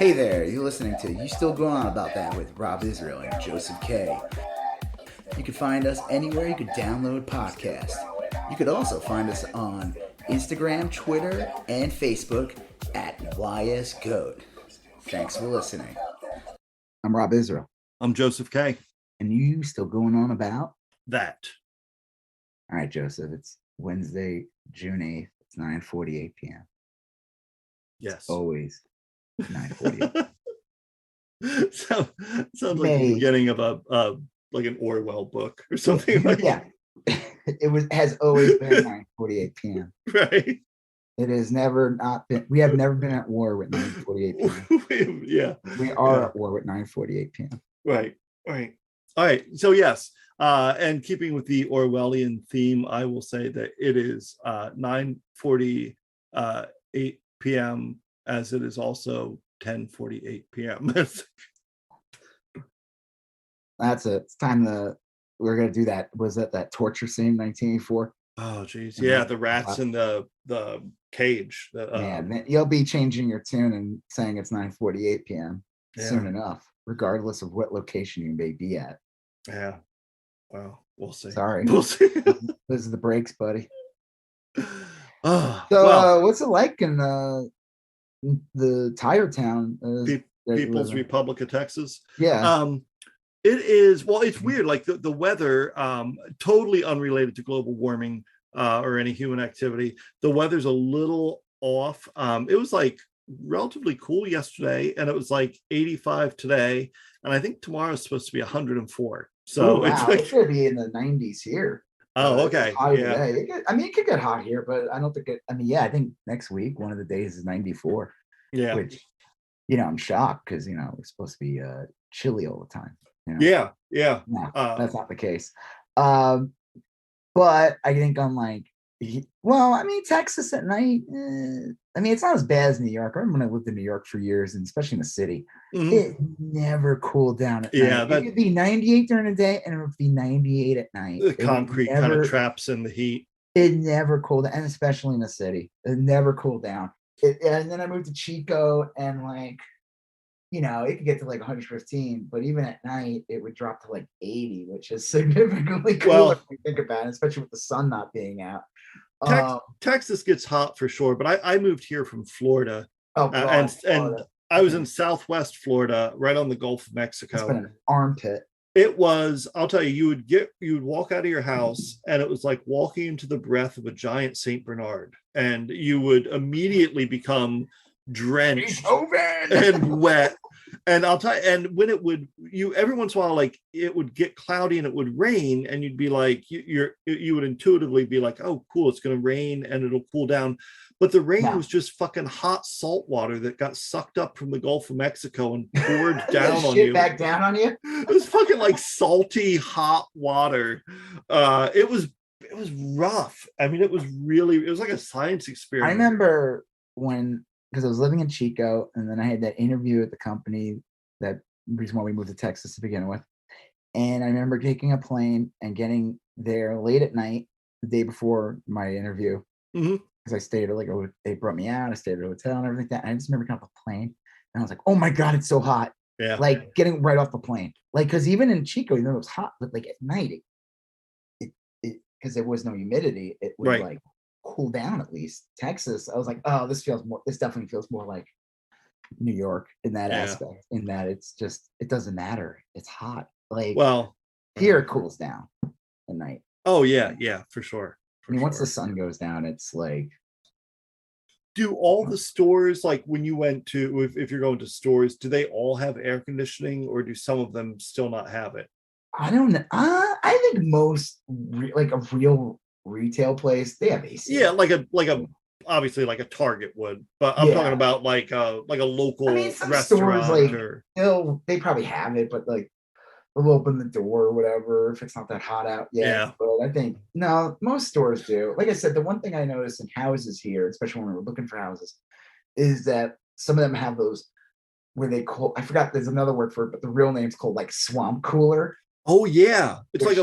Hey there, you're listening to You Still Going On About That with Rob Israel and Joseph K. You can find us anywhere you could download podcasts. You could also find us on Instagram, Twitter, and Facebook at YSGOAT. Thanks for listening. I'm Rob Israel. I'm Joseph K. And you still going on about that? All right, Joseph, it's Wednesday, June 8th. It's 9:48 p.m. Yes. It's always 9:48. Sounds like the beginning of a like an Orwell book or something. Yeah, it has always been 9:48 p.m. Right. It has never not been. We have never been at war with 9:48 p.m. Yeah, we are at war with 9:48 p.m. Right. All right. So yes, and keeping with the Orwellian theme, I will say that it is 9:48 p.m. as it is also 10:48 p.m. That's it. It's time we're gonna do that. Was that torture scene 1984? Oh geez, yeah, the rats in the cage. Man, you'll be changing your tune and saying it's 9:48 p.m. soon enough, regardless of what location you may be at. Yeah. Well, we'll see. Sorry. We'll see. Those are the breaks, buddy. Well, what's it like in the tire town? People's Republic of Texas? Yeah. It is, well, it's weird. Like the weather, totally unrelated to global warming or any human activity. The weather's a little off. It was like relatively cool yesterday, and it was like 85 today. And I think tomorrow is supposed to be 104. So it's going to be in the 90s here. Oh, okay. Yeah. It could get hot here, but I don't think it. I think next week, one of the days is 94. Yeah. Which, I'm shocked because, it's supposed to be chilly all the time. Yeah. No, that's not the case. But I think Texas at night, it's not as bad as New York. I remember when I lived in New York for years, and especially in the city, it never cooled down at night. It could be 98 during the day, and it would be 98 at night. The concrete kind of traps in the heat. It never cooled down, and especially in the city. It never cooled down. And then I moved to Chico, and it could get to like 115, but even at night, it would drop to like 80, which is significantly cooler if you think about it, especially with the sun not being out. Texas gets hot for sure, but I moved here from Florida. Florida. And I was in Southwest Florida, right on the Gulf of Mexico. It's been an armpit. It was, I'll tell you, you would walk out of your house, and it was like walking into the breath of a giant Saint Bernard, and you would immediately become drenched and wet. And I'll tell you, and when it would, every once in a while, like it would get cloudy and it would rain, and you'd be like, you would intuitively be like, oh, cool, it's going to rain and it'll cool down. But the rain was just fucking hot salt water that got sucked up from the Gulf of Mexico and poured down on you. Back down on you. It was fucking like salty hot water. It was rough. It was like a science experiment. I remember because I was living in Chico, and then I had that interview at the company, that reason why we moved to Texas to begin with. And I remember taking a plane and getting there late at night the day before my interview. Because I stayed at they brought me out. I stayed at a hotel and everything like that. And I just remember getting off the plane, and I was like, "Oh my god, it's so hot!" Yeah, like getting right off the plane. Like, because even in Chico, even though it was hot, but like at night, because there was no humidity, it would like cool down at least. Texas, I was like, oh, this definitely feels more like New York in that aspect, in that it's just, it doesn't matter. It's hot. Like, well, here it cools down at night. Oh yeah, for sure. Once the sun goes down, it's like, do all the stores, like when you went to, if you're going to stores, do they all have air conditioning, or do some of them still not have it? I don't know. I think most like a real retail place, they have AC. Yeah, like a obviously like a Target would, but I'm talking about like a local restaurant. Stores, they probably have it, but like they'll open the door or whatever if it's not that hot out yet. Yeah. But I think most stores do. Like I said, the one thing I noticed in houses here, especially when we were looking for houses, is that some of them have those where they call, I forgot, there's another word for it, but the real name's called like swamp cooler. Oh yeah, it's like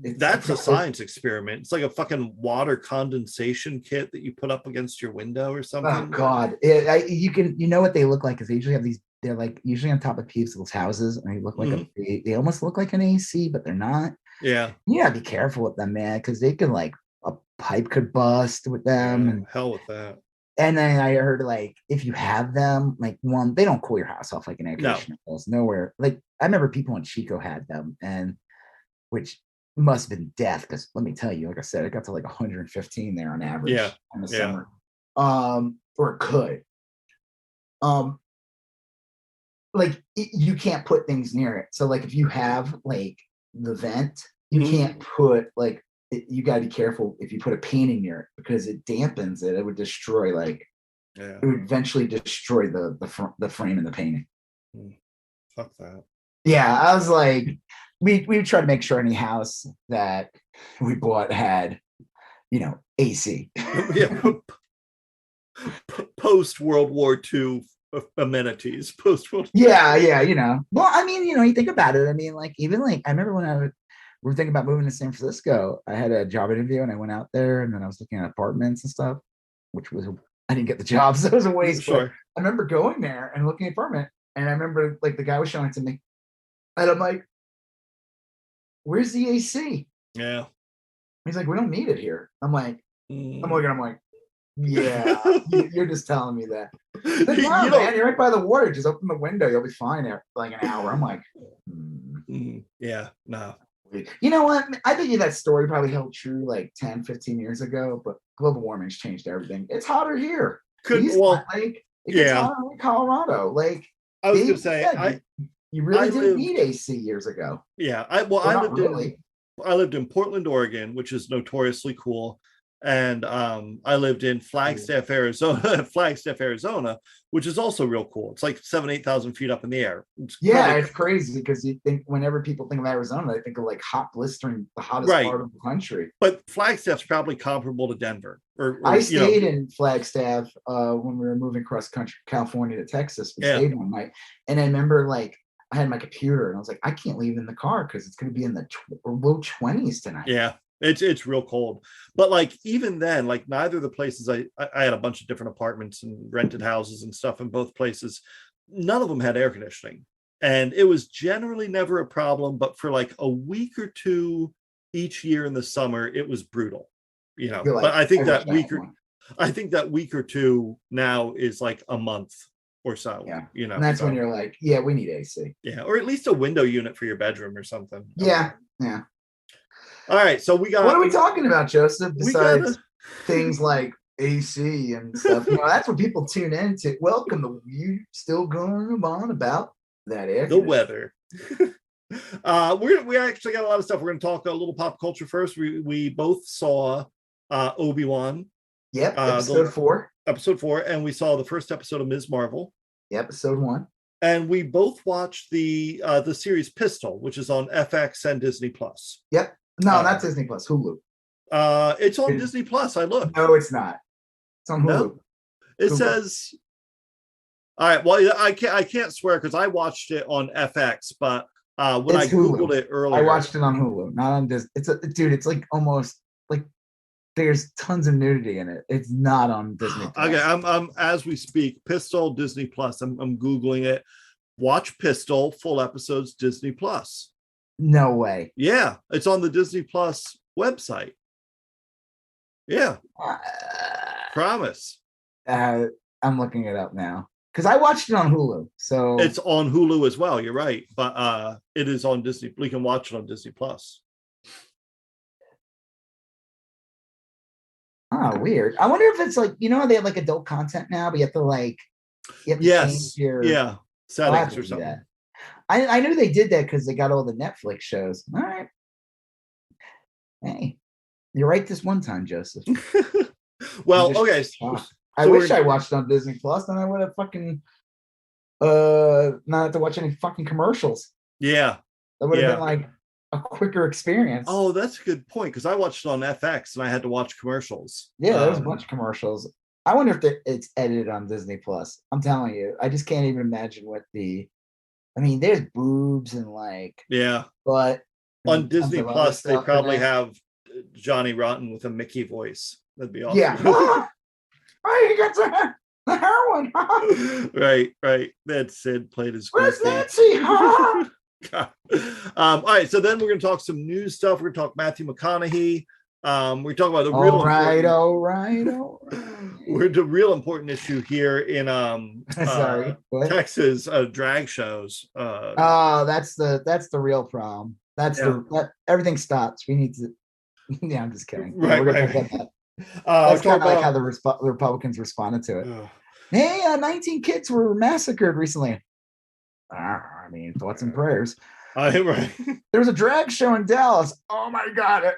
it's that's a pretty close. science experiment. It's like a fucking water condensation kit that you put up against your window or Oh something. God, you know what they look like is they usually have these. They're like usually on top of people's houses, and they look like Mhm. they almost look like an AC, but they're not. Yeah, You gotta be careful with them, man, because they can like a pipe could bust with them, yeah, and hell with that. then I heard like if you have them, like one, they don't cool your house off like an air No, conditioner does. Nowhere. Like I remember people in Chico had them, and which must have been death because let me tell you, like I said, it got to like 115 there on yeah, average in the yeah. summer. Or it could. Um, like you can't put things near it. So like if you have like the vent, you Mhm. can't put like you got to be careful if you put a painting near it because it dampens it. It would destroy like Yeah. it would eventually destroy the frame and the painting. Mm, fuck that. Yeah, I was like, we try to make sure any house that we bought had AC. Yeah, post World War II amenities. Post World. Yeah. Well, I mean, you think about it. I mean, like even like I remember when we were thinking about moving to San Francisco. I had a job interview and I went out there and then I was looking at apartments and stuff, which was I didn't get the job, so it was a waste. But Sure. I remember going there and looking at apartment, and I remember like the guy was showing it to me, and I'm like, "Where's the AC?" Yeah. He's like, "We don't need it here." I'm Mm. looking, I'm like, "Yeah, you're just telling me that." He's like, You "No, don't. man, you're right by the water. Just open the window, you'll be fine there for like an hour." I'm like, hmm. Yeah, no. You know what? I bet you that story probably held true like 10, 15 years ago, but global warming's changed everything. It's hotter here. Could East well, like it gets yeah. hotter in Colorado. Like I was gonna Dave say said, you I really didn't need lived. AC years ago. Yeah, Or not really. I lived in Portland, Oregon, which is notoriously cool, and I lived in Flagstaff, Arizona, Flagstaff, Arizona, which is also real cool. It's like 7,000, 8,000 feet up in the air. It's Yeah, probably it's crazy because you think whenever people think of Arizona, they think of like hot, blistering, the hottest right, part of the country. but Flagstaff's probably comparable to Denver, I or stayed in Flagstaff when we were moving cross country, California to Texas. We yeah, stayed one night, and I remember like I had my computer, and I was like, I can't leave in the car because it's going to be in the low 20s tonight. yeah. It's real cold, but like even then, like neither of the places I had a bunch of different apartments and rented houses and stuff in both places. None of them had air conditioning, and it was generally never a problem. But for like a week or two each year in the summer, it was brutal, You're But like, I I think wish that I had one. week or two now is like a month or so, Yeah, and that's when So you're like, yeah, we need AC. yeah, or at least a window unit for your bedroom or something. I don't Yeah, know. yeah. All right, so What are we talking about, Joseph? we got Besides things like AC and stuff, that's what people tune into. Welcome to you still going on about that air the conditioner. weather. We actually got a lot of stuff. We're going to talk a little pop culture first. We both saw Obi-Wan, Yep, the episode 4. episode 4, and we saw the first episode of Ms. Marvel. Yep, episode 1. And we both watched the series Pistol, which is on FX and Disney Plus. Yep. No, not Disney Plus, Hulu. It's on Disney Plus. I looked. No, it's not. It's on Hulu. No, it Hulu. says. All right. Well, I can't swear because I watched it on FX, but when I Googled it earlier, I watched it on Hulu, not on Disney. It's like almost like there's tons of nudity in it. It's not on Disney Plus. Okay, I'm as we speak, Pistol Disney Plus. I'm Googling it. Watch Pistol, full episodes, Disney Plus. No way. Yeah, it's on the Disney Plus website. Yeah. Promise. I'm looking it up now. Because I watched it on Hulu. So it's on Hulu as well, you're right. But it is on Disney. We can watch it on Disney Plus. Oh, weird. I wonder if it's like, how they have like adult content now, but you have to change your settings or something. I knew they did that because they got all the Netflix shows. All right. Hey, you're right this one time, Joseph. Well, okay. I wish I watched it on Disney Plus, then I would have fucking not have to watch any fucking commercials. Yeah. That would have been like a quicker experience. Oh, that's a good point, because I watched it on FX and I had to watch commercials. Yeah, there's a bunch of commercials. I wonder if it's edited on Disney Plus. I'm telling you, I just can't even imagine what the I mean, there's boobs and like, yeah. but On Disney tons of other Plus, they stuff in probably it. have Johnny Rotten with a Mickey voice. That'd be awesome. Yeah. Oh, he got the heroin. Right. That Sid played his Where's Goofy. Nancy? All right, so then we're going to talk some news stuff. We're going to talk Matthew McConaughey. We're talking about the real we're the real important issue here in Sorry, Texas drag shows. Oh, that's the real problem. That's everything stops. We need to. Yeah, I'm just kidding. Right, we're gonna right. Get that. That's kind of like how the Republicans responded to it. Hey, 19 kids were massacred recently. I mean, thoughts and prayers. Right. There was a drag show in Dallas. Oh my God.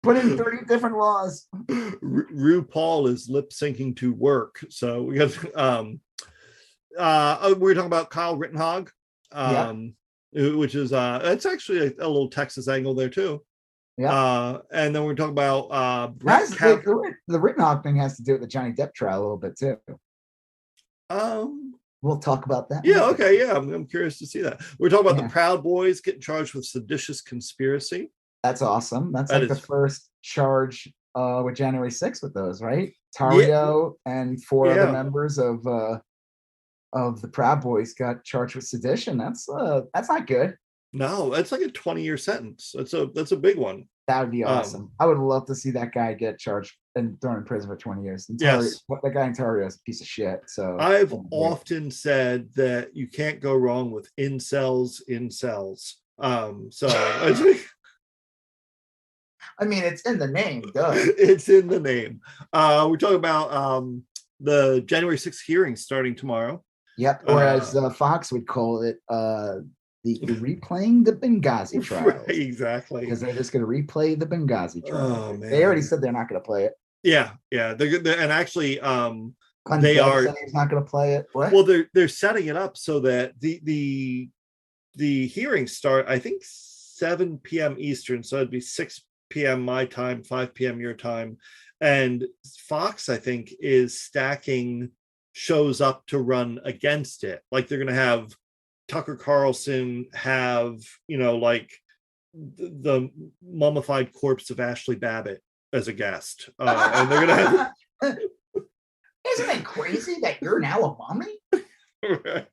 Put in 30 different laws. RuPaul is lip syncing to work. So we got we're talking about Kyle Rittenhog, which is it's actually a little Texas angle there too. Yeah. And then we're talking about the Rittenhog thing has to do with the Johnny Depp trial a little bit too. We'll talk about that. Yeah, okay, yeah. I'm curious to see that. We're talking about the Proud Boys getting charged with seditious conspiracy. That's awesome. That's like the first charge with January 6th with those, right? Tario and 4 other members of the Proud Boys got charged with sedition. That's not good. No, it's like a 20-year sentence. That's a big one. That would be awesome. I would love to see that guy get charged and thrown in prison for 20 years. And yes. That guy in Tario is a piece of shit. So I've often said that you can't go wrong with incels. I mean, it's in the name, duh. It's in the name. We're talking about the January 6th hearing starting tomorrow. Yep. Or as Fox would call it, the replaying the Benghazi trial. Right, exactly. Because they're just going to replay the Benghazi trial. Oh, man. They already said they're not going to play it. Yeah. They're and actually, they are not going to play it. What? Well, they're setting it up so that the hearings start, I think, 7 p.m. Eastern, so it'd be 6 p.m. my time, 5 p.m. your time, and Fox, I think, is stacking shows up to run against it. Like they're going to have Tucker Carlson have, like the mummified corpse of Ashley Babbitt as a guest, and they're going to have. Isn't it crazy that you're now a mummy? Right.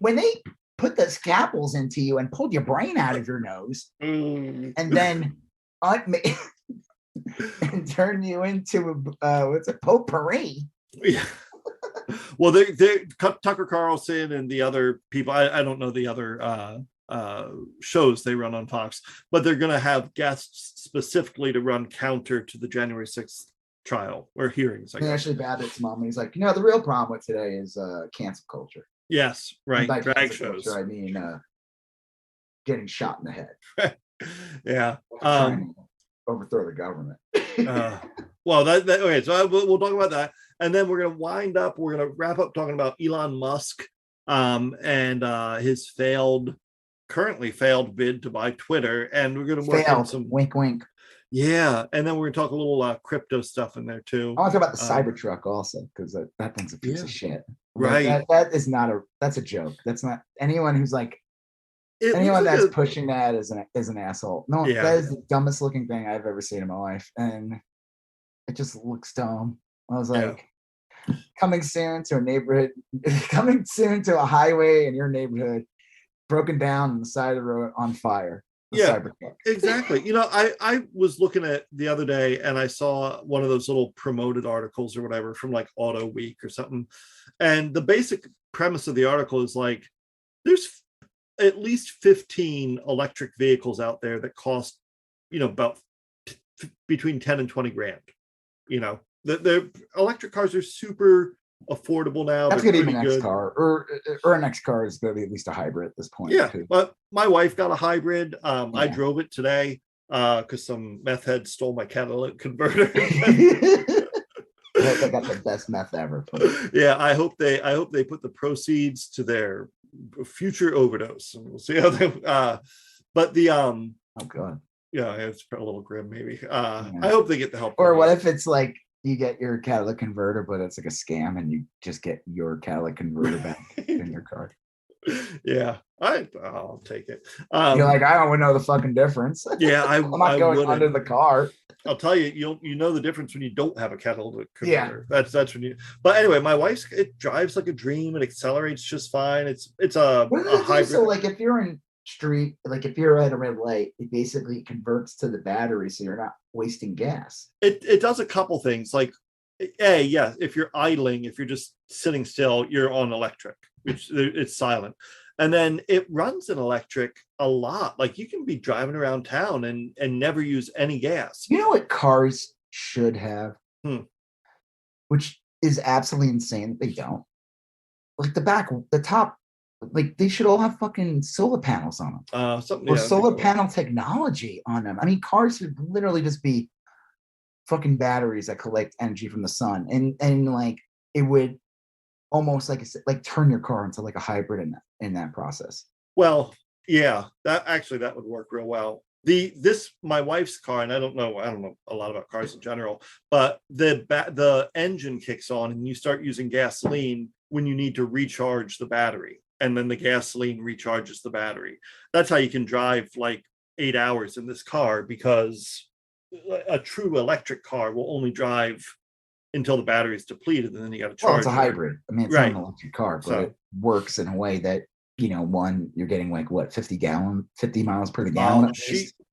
When they put the scalpels into you and pulled your brain out of your nose, and then and turned you into what's a potpourri. Yeah. Well, they Tucker Carlson and the other people. I don't know the other shows they run on Fox, but they're going to have guests specifically to run counter to the January 6th trial or hearings. Ashley Babbitt's mom. He's like, the real problem with today is cancel culture. Yes, right. Drag shows. Culture, I mean, getting shot in the head. Yeah. Trying to overthrow the government. Well, okay. So we'll talk about that, and then we're going to wrap up talking about Elon Musk, and his currently failed bid to buy Twitter, and we're going to work on some wink, wink. Yeah, and then we're going to talk a little crypto stuff in there too. I want to talk about the Cybertruck also, because that thing's a piece of shit. Right. That's a joke. That's not anyone who's like anyone that's pushing that is an asshole. No, that is the dumbest looking thing I've ever seen in my life, and it just looks dumb. I was like, coming soon to a neighborhood, coming soon to a highway in your neighborhood, broken down on the side of the road on fire. Exactly. I was looking at the other day and I saw one of those little promoted articles or whatever from like Auto Week or something, and the basic premise of the article is like there's at least 15 electric vehicles out there that cost about between 10 and 20 grand. The electric cars are super affordable now. That's gonna be my next car, or a next car is gonna be at least a hybrid at this point. Yeah, but my wife got a hybrid. I drove it today because some meth head stole my catalytic converter. I hope they got the best meth ever. Yeah, I hope they put the proceeds to their future overdose, and we'll see how they. But the oh god. Yeah, it's a little grim, maybe. I hope they get the help. Or what if it's like you get your catalytic converter, but it's like a scam, and you just get your catalytic converter back in your car. Yeah, I'll take it. You're like, I don't know the fucking difference. Yeah, I'm not going under the car. I'll tell you, you know the difference when you don't have a catalytic converter. Yeah. That's when you. But anyway, my wife's, it drives like a dream. It accelerates just fine. It's a hybrid. So like if you're in street, like if you're at a red light, it basically converts to the battery, so you're not wasting gas. It does a couple things. Like, yeah, if you're idling, if you're just sitting still, you're on electric, which it's silent. And then it runs in electric a lot. Like, you can be driving around town and never use any gas. You know what cars should have? Which is absolutely insane that they don't. Like the top, like they should all have fucking solar panels on them. Or solar panel technology on them. I mean, cars should literally just be fucking batteries that collect energy from the sun. And like it would almost like turn your car into like a hybrid in that process. Well, yeah, that would work real well. My wife's car, and I don't know a lot about cars in general, but the engine kicks on and you start using gasoline when you need to recharge the battery, and then the gasoline recharges the battery. That's how you can drive like 8 hours in this car, because a true electric car will only drive until the battery is depleted, and then you got to charge. Well, it's a hybrid. I mean, it's not an electric car, but it works in a way that, one, you're getting like what, 50 miles per gallon.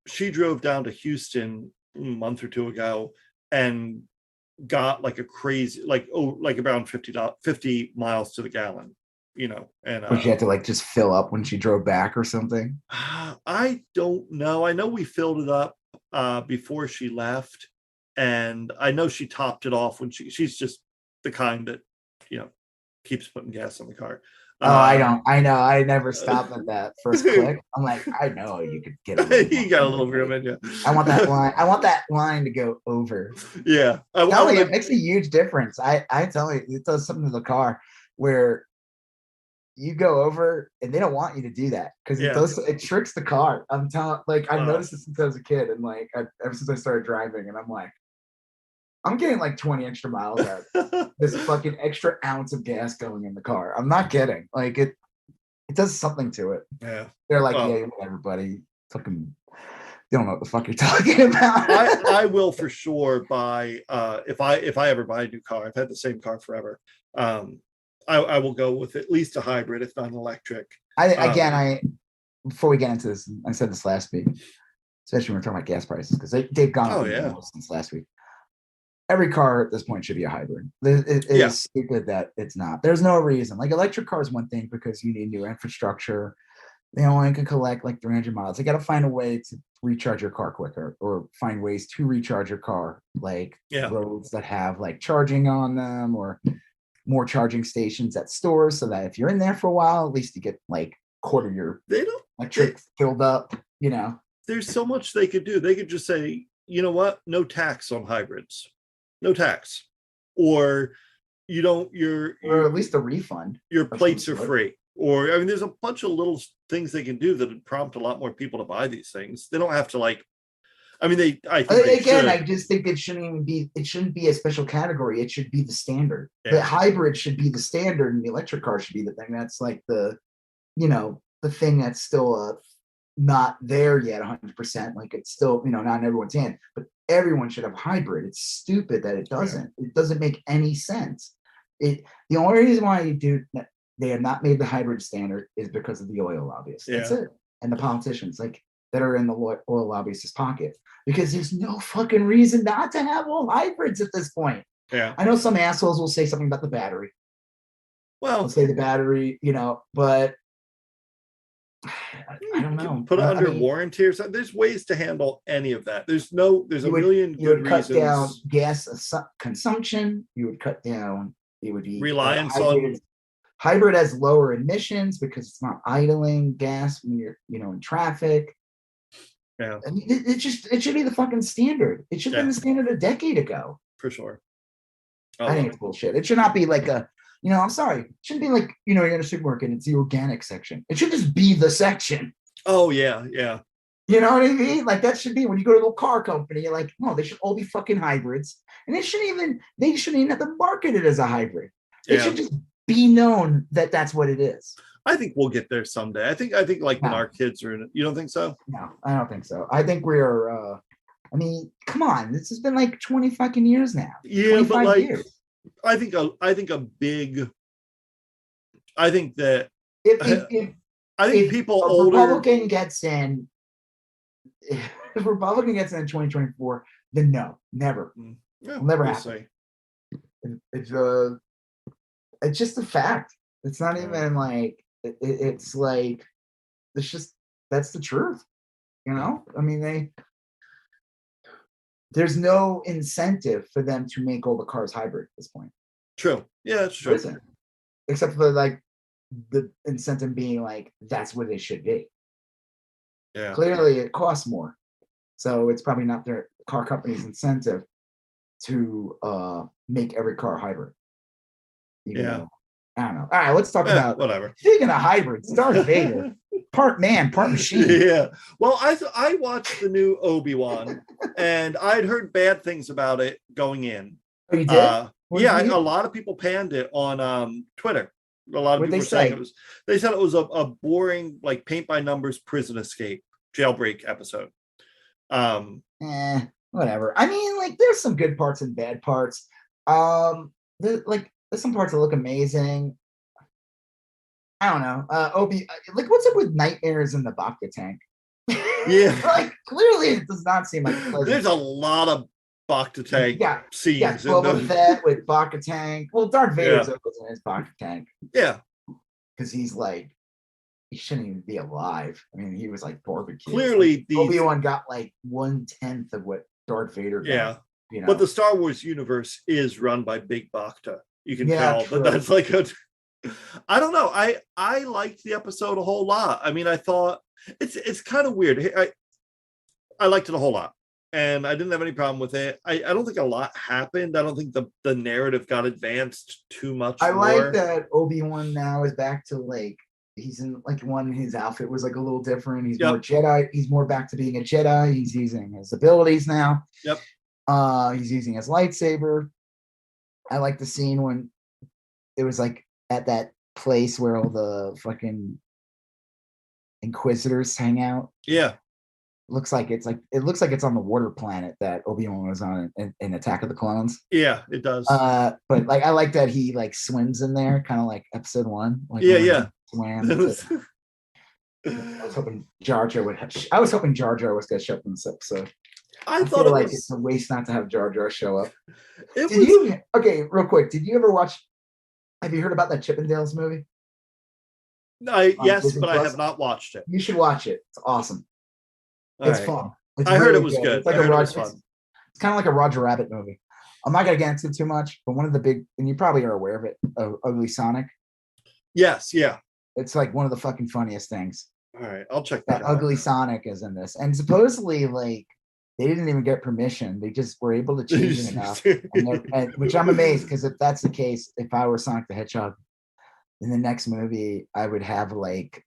She drove down to Houston a month or two ago and got like a crazy, like around 50 miles to the gallon, and but she had to like just fill up when she drove back or something. I don't know. I know we filled it up before she left, and I know she topped it off when she's just the kind that keeps putting gas on the car. I know. I never stop at that first click. I'm like, I know you could get it. You got a little room in you. I want that line. I want that line to go over. Yeah. It makes a huge difference. I tell you, it does something to the car where you go over and they don't want you to do that, because it tricks the car. I'm telling, like, I've noticed this since I was a kid, and like ever since I started driving, and I'm like, I'm getting like 20 extra miles out of this fucking extra ounce of gas going in the car. I'm not kidding. Like it does something to it. Yeah. They're like, yeah, everybody fucking, they don't know what the fuck you're talking about. I will for sure buy, if I ever buy a new car, I've had the same car forever. I will go with at least a hybrid, if not an electric. Before we get into this, I said this last week, especially when we're talking about gas prices, because they've gone up since last week. Every car at this point should be a hybrid. It is stupid that it's not. There's no reason. Like, electric car is one thing because you need new infrastructure. They only can collect like 300 miles. They got to find a way to recharge your car quicker, or find ways to recharge your car, like roads that have like charging on them, or more charging stations at stores, so that if you're in there for a while, at least you get like quarter your electric filled up. There's so much they could do. They could just say, you know what, no tax on hybrids. No tax, or or at least a refund. Your plates are free, or I mean, there's a bunch of little things they can do that would prompt a lot more people to buy these things. They don't have to like. I mean, I just think it shouldn't be a special category. It should be the standard. The hybrid should be the standard, and the electric car should be the thing that's like the thing that's still not there yet 100%. Like, it's still not in everyone's hand, but everyone should have hybrid. It's stupid that it doesn't. It doesn't make any sense. The only reason why they have not made the hybrid standard is because of the oil lobbyists. That's it. And the politicians that are in the oil lobbyists' pocket, because there's no fucking reason not to have all hybrids at this point. Yeah. I know some assholes will say something about the battery. Well, they'll say the battery, but I don't know. Put it under warranty or something. There's ways to handle any of that. There's a million good reasons. You would cut down gas consumption. You would cut down. It would be reliance on hybrid has lower emissions because it's not idling gas when you're in traffic. Yeah. I mean, it should be the fucking standard. It should have been the standard a decade ago. For sure. I think it's bullshit. It should not be like I'm sorry. It shouldn't be like, you're in a supermarket, it's the organic section. It should just be the section. Oh, yeah. Yeah. You know what I mean? Like that should be when you go to a car company, you're like, no, they should all be fucking hybrids. And they shouldn't even have to market it as a hybrid. It should just be known that that's what it is. I think we'll get there someday. I think like when our kids are in it. You don't think so? No, I don't think so. I think we're I mean, come on, this has been like 20 fucking years now. Yeah, but like years. I think that if people older Republican gets in, if Republican gets in 2024, then no, never. Yeah, never happen. It's just a fact. It's not even like it's like it's just that's the truth. You know? I mean, there's no incentive for them to make all the cars hybrid at this point. True. Yeah, that's true. Except for like the incentive being like that's what they should be. Yeah. Clearly it costs more. So it's probably not their car company's incentive to make every car hybrid. I don't know. All right, let's talk about whatever. Speaking of hybrids, Darth Vader, part man, part machine. Yeah. Well, I watched the new Obi-Wan, and I'd heard bad things about it going in. Oh, you did? A lot of people panned it on Twitter. A lot of people were saying they said it was a boring, like paint by numbers prison escape jailbreak episode. Whatever. I mean, like there's some good parts and bad parts. There's some parts that look amazing. I don't know. Like what's up with nightmares in the Bacta tank? Yeah. Like clearly it does not seem like there's a lot of Bacta tank scenes. Yeah, Boba Fett with Bacta tank. Well, Darth Vader's in his Bacta tank. Yeah. Because he's like, he shouldn't even be alive. I mean, he was like barbecue. Clearly, Obi-Wan got like 1/10 of what Darth Vader got. Yeah. You know? But the Star Wars universe is run by Big Bacta. You can tell true. that that's like I don't know. I liked the episode a whole lot. I mean, I thought it's kind of weird. I liked it a whole lot, and I didn't have any problem with it. I don't think a lot happened. I don't think the narrative got advanced too much. I like that Obi-Wan now is back to like he's in like his outfit was like a little different. He's more Jedi. He's more back to being a Jedi. He's using his abilities now. Yep. He's using his lightsaber. I like the scene when it was like at that place where all the fucking Inquisitors hang out. Yeah. It looks like it's on the water planet that Obi-Wan was on in Attack of the Clones. Yeah, it does. But like I like that he like swims in there, kind of like episode 1. Like swam. I was hoping Jar Jar was gonna show up in this episode. I thought like it's a waste not to have Jar Jar show up. Okay, real quick, have you heard about that Chippendales movie? Yes, but I have not watched it. You should watch it. It's awesome. It's fun. I heard it was good. It's like it's kind of like a Roger Rabbit movie. I'm not gonna get into it too much, but one of the big, and you probably are aware of it, Ugly Sonic. Yes, yeah. It's like one of the fucking funniest things. All right, I'll check that out. Ugly Sonic is in this, and supposedly like they didn't even get permission. They just were able to change it enough, which I'm amazed because if that's the case, if I were Sonic the Hedgehog in the next movie, I would have like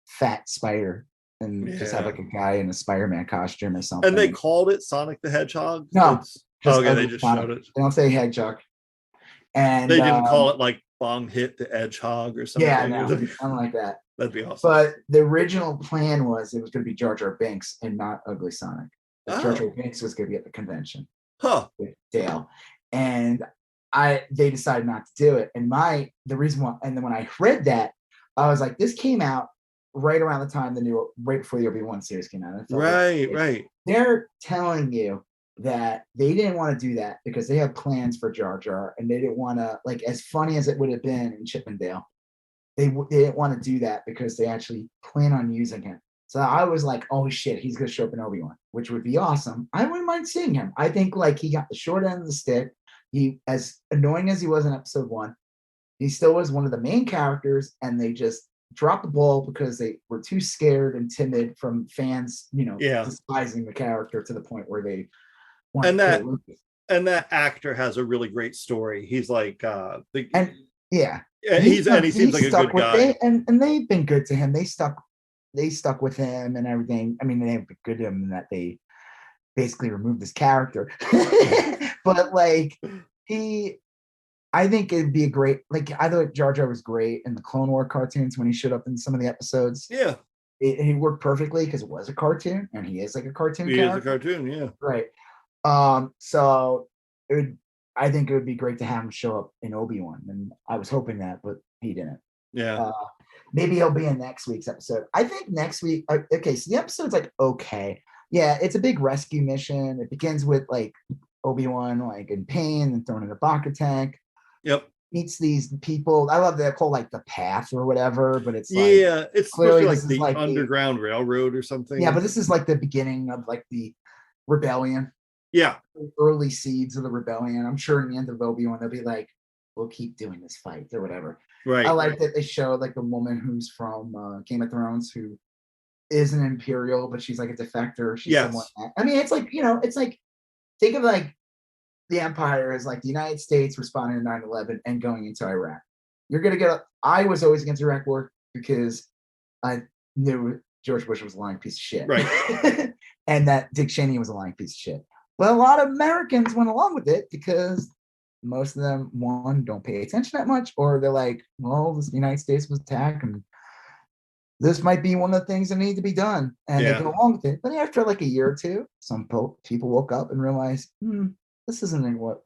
fat spider and just have like a guy in a Spider-Man costume or something. And they called it Sonic the Hedgehog? No. They just showed it. They don't say Hedgehog. And they didn't call it like Bong Hit the Hedgehog or something. Yeah, no, something like that. That'd be awesome. But the original plan was it was going to be Jar Jar Binks and not Ugly Sonic. Jar Jar Binks was going to be at the convention with Dale. And they decided not to do it. And the reason why, and then when I read that, I was like, this came out right around the time right before the Obi-Wan series came out. Right. They're telling you that they didn't want to do that because they have plans for Jar Jar, and they didn't want to, like, as funny as it would have been in Chippendale, they didn't want to do that because they actually plan on using him. So I was like, oh shit, he's gonna show up in Obi-Wan, which would be awesome. I wouldn't mind seeing him. I think like he got the short end of the stick. He, as annoying as he was in episode 1, he still was one of the main characters, and they just dropped the ball because they were too scared and timid from fans, despising the character to the point where they wanted to kill Lucas. And that actor has a really great story. He's like he seems like a good guy. And they've been good to him. They stuck they stuck with him and everything. I mean, they have good to him in that they basically removed his character. But like I think it'd be a great, like, I thought Jar Jar was great in the Clone War cartoons when he showed up in some of the episodes. Yeah. He worked perfectly because it was a cartoon and he is like a cartoon He character. is a cartoon, yeah. Right. So I think it would be great to have him show up in Obi-Wan. And I was hoping that, but he didn't. Yeah. Maybe he'll be in next week's episode. I think next week, okay, so the episode's like, okay. Yeah, it's a big rescue mission. It begins with like Obi-Wan like in pain and thrown in a Bacta tank. Yep. Meets these people. I love that called like the path or whatever, but it's like, yeah, it's clearly like the like Underground Railroad or something. Yeah, but this is like the beginning of like the rebellion. Yeah, early seeds of the rebellion. I'm sure in the end of Obi-Wan they'll be like, we'll keep doing this fight or whatever. Right. I like that they showed like the woman who's from Game of Thrones who is an Imperial, but she's like a defector. She's somewhat. I mean, it's like, it's like, think of like the Empire as like the United States responding to 9/11 and going into Iraq. You're gonna get. I was always against Iraq war because I knew George Bush was a lying piece of shit, right? And that Dick Cheney was a lying piece of shit. But a lot of Americans went along with it because most of them, one, don't pay attention that much, or they're like, well, the United States was attacked and this might be one of the things that need to be done. And they go along with it. But after like a year or two, some people woke up and realized, this isn't what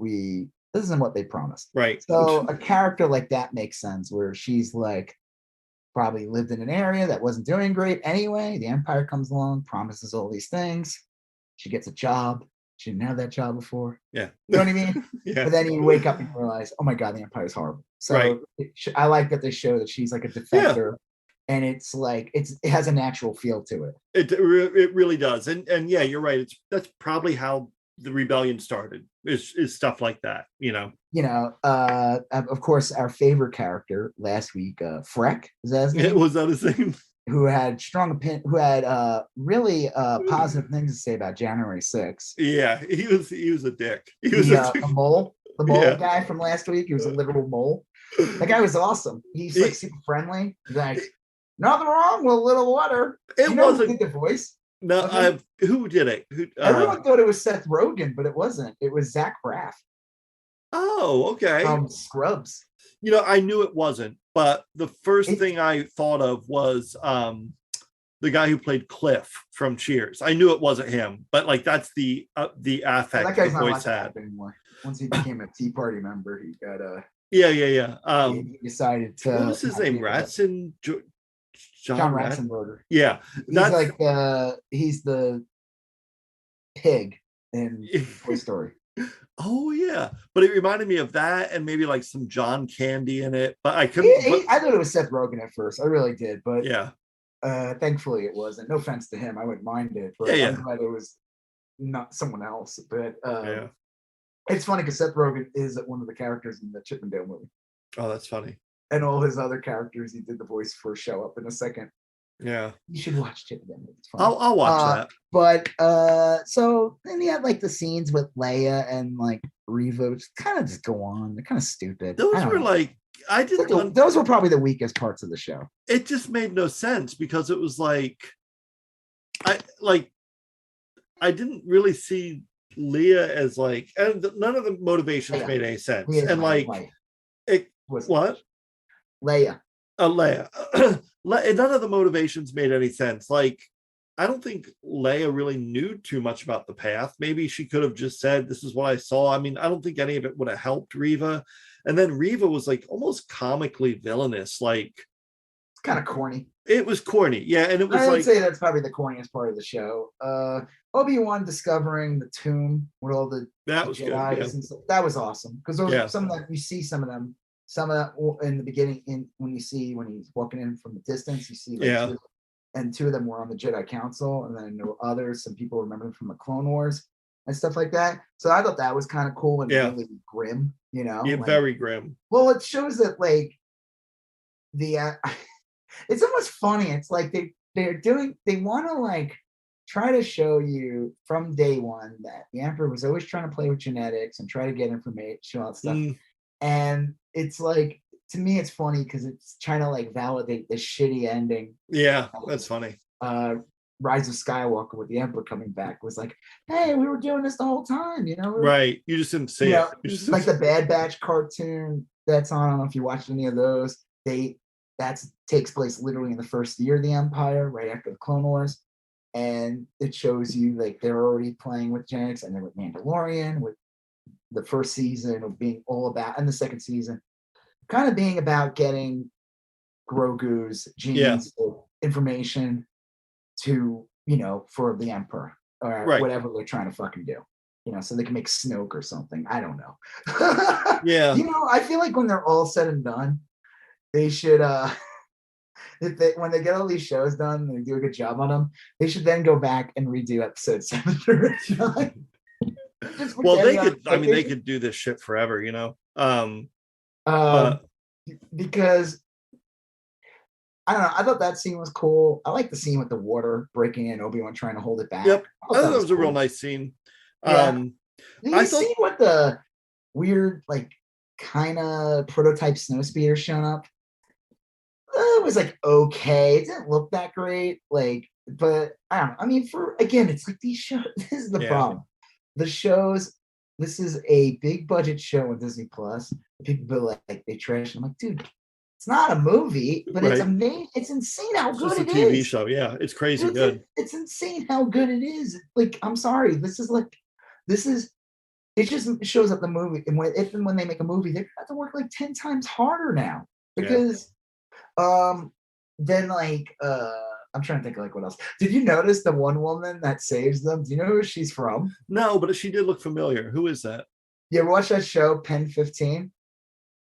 they promised. Right. So a character like that makes sense, where she's like probably lived in an area that wasn't doing great anyway. The Empire comes along, promises all these things. She gets a job. She didn't have that job before. Yeah. You know what I mean? Yeah. But then you wake up and you realize, oh my God, the Empire is horrible. So I like that they show that she's like a defector. And it's like it has a natural feel to it. It really does. And yeah, you're right. That's probably how the rebellion started. Is stuff like that, Of course, our favorite character last week, Freck, is that his name? Was that his name? Who had strong opinion, who had really positive things to say about January 6th. Yeah, he was a dick. He was a mole. The mole guy from last week. He was a literal mole. That guy was awesome. He's like super friendly. He's like, nothing wrong with a little water. It wasn't who did the voice. No, who did it? Everyone thought it was Seth Rogen, but it wasn't. It was Zach Braff. Oh, okay. Scrubs. I knew it wasn't, but the first thing I thought of was the guy who played Cliff from Cheers. I knew it wasn't him, but like that's the affect that guy's the voice had anymore. Once he became a Tea Party member, he got he decided to. What was his name? Ratson. John Ratzenberger. Yeah, he's the pig in Toy Story. Oh yeah, but it reminded me of that, and maybe like some John Candy in it. But I couldn't. I thought it was Seth Rogen at first. I really did, but yeah. Thankfully, it wasn't. No offense to him, I wouldn't mind it. But I'm glad it was not someone else. But it's funny because Seth Rogen is one of the characters in the Chippendale movie. Oh, that's funny. And all his other characters he did the voice for show up in a second. Yeah, you should watch Chippendale. It's fun. I'll watch that. But so then you had like the scenes with Leia and like Reva, which kind of just go on. They're kind of stupid. Those were like those were probably the weakest parts of the show. It just made no sense because it was like I didn't really see Leia as like, and none of the motivations made any sense. Leia's and like it was what Leia. Leia. None of the motivations made any sense. Like, I don't think Leia really knew too much about the path. Maybe she could have just said, this is what I saw. I mean, I don't think any of it would have helped Reva. And then Reva was like almost comically villainous. Like, it's kind of corny. It was corny. Yeah. And it was I would say that's probably the corniest part of the show. Obi-Wan discovering the tomb with all the Jedi and stuff. That was awesome. Because some of that, you see some of them. Some of that in the beginning, when he's walking in from the distance, you see two of them were on the Jedi Council, and then there were others. Some people remember them from the Clone Wars and stuff like that. So I thought that was kind of cool and really grim, Yeah, very grim. Well, it shows that like it's almost funny. It's like they want to like try to show you from day one that the Emperor was always trying to play with genetics and try to get information, all that stuff. And it's like to me it's funny because it's trying to like validate the shitty ending. Yeah, that's funny. Rise of Skywalker with the Emperor coming back was like, hey, we were doing this the whole time, you know? Right. You just didn't see it. Like the Bad Batch cartoon that's on. I don't know if you watched any of those. That takes place literally in the first year of the Empire, right after the Clone Wars. And it shows you like they're already playing with genetics, and they're with Mandalorian, with the first season of being all about, and the second season kind of being about getting Grogu's genes information to, for the Emperor or whatever they're trying to fucking do, so they can make Snoke or something. I don't know. Yeah. I feel like when they're all said and done, they should, when they get all these shows done and they do a good job on them, they should then go back and redo episode 7 through 9. Well, they could, they could do this shit forever, because I don't know. I thought that scene was cool. I like the scene with the water breaking in, Obi-Wan trying to hold it back. Yep. I thought that was cool. A real nice scene. Yeah. You see what the weird, like, kind of prototype snowspeeder showing up? It was like okay. It didn't look that great. Like, but I don't know. I mean, it's like these shows. This is the problem. The shows. This is a big budget show on Disney Plus. People like they trash. I'm like, dude, it's not a movie, but it's amazing. It's insane how good it is. It's a TV show, yeah. It's crazy good. It's insane how good it is. Like, I'm sorry, it just shows up the movie, and when they make a movie, they have to work like 10 times harder now because, then like I'm trying to think of like what else. Did you notice the one woman that saves them? Do you know who she's from? No, but she did look familiar. Who is that? You ever watch that show, Pen 15?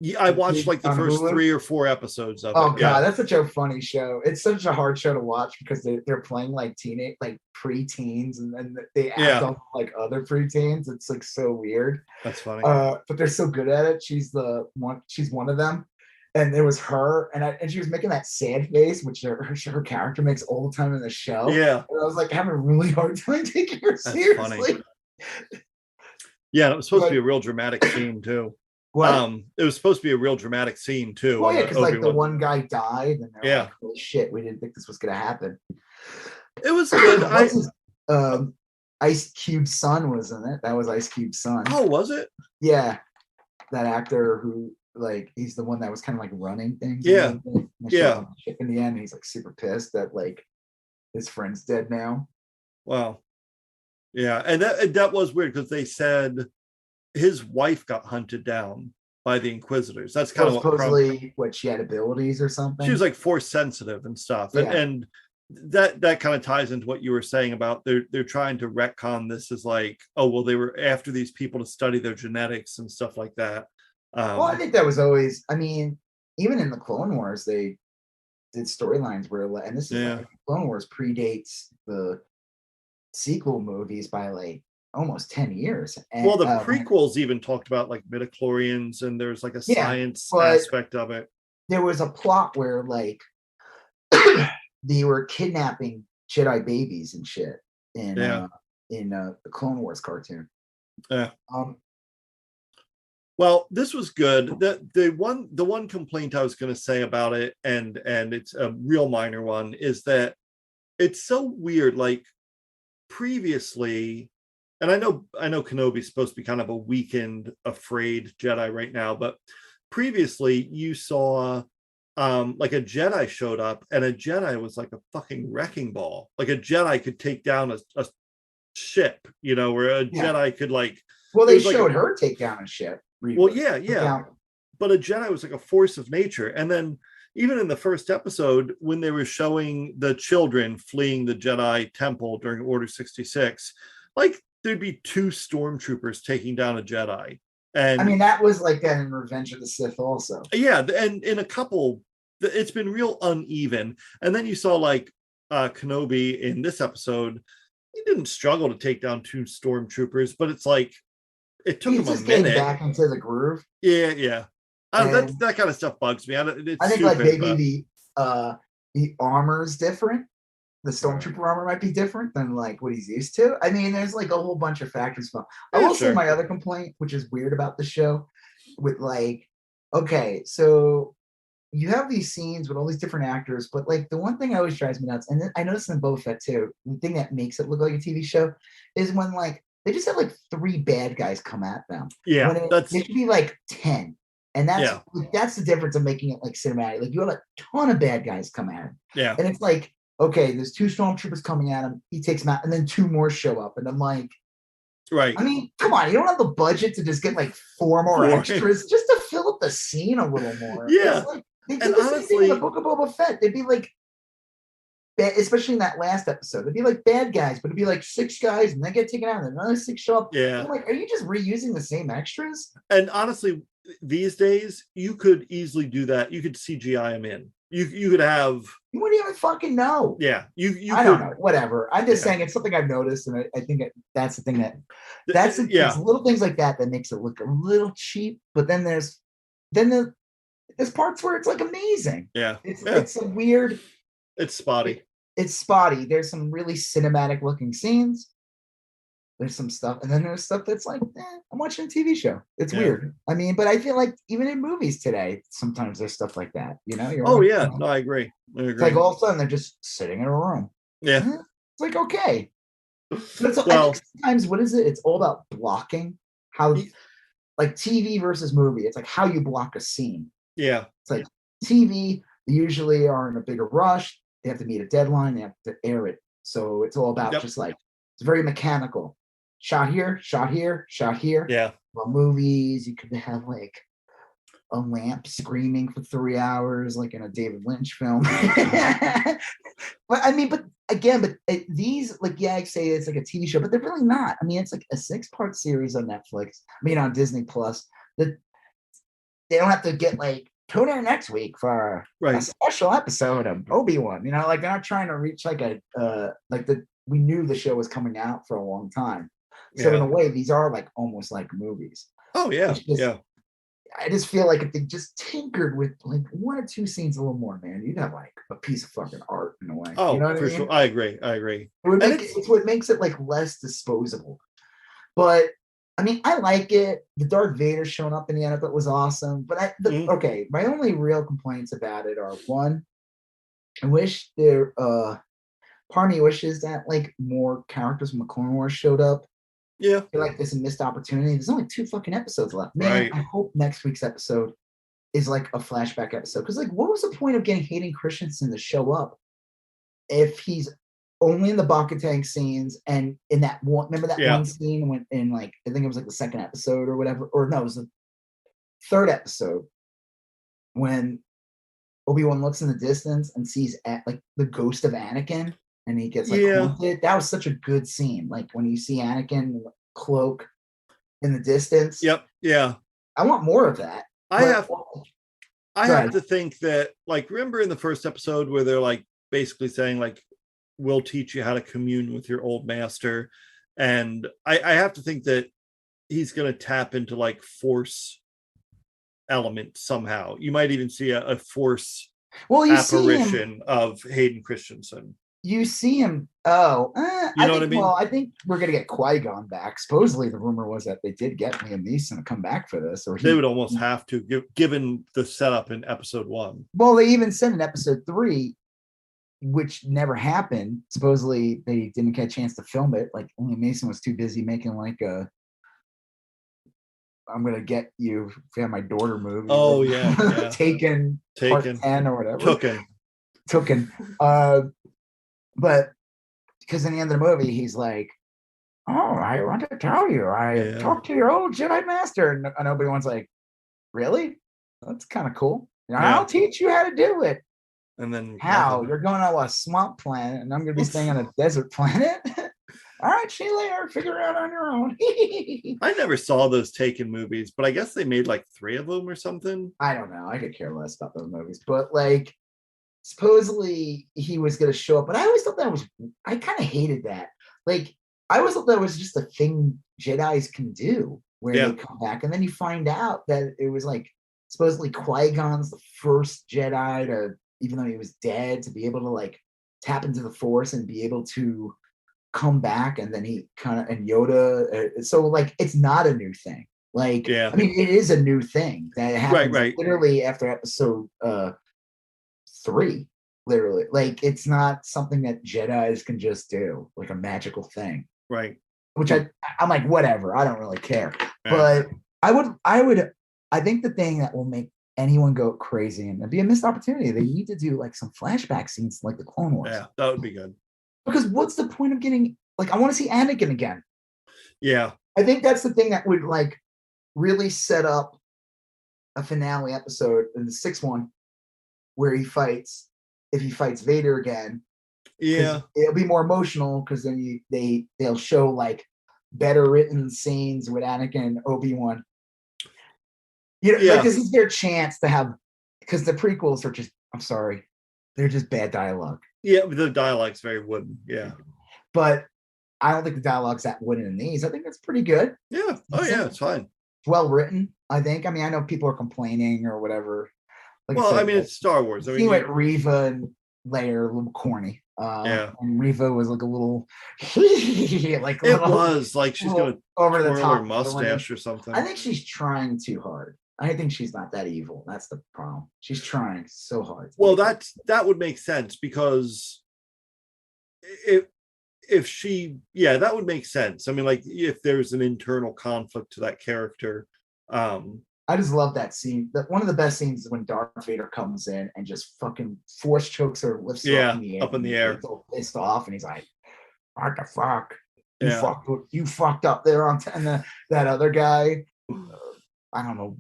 Yeah, I watched like the first Hulu? 3 or 4 episodes of it. Oh god, that's such a funny show. It's such a hard show to watch because they're playing like pre-teens, and then they act on like other pre-teens. It's like so weird. That's funny. But they're so good at it. She's one of them. And it was her, and she was making that sad face, which her character makes all the time in the show. Yeah. And I was like having a really hard time taking her seriously. Funny. Yeah, it was supposed to be a real dramatic scene too. What? It was supposed to be a real dramatic scene too. Well, yeah, because like the one guy died, and they're like, "Holy shit, we didn't think this was gonna happen." It was good. Ice Cube's son was in it. That was Ice Cube's son. Oh, was it? Yeah, that actor who. Like he's the one that was kind of like running things. Yeah. In the end, he's like super pissed that like his friend's dead now. Wow. Yeah, and that was weird because they said his wife got hunted down by the Inquisitors. That's kind of supposedly what she had abilities or something. She was like force sensitive and stuff, and that kind of ties into what you were saying about they're trying to retcon this as like, oh well, they were after these people to study their genetics and stuff like that. Well, I think that was always. I mean, even in the Clone Wars, they did storylines where, and this is like Clone Wars predates the sequel movies by like almost 10 years. And, well, the prequels even talked about like midichlorians, and there's like a science aspect of it. There was a plot where like they were kidnapping Jedi babies and shit in the Clone Wars cartoon. Yeah. Well, this was good. The one complaint I was going to say about it, and it's a real minor one, is that it's so weird. Like previously, and I know Kenobi's supposed to be kind of a weakened, afraid Jedi right now, but previously you saw like a Jedi showed up, and a Jedi was like a fucking wrecking ball. Like a Jedi could take down a ship, where a Jedi could like. Well, they showed her take down a ship. Well, yeah. But a Jedi was like a force of nature. And then even in the first episode, when they were showing the children fleeing the Jedi temple during Order 66, like there'd be 2 stormtroopers taking down a Jedi. And I mean, that was like that in Revenge of the Sith also. Yeah, and in a couple, it's been real uneven. And then you saw like Kenobi in this episode, he didn't struggle to take down 2 stormtroopers, but it's like, it took him a minute. Back into the groove. Yeah. That kind of stuff bugs me. I think stupid, like maybe the armor's different. The stormtrooper armor might be different than like what he's used to. I mean, there's like a whole bunch of factors. I will say my other complaint, which is weird about the show, with like okay, so you have these scenes with all these different actors, but like the one thing that always drives me nuts, and I noticed in Boba Fett too, the thing that makes it look like a TV show is when like they just have like 3 bad guys come at them. Yeah, When that's it should be like 10. And yeah, that's the difference of making it like cinematic. Like you have a ton of bad guys come at him. yeah, And it's like, okay, there's 2 stormtroopers coming at him, he takes them out, and then 2 more show up. And I'm like, right. I mean, come on, you don't have the budget to just get like 4 more For extras just to fill up the scene a little more. It's yeah, like they and did the same thing in the honestly, Book of Boba Fett. They'd be like, especially in that last episode, they'd be like bad guys, but it'd be like 6 guys, and they get taken out, and another 6 show up. yeah, I'm like, are you just reusing the same extras? and honestly, these days you could easily do that. You could CGI them in. You could have You wouldn't even fucking know. yeah. You I could don't know. Whatever. I'm just yeah saying it's something I've noticed, and I think that's the thing that's yeah. it's little things like that that makes it look a little cheap. But then there's parts where it's like amazing. Yeah. It's a weird. It's spotty. It's spotty. There's some really cinematic looking scenes. There's some stuff, and then there's stuff that's like, I'm watching a TV show. It's weird. I mean, but I feel like even in movies today, sometimes there's stuff like that. Oh yeah, no, I agree. It's like all of a sudden they're just sitting in a room. Yeah. It's like, okay. But well, I think sometimes what is it? It's all about blocking. How like TV versus movie. It's like how you block a scene. Yeah. It's like TV, they usually are in a bigger rush. They have to meet a deadline, they have to air it. So it's all about just like it's very mechanical. Shot here, shot here, shot here. Yeah. Well, movies, you could have like a lamp screaming for 3 hours, like in a David Lynch film. But I mean, but again, these, like, I say it's like a TV show, but they're really not. I mean, it's like a 6-part series on Netflix. I mean, on Disney Plus. That they don't have to get like tune in next week for a special episode of Obi-Wan. Like they're not trying to reach like we knew the show was coming out for a long time. So in a way, these are like almost like movies. Oh yeah, yeah. I just feel like if they just tinkered with like 1 or 2 scenes a little more, man, you'd have like a piece of fucking art in a way. Oh, you know what for I mean? sure. I agree. It's what makes it like less disposable. But I mean, I like it. The Darth Vader showing up in the end of it was awesome. But okay, my only real complaints about it are, one, I wish part of me wishes that like more characters from the Clone Wars showed up. Yeah. I feel like there's a missed opportunity. There's only 2 fucking episodes left. Man, I hope next week's episode is like a flashback episode. Because like, what was the point of getting Hayden Christensen to show up if he's only in the Baka-Tang scenes and in that one? Remember that one scene when in like I think it was like the 2nd episode or whatever, or no, it was the 3rd episode when Obi-Wan looks in the distance and sees like the ghost of Anakin. And he gets like haunted. That was such a good scene. Like when you see Anakin cloak in the distance. Yep. Yeah. I want more of that. I have to think that, like, remember in the 1st episode where they're like basically saying like, we'll teach you how to commune with your old master. And I have to think that he's going to tap into like force element somehow. You might even see a force apparition of Hayden Christensen. You see him. You know what I mean? Well, I think we're gonna get Qui-Gon back. Supposedly, the rumor was that they did get Liam Neeson to come back for this, or they would almost have to, given the setup in episode 1. Well, they even said in episode 3, which never happened. Supposedly, they didn't get a chance to film it. Like Liam Neeson was too busy making like a "I'm gonna get you" for my daughter movie. Oh yeah. Taken part 10 or whatever. Taken. But because in the end of the movie, he's like, "Oh, I want to tell you, I talked to your old Jedi master," and Obi-Wan's like, "Really? That's kind of cool. I'll teach you how to do it." And then how? You're going to a swamp planet, and I'm going to be staying on a desert planet. All right, see you later. Figure it out on your own. I never saw those Taken movies, but I guess they made like 3 of them or something. I don't know. I could care less about those movies, but like, supposedly he was going to show up, but I always thought I kind of hated that. Like, I always thought that was just a thing Jedis can do, where they come back, and then you find out that it was like supposedly Qui-Gon's the first Jedi to, even though he was dead, to be able to like tap into the Force and be able to come back, and then he and Yoda. So like, it's not a new thing. Like, Yeah. I mean, it is a new thing that happens Right. literally after episode 3. Literally, like it's not something that Jedis can just do, like a magical thing. Right. Which I'm like, whatever. I don't really care. Yeah. But I think the thing that will make anyone go crazy and it'd be a missed opportunity. They need to do like some flashback scenes like the Clone Wars. Yeah, that would be good. Because what's the point of getting like I want to see Anakin again. Yeah. I think that's the thing that would like really set up a finale episode in the 6th one where he fights Vader again. Yeah. It'll be more emotional because then they'll show like better written scenes with Anakin and Obi-Wan. You know, like this is their chance to have, because the prequels are just, I'm sorry, they're just bad dialogue. Yeah, the dialogue's very wooden. Yeah. But I don't think the dialogue's that wooden in these. I think that's pretty good. Yeah. Oh yeah, it's fine. It's well written, I think. I mean, I know people are complaining or whatever. Like well, I mean, it's Star Wars. I mean, like Reva and Leia are a little corny. Yeah. And Reva was like a little like it was like she's gonna over the top her mustache or something. I think she's trying too hard. I think she's not that evil. That's the problem. She's trying so hard. Well, that would make sense because if she, yeah, that would make sense. I mean, like if there's an internal conflict to that character. I just love that scene. One of the best scenes is when Darth Vader comes in and just fucking force chokes her, lifts her up in the air. He's all pissed off, and he's like, "What the fuck? You fucked up there on." And that other guy, I don't know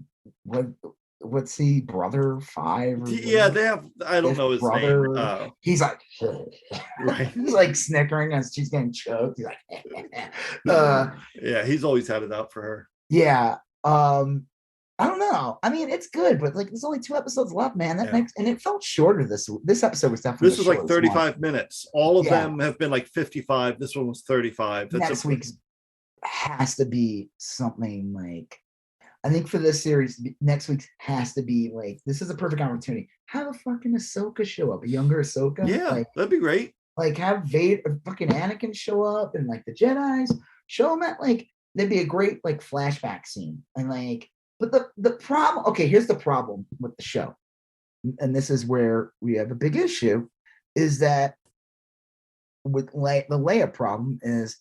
what's he, brother 5? Yeah, they have. I don't know his brother name. He's like, right. He's like snickering as she's getting choked. He's like, yeah, he's always had it out for her. Yeah. I don't know. I mean, it's good, but like, there's only 2 episodes left, man. And it felt shorter. This episode was definitely. This was like 35 minutes. All of them have been like 55. This one was 35. That's next week's has to be something like. I think for this series, next week's has to be like. This is a perfect opportunity. Have a fucking Ahsoka show up, a younger Ahsoka. Yeah, that'd be great. Like have Vader, fucking Anakin show up, and like the Jedis show them at like. That'd be a great like flashback scene, and like. But the problem, okay, here's the problem with the show. And this is where we have a big issue, is that with the Leia problem is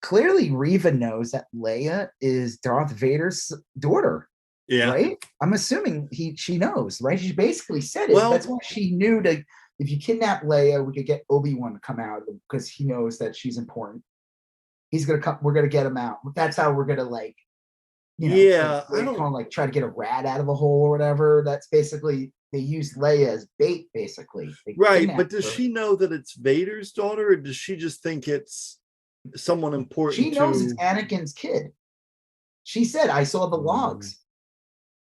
clearly Reva knows that Leia is Darth Vader's daughter. Yeah. Right? I'm assuming she knows, right? She basically said it. Well, that's why she knew to, if you kidnap Leia, we could get Obi-Wan to come out because he knows that she's important. He's gonna come, we're gonna get him out. That's how we're gonna like. You know, I don't like try to get a rat out of a hole or whatever. That's basically they use Leia as bait, basically. Right, but does she know that it's Vader's daughter, or does she just think it's someone important? She knows it's Anakin's kid. She said, "I saw the logs."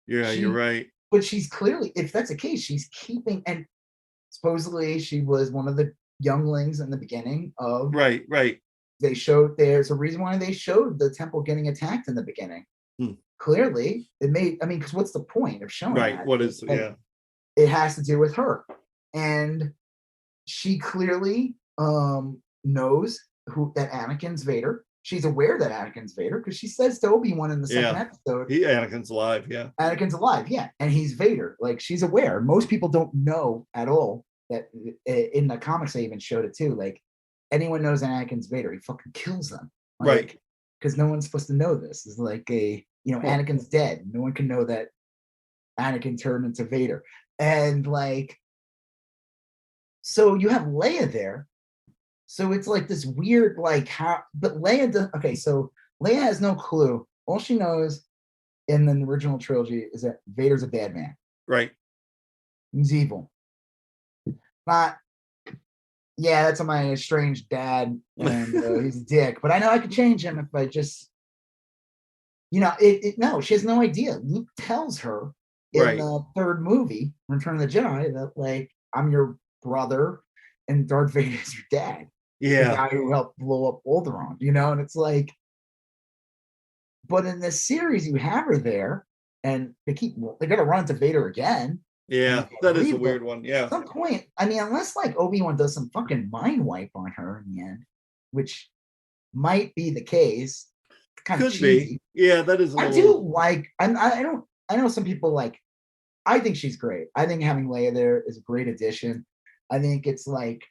Yeah, you're right. But she's clearly, if that's the case, she's keeping, and supposedly she was one of the younglings in the beginning of. Right. They showed there's a reason why they showed the temple getting attacked in the beginning. Clearly it made, I mean, because what's the point of showing that? What is it has to do with her, and she clearly knows that Anakin's Vader. She's aware that Anakin's Vader because she says to Obi-Wan in the second episode, Anakin's alive, Anakin's alive, and he's Vader. Like she's aware. Most people don't know at all that in the comics they even showed it too. Like anyone knows Anakin's Vader, he fucking kills them. Like, right. Because no one's supposed to know this. It's like Anakin's dead. No one can know that Anakin turned into Vader. And like, so you have Leia there. So it's like this weird, like how, but Leia, so Leia has no clue. All she knows in the original trilogy is that Vader's a bad man. Right. He's evil. That's my estranged dad, and he's a dick. But I know I could change him if I just, no, she has no idea. Luke tells her in the 3rd movie, Return of the Jedi, that like I'm your brother, and Darth Vader is your dad. Yeah, the guy who helped blow up Alderaan. And it's like, but in this series, you have her there, and they're gonna run into Vader again. Yeah, that is a weird one. Yeah. At some point, I mean, unless like Obi-Wan does some fucking mind wipe on her in the end, which might be the case. kind of Could cheesy. be. Yeah, that is a I little. do like. I know some people like. I think she's great. I think having Leia there is a great addition. I think it's like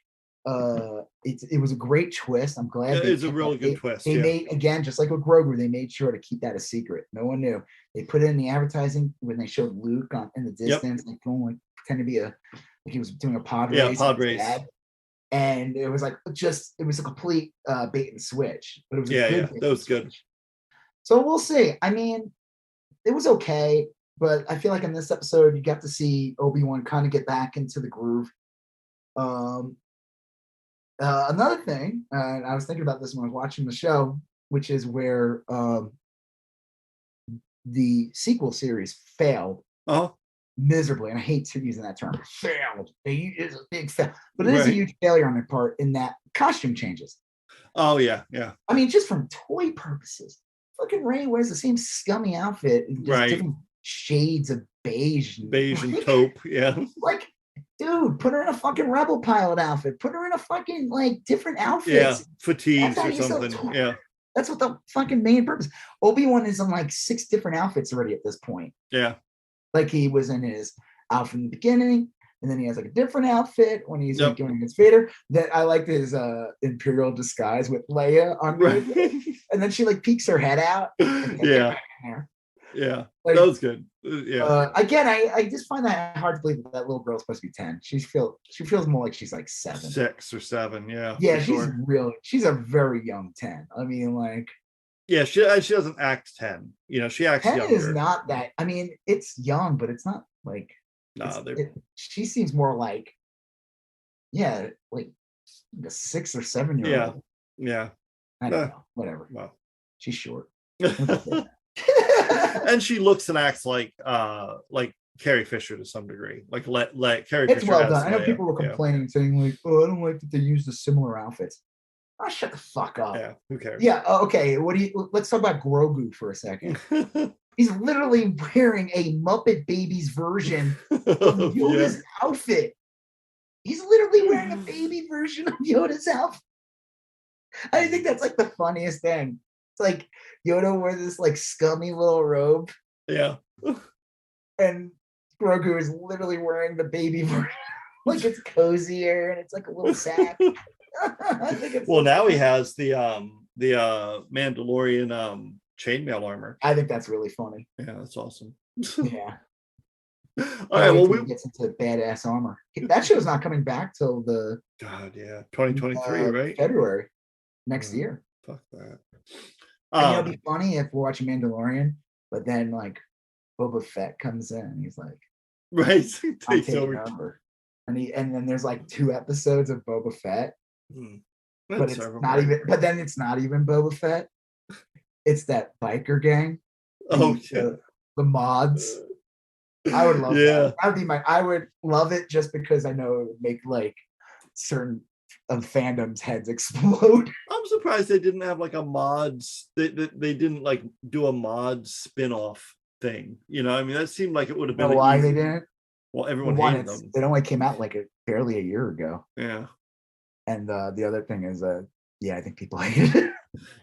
it was a great twist. I'm glad It's a really good twist. They made, again, just like with Grogu, they made sure to keep that a secret. No one knew. They put it in the advertising when they showed Luke in the distance, like going pretend to be like he was doing a pod race. Pod race. And it was like it was a complete bait and switch, but it was a good. That was good. So we'll see. I mean, it was okay, but I feel like in this episode you got to see Obi-Wan kind of get back into the groove. Another thing, and I was thinking about this when I was watching the show, which is where the sequel series failed miserably, and I hate using that term. Failed. It is a big fail, but it is a huge failure on their part in that costume changes. Oh yeah. I mean, just from toy purposes, fucking Rey wears the same scummy outfit, just different shades of beige and taupe. Yeah. Like, dude, put her in a fucking rebel pilot outfit. Put her in a fucking like different outfits. Yeah, fatigues or something. Yeah. That's what the fucking main purpose. Obi-Wan is in like 6 different outfits already at this point. Yeah. Like he was in his outfit in the beginning, and then he has like a different outfit when he's like going against Vader. That I liked his Imperial disguise with Leia on and then she like peeks her head out. Yeah, like, that was good. Again, I just find that hard to believe that little girl's supposed to be 10. She feels more like she's like 7, 6 or 7. Yeah, she's a very young 10. I mean, like, yeah, she doesn't act 10. You know, she acts 10 younger. Is not that. I mean, it's young, but it's not like. No, she seems more like, like a 6 or 7-year-old. Yeah. I don't know. Whatever. Well, she's short. And she looks and acts like Carrie Fisher to some degree. Like let Carrie Fisher. It's well done. I know people were complaining, saying like, "Oh, I don't like that they use the similar outfits." Oh, shut the fuck up. Yeah, who cares? Yeah, okay. Let's talk about Grogu for a second. He's literally wearing a Muppet Babies version of Yoda's outfit. He's literally wearing a baby version of Yoda's outfit. I think that's like the funniest thing. It's like Yoda wore this like scummy little robe. Yeah. And Grogu is literally wearing the baby version. Like it's cozier and it's like a little sack. Well, now he has the Mandalorian chainmail armor. I think that's really funny. Yeah, that's awesome. Yeah. All right. Well, we gets into badass armor. That show's not coming back till 2023, right? February next year. Fuck that. It'll be funny if we're watching Mandalorian, but then like Boba Fett comes in and he's like, right, takes over. And then there's like 2 episodes of Boba Fett. But it's not even. But then it's not even Boba Fett. It's that biker gang. The mods. I would love that. That would be I would love it just because I know it would make like certain of fandom's heads explode. I'm surprised they didn't have like a mods. They didn't like do a mod spin-off thing. You know, I mean, that seemed like it would have been. Why they didn't? Well, everyone hated them. It only came out like barely a year ago. Yeah. And the other thing is, I think people hated it.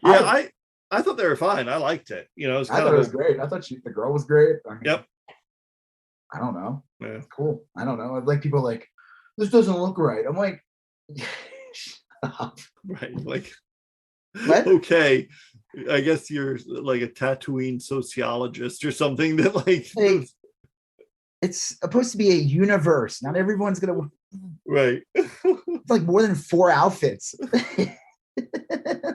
Yeah, I thought they were fine. I liked it. You know, I thought it was great. I thought the girl was great. I mean, yep. I don't know. Yeah. It's cool. I don't know. Like people like, this doesn't look right. I'm like, shut up. Right. Like, what? Okay. I guess you're like a Tatooine sociologist or something that like it's supposed to be a universe. Not everyone's gonna. Right. It's like more than 4 outfits.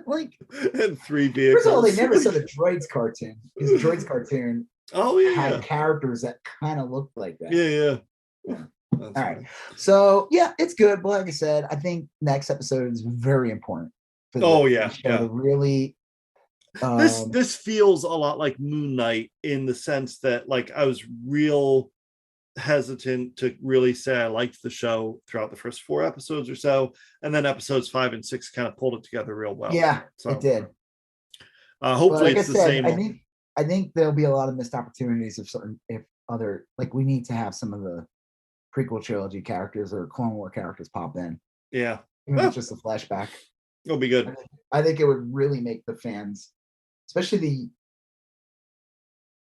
Like and 3 vehicles. First of all, they never saw the Droids cartoon. Because the Droids cartoon had characters that kind of looked like that. Yeah. All right. So yeah, it's good. But like I said, I think next episode is very important. For the show to really. This feels a lot like Moon Knight in the sense that like I was real hesitant to really say I liked the show throughout the first 4 episodes or so, and then episodes 5 and 6 kind of pulled it together real well. Yeah, so it did. Hopefully, it's the same. I think there'll be a lot of missed opportunities if other like we need to have some of the prequel trilogy characters or Clone War characters pop in. Yeah, even if it's just a flashback. It'll be good. I think it would really make the fans especially the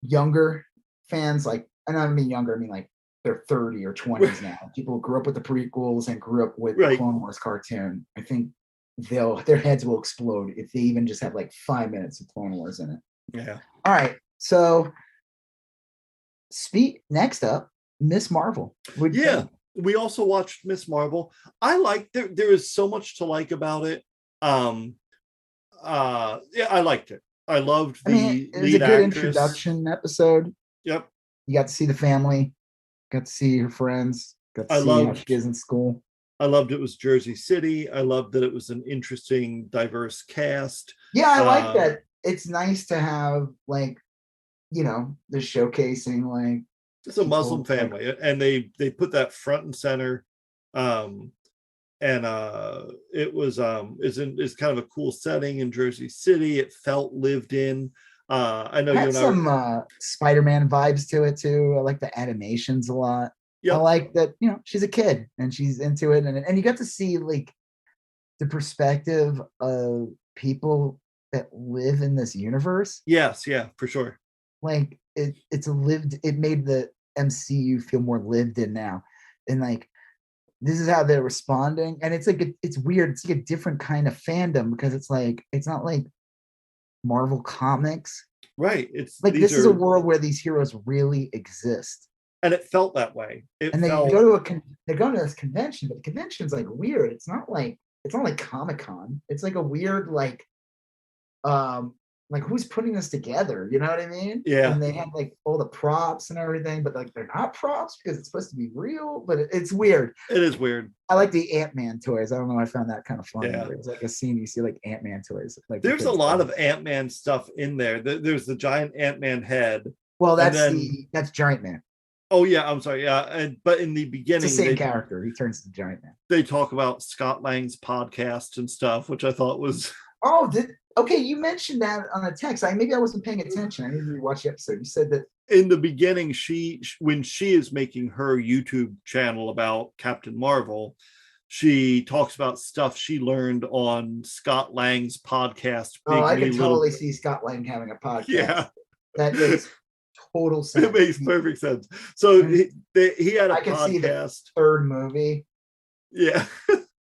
younger fans, like, and I don't mean younger, I mean like they're 30 or 20s now. People who grew up with the prequels and grew up with the Clone Wars cartoon. I think their heads will explode if they even just have like 5 minutes of Clone Wars in it. Yeah. All right. So next up, Miss Marvel. We also watched Miss Marvel. I like there is so much to like about it. Yeah, I liked it. I loved the it was a good introduction episode. Yep. You got to see the family, got to see her friends, got to see how she is in school. I loved it was Jersey City. I loved that it was an interesting, diverse cast. Yeah, I like that. It's nice to have, like, you know, the showcasing, like, it's a Muslim family, like, and they put that front and center. It was is kind of a cool setting in Jersey City. It felt lived in. I know you and some Spider-Man vibes to it too. I like the animations a lot. Yep. I like that, you know, she's a kid and she's into it, and you got to see like the perspective of people that live in this universe. Yes, yeah, for sure. Like it made the MCU feel more lived in now, and like this is how they're responding, and it's like it's weird. It's like a different kind of fandom because it's like it's not like Marvel Comics, right? It's like this is a world where these heroes really exist. And it felt that way. They go to this convention, but the convention's like weird. It's not like Comic-Con. It's like a weird like who's putting this together? You know what I mean? Yeah. And they have like all the props and everything, but like they're not props because it's supposed to be real. But it's weird. It is weird. I like the Ant-Man toys. I don't know. I found that kind of funny. Yeah. There's like a scene you see like Ant-Man toys. Like there's a lot of Ant-Man stuff in there. There's the giant Ant-Man head. Well, that's Giant Man. Oh yeah, I'm sorry. Yeah, but in the beginning, it's the same character. He turns to Giant Man. They talk about Scott Lang's podcast and stuff, which I thought was. Oh, okay. You mentioned that on a text. Maybe I wasn't paying attention. I didn't watch the episode. You said that in the beginning, when she is making her YouTube channel about Captain Marvel, she talks about stuff she learned on Scott Lang's podcast. I can totally see Scott Lang having a podcast. Yeah, that makes total sense. It makes perfect sense. So he had a podcast. I can see the third movie. Yeah,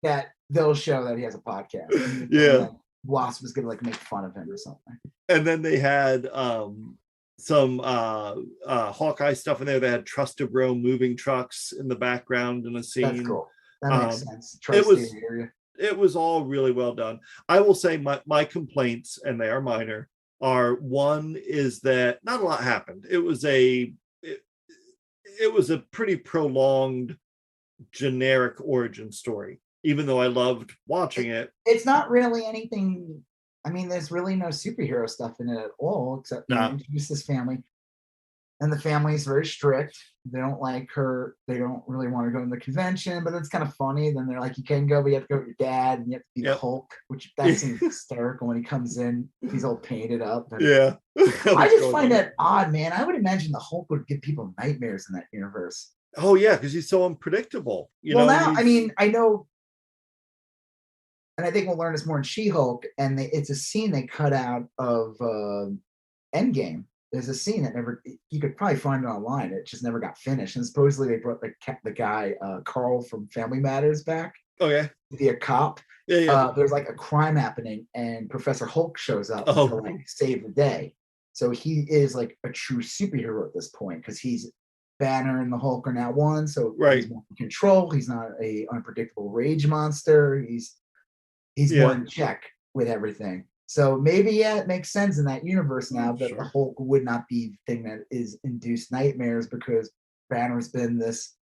that they'll show that he has a podcast. Yeah. Wasp was gonna like make fun of him or something. And then they had some Hawkeye stuff in there. They had Trust to Bro moving trucks in the background in a scene. That's cool. That makes sense. It was all really well done. I will say my complaints, and they are minor, are one is that not a lot happened. It was a pretty prolonged generic origin story. Even though I loved watching it. It's not really anything. I mean, there's really no superhero stuff in it at all, except introduce this family. And the family is very strict. They don't like her. They don't really want to go to the convention, but it's kind of funny. Then they're like, you can go, but you have to go with your dad, and you have to be the Hulk, which that seems hysterical when he comes in. He's all painted up. Yeah. I just find that odd, man. I would imagine the Hulk would give people nightmares in that universe. Oh, yeah, because he's so unpredictable. I know. And I think we'll learn this more in She-Hulk, and it's a scene they cut out of Endgame. There's a scene that you could probably find it online. It just never got finished. And supposedly they brought the guy, Carl from Family Matters back. Oh, yeah. To be a cop. Yeah. There's like a crime happening, and Professor Hulk shows up to like save the day. So he is like a true superhero at this point because he's Banner and the Hulk are now one. So he's more in control. He's not a unpredictable rage monster. He's more in check with everything. So maybe, it makes sense in that universe now that the Hulk would not be the thing that is induced nightmares because Banner's been this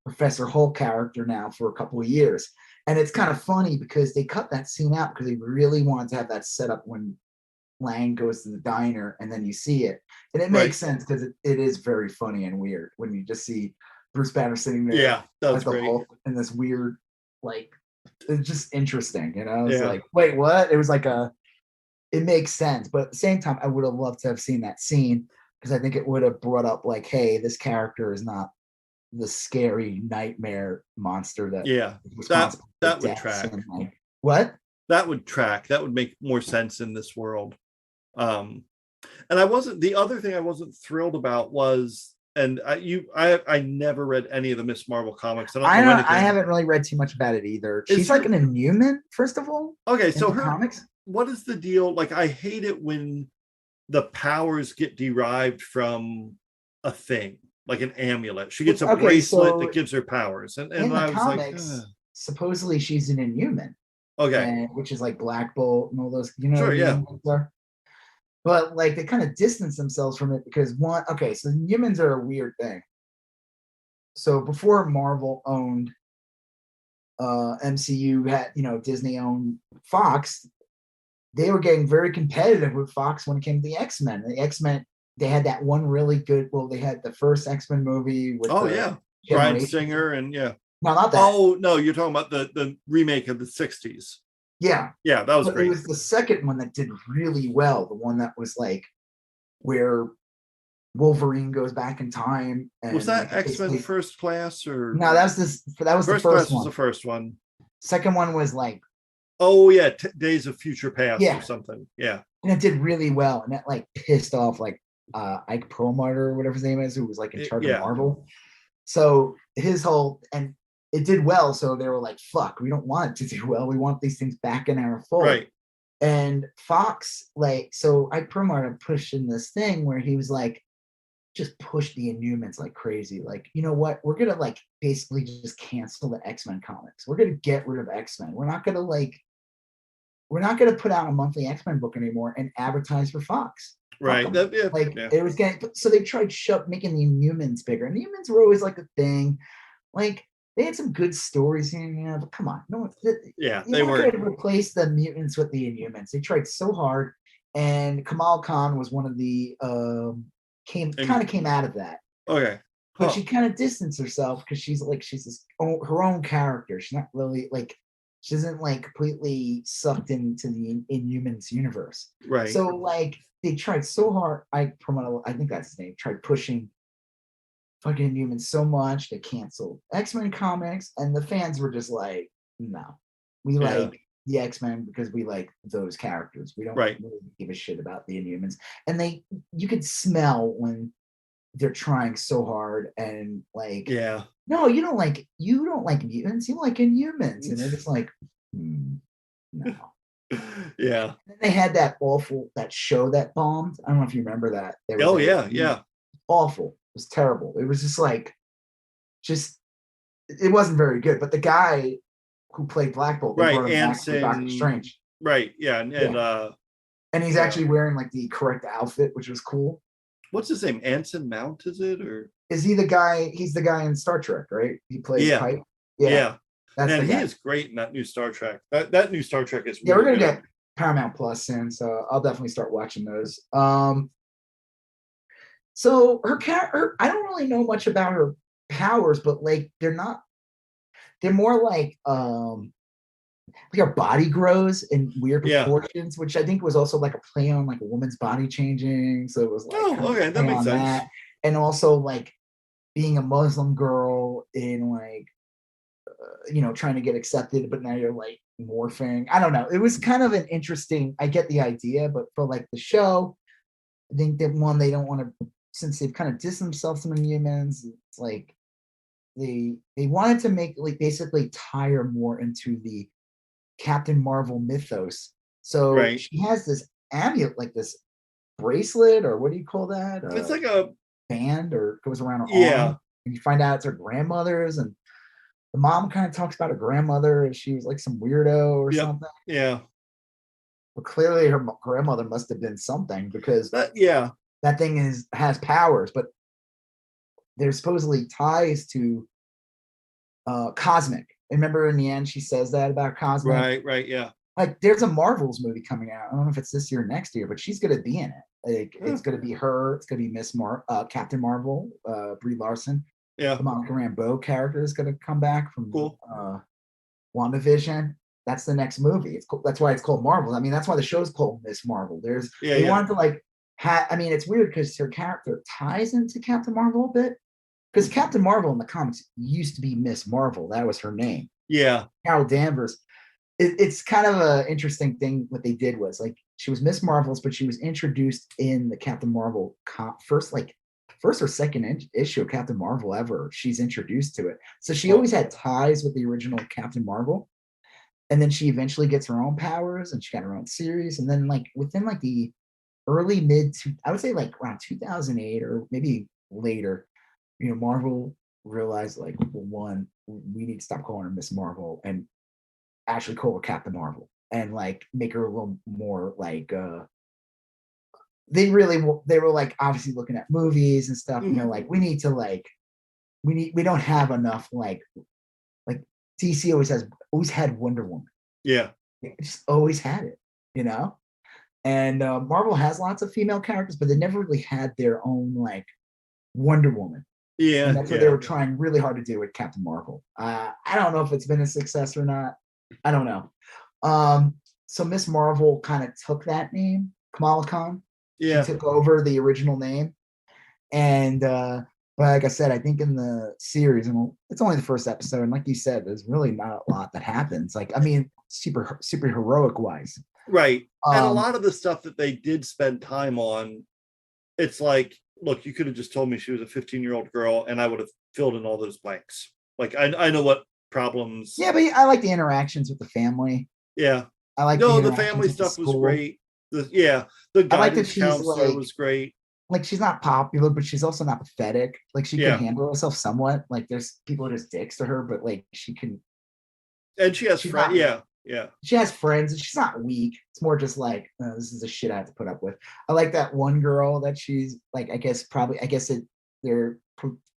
Professor Hulk character now for a couple of years. And it's kind of funny because they cut that scene out because they really wanted to have that set up when Lang goes to the diner and then you see it. And it makes sense because it is very funny and weird when you just see Bruce Banner sitting there. Yeah, that was the great. Hulk in this weird, like, it's just interesting, you know? It's like, wait, what? It was like it makes sense. But at the same time, I would have loved to have seen that scene because I think it would have brought up like, hey, this character is not the scary nightmare monster that that would track. What? That would track. That would make more sense in this world. And the other thing I wasn't thrilled about was, and I never read any of the Miss Marvel comics. I don't know anything. I haven't really read too much about it either. Is She's like an Inhuman, first of all. Okay, so her comics. What is the deal? Like, I hate it when the powers get derived from a thing, like an amulet. She gets a bracelet that gives her powers, and in I the was comics, like, supposedly she's an Inhuman. Okay, which is like Black Bolt and all those, sure, yeah. But like they kind of distance themselves from it because so humans are a weird thing. So before Marvel owned MCU, had Disney owned Fox, they were getting very competitive with Fox when it came to the X-Men. The X-Men, they had that one really good. Well, they had the first X-Men movie with Bryan Singer and no, not that. Oh no, you're talking about the remake of the '60s. Yeah, that was great. It was the second one that did really well. The one that was like where Wolverine goes back in time. And was that X-Men First Class or no? That was the first class one. Was the first one. Second one was like Days of Future Past or something. Yeah, and it did really well, and that like pissed off like Ike Perlmutter or whatever his name is, who was like in charge of Marvel. So his whole and it did well, so they were like, fuck, we don't want it to do well. We want these things back in our fold. Right. And Fox, so Ike Perlmutter pushed in this thing where he was like, just push the Inhumans like crazy. Like, you know what? We're going to like basically just cancel the X-Men comics. We're going to get rid of X-Men. We're not going to put out a monthly X-Men book anymore and advertise for Fox. Right. It was so they tried making the Inhumans bigger. And the Inhumans were always like a thing. Like, they had some good stories here, but come on, no, they weren't going to replace the mutants with the Inhumans. They tried so hard, and Kamal Khan was one of the came out of that. Okay, but she kind of distanced herself because she's her own character. She's not really she isn't like completely sucked into the Inhumans universe. Right. So like they tried so hard. I think that's his name. Tried pushing fucking Inhumans so much they canceled X-Men comics, and the fans were just like, no, we like the X-Men because we like those characters. We don't really give a shit about the Inhumans. And you could smell when they're trying so hard and like, no, you don't like mutants, you like Inhumans, and they're just like, no. Yeah. And they had that show that bombed. I don't know if you remember that. Awful. It was terrible. It was it wasn't very good. But the guy who played Black Bolt, Anson, Doctor Strange, right? Yeah, and he's actually wearing like the correct outfit, which was cool. What's his name? Anson Mount, is it, or is he the guy? He's the guy in Star Trek, right? He plays Pike. Yeah. And he is great in that new Star Trek. That new Star Trek is we're gonna get Paramount Plus soon, so I'll definitely start watching those. So her I don't really know much about her powers, but like they're more like her body grows in weird proportions, which I think was also like a play on like a woman's body changing. So it was like that makes sense. And also like being a Muslim girl in like trying to get accepted, but now you're like morphing. I don't know. It was kind of an interesting. I get the idea, but for like the show, I think that they don't want to. Since they've kind of distanced themselves from humans, it's like they wanted to make like basically tie her more into the Captain Marvel mythos. So she has this amulet, like this bracelet, or what do you call that? It's like a band, or goes around her arm. And you find out it's her grandmother's, and the mom kind of talks about her grandmother, and she was like some weirdo or something. Yeah. But clearly her grandmother must have been something, because that thing has powers, but there's supposedly ties to Cosmic. Remember in the end she says that about Cosmic? Right, yeah. Like there's a Marvels movie coming out. I don't know if it's this year or next year, but she's gonna be in it. Like it's gonna be her, it's gonna be Captain Marvel, Brie Larson. Yeah. The Monica Rambeau character is gonna come back from WandaVision. That's the next movie. That's why it's called Marvel. I mean, that's why the show's called Miss Marvel. They wanted to like it's weird because her character ties into Captain Marvel a bit. Because Captain Marvel in the comics used to be Miss Marvel. That was her name. Yeah. Carol Danvers. It's kind of an interesting thing. What they did was like she was Miss Marvelous, but she was introduced in the Captain Marvel first or second issue of Captain Marvel ever. She's introduced to it. So she always had ties with the original Captain Marvel. And then she eventually gets her own powers and she got her own series. And then like within like the early I would say like around 2008 or maybe later, Marvel realized like, well, one, we need to stop calling her Miss Marvel and actually call her Captain Marvel and like make her a little more like they were like obviously looking at movies and stuff, like we need to like we don't have enough like DC always had Wonder Woman. Yeah. It just always had it, and Marvel has lots of female characters, but they never really had their own like Wonder Woman. Yeah. And that's what they were trying really hard to do with Captain Marvel. I don't know if it's been a success or not. I don't know. So Miss Marvel kind of took that name, Kamala Khan. Yeah. She took over the original name. And but like I said, I think in the series, and it's only the first episode, and like you said, there's really not a lot that happens. Like, I mean, super heroic wise. Right. And a lot of the stuff that they did spend time on, it's like, look, you could have just told me she was a 15-year-old girl and I would have filled in all those blanks. Like, I know what problems. Yeah, but I like the interactions with the family. Yeah. I like the family stuff was great. The guidance counselor was great. Like, she's not popular, but she's also not pathetic. Like, she can handle herself somewhat. Like, there's people are just dicks to her, but like she can. And she has friends. Yeah. She has friends, and she's not weak. It's more just like, this is the shit I have to put up with. I like that one girl that she's like, they're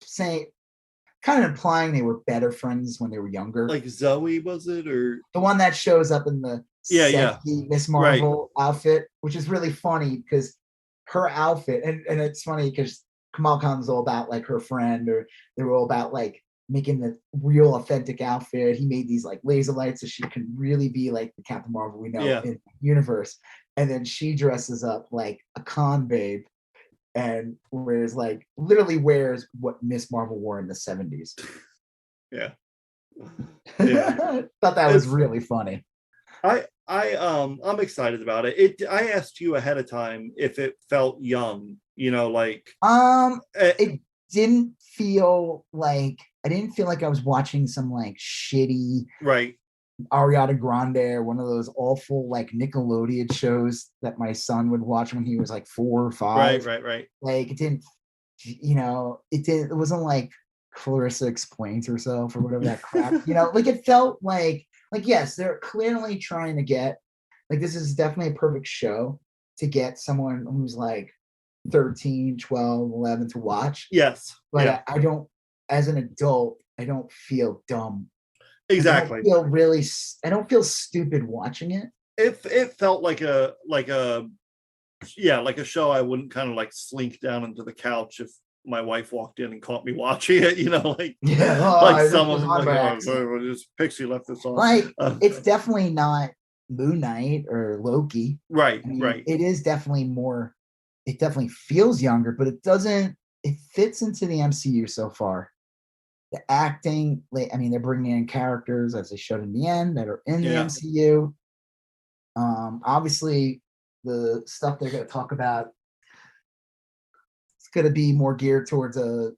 saying, kind of implying they were better friends when they were younger. Like Zoe, was it? Or the one that shows up in the sexy Miss Marvel outfit, which is really funny because her outfit, and it's funny because Kamal Khan's all about like her friend, or they were all about like making the real authentic outfit. He made these like laser lights so she can really be like the Captain Marvel we know in the universe. And then she dresses up like a con babe and literally wears what Miss Marvel wore in the 70s. Yeah. Thought that was really funny. I'm excited about it. I asked you ahead of time if it felt young, like it didn't feel like I was watching some like shitty Ariana Grande or one of those awful like Nickelodeon shows that my son would watch when he was like 4 or 5. Right. Like it didn't, it wasn't like Clarissa Explains Herself or whatever that crap, like it felt like yes, they're clearly trying to get, like, this is definitely a perfect show to get someone who's like 13, 12, 11 to watch. Yes. But I don't, as an adult, I don't feel dumb. Exactly. I don't feel stupid watching it. It felt like a show I wouldn't kind of like slink down into the couch if my wife walked in and caught me watching it, like some of them like, just Pixie left this on. Like it's definitely not Moon Knight or Loki. Right. It is definitely more, it definitely feels younger, but it fits into the MCU so far. The acting, they're bringing in characters, as they showed in the end, that are in the MCU. Obviously, the stuff they're going to talk about, it's going to be more geared towards a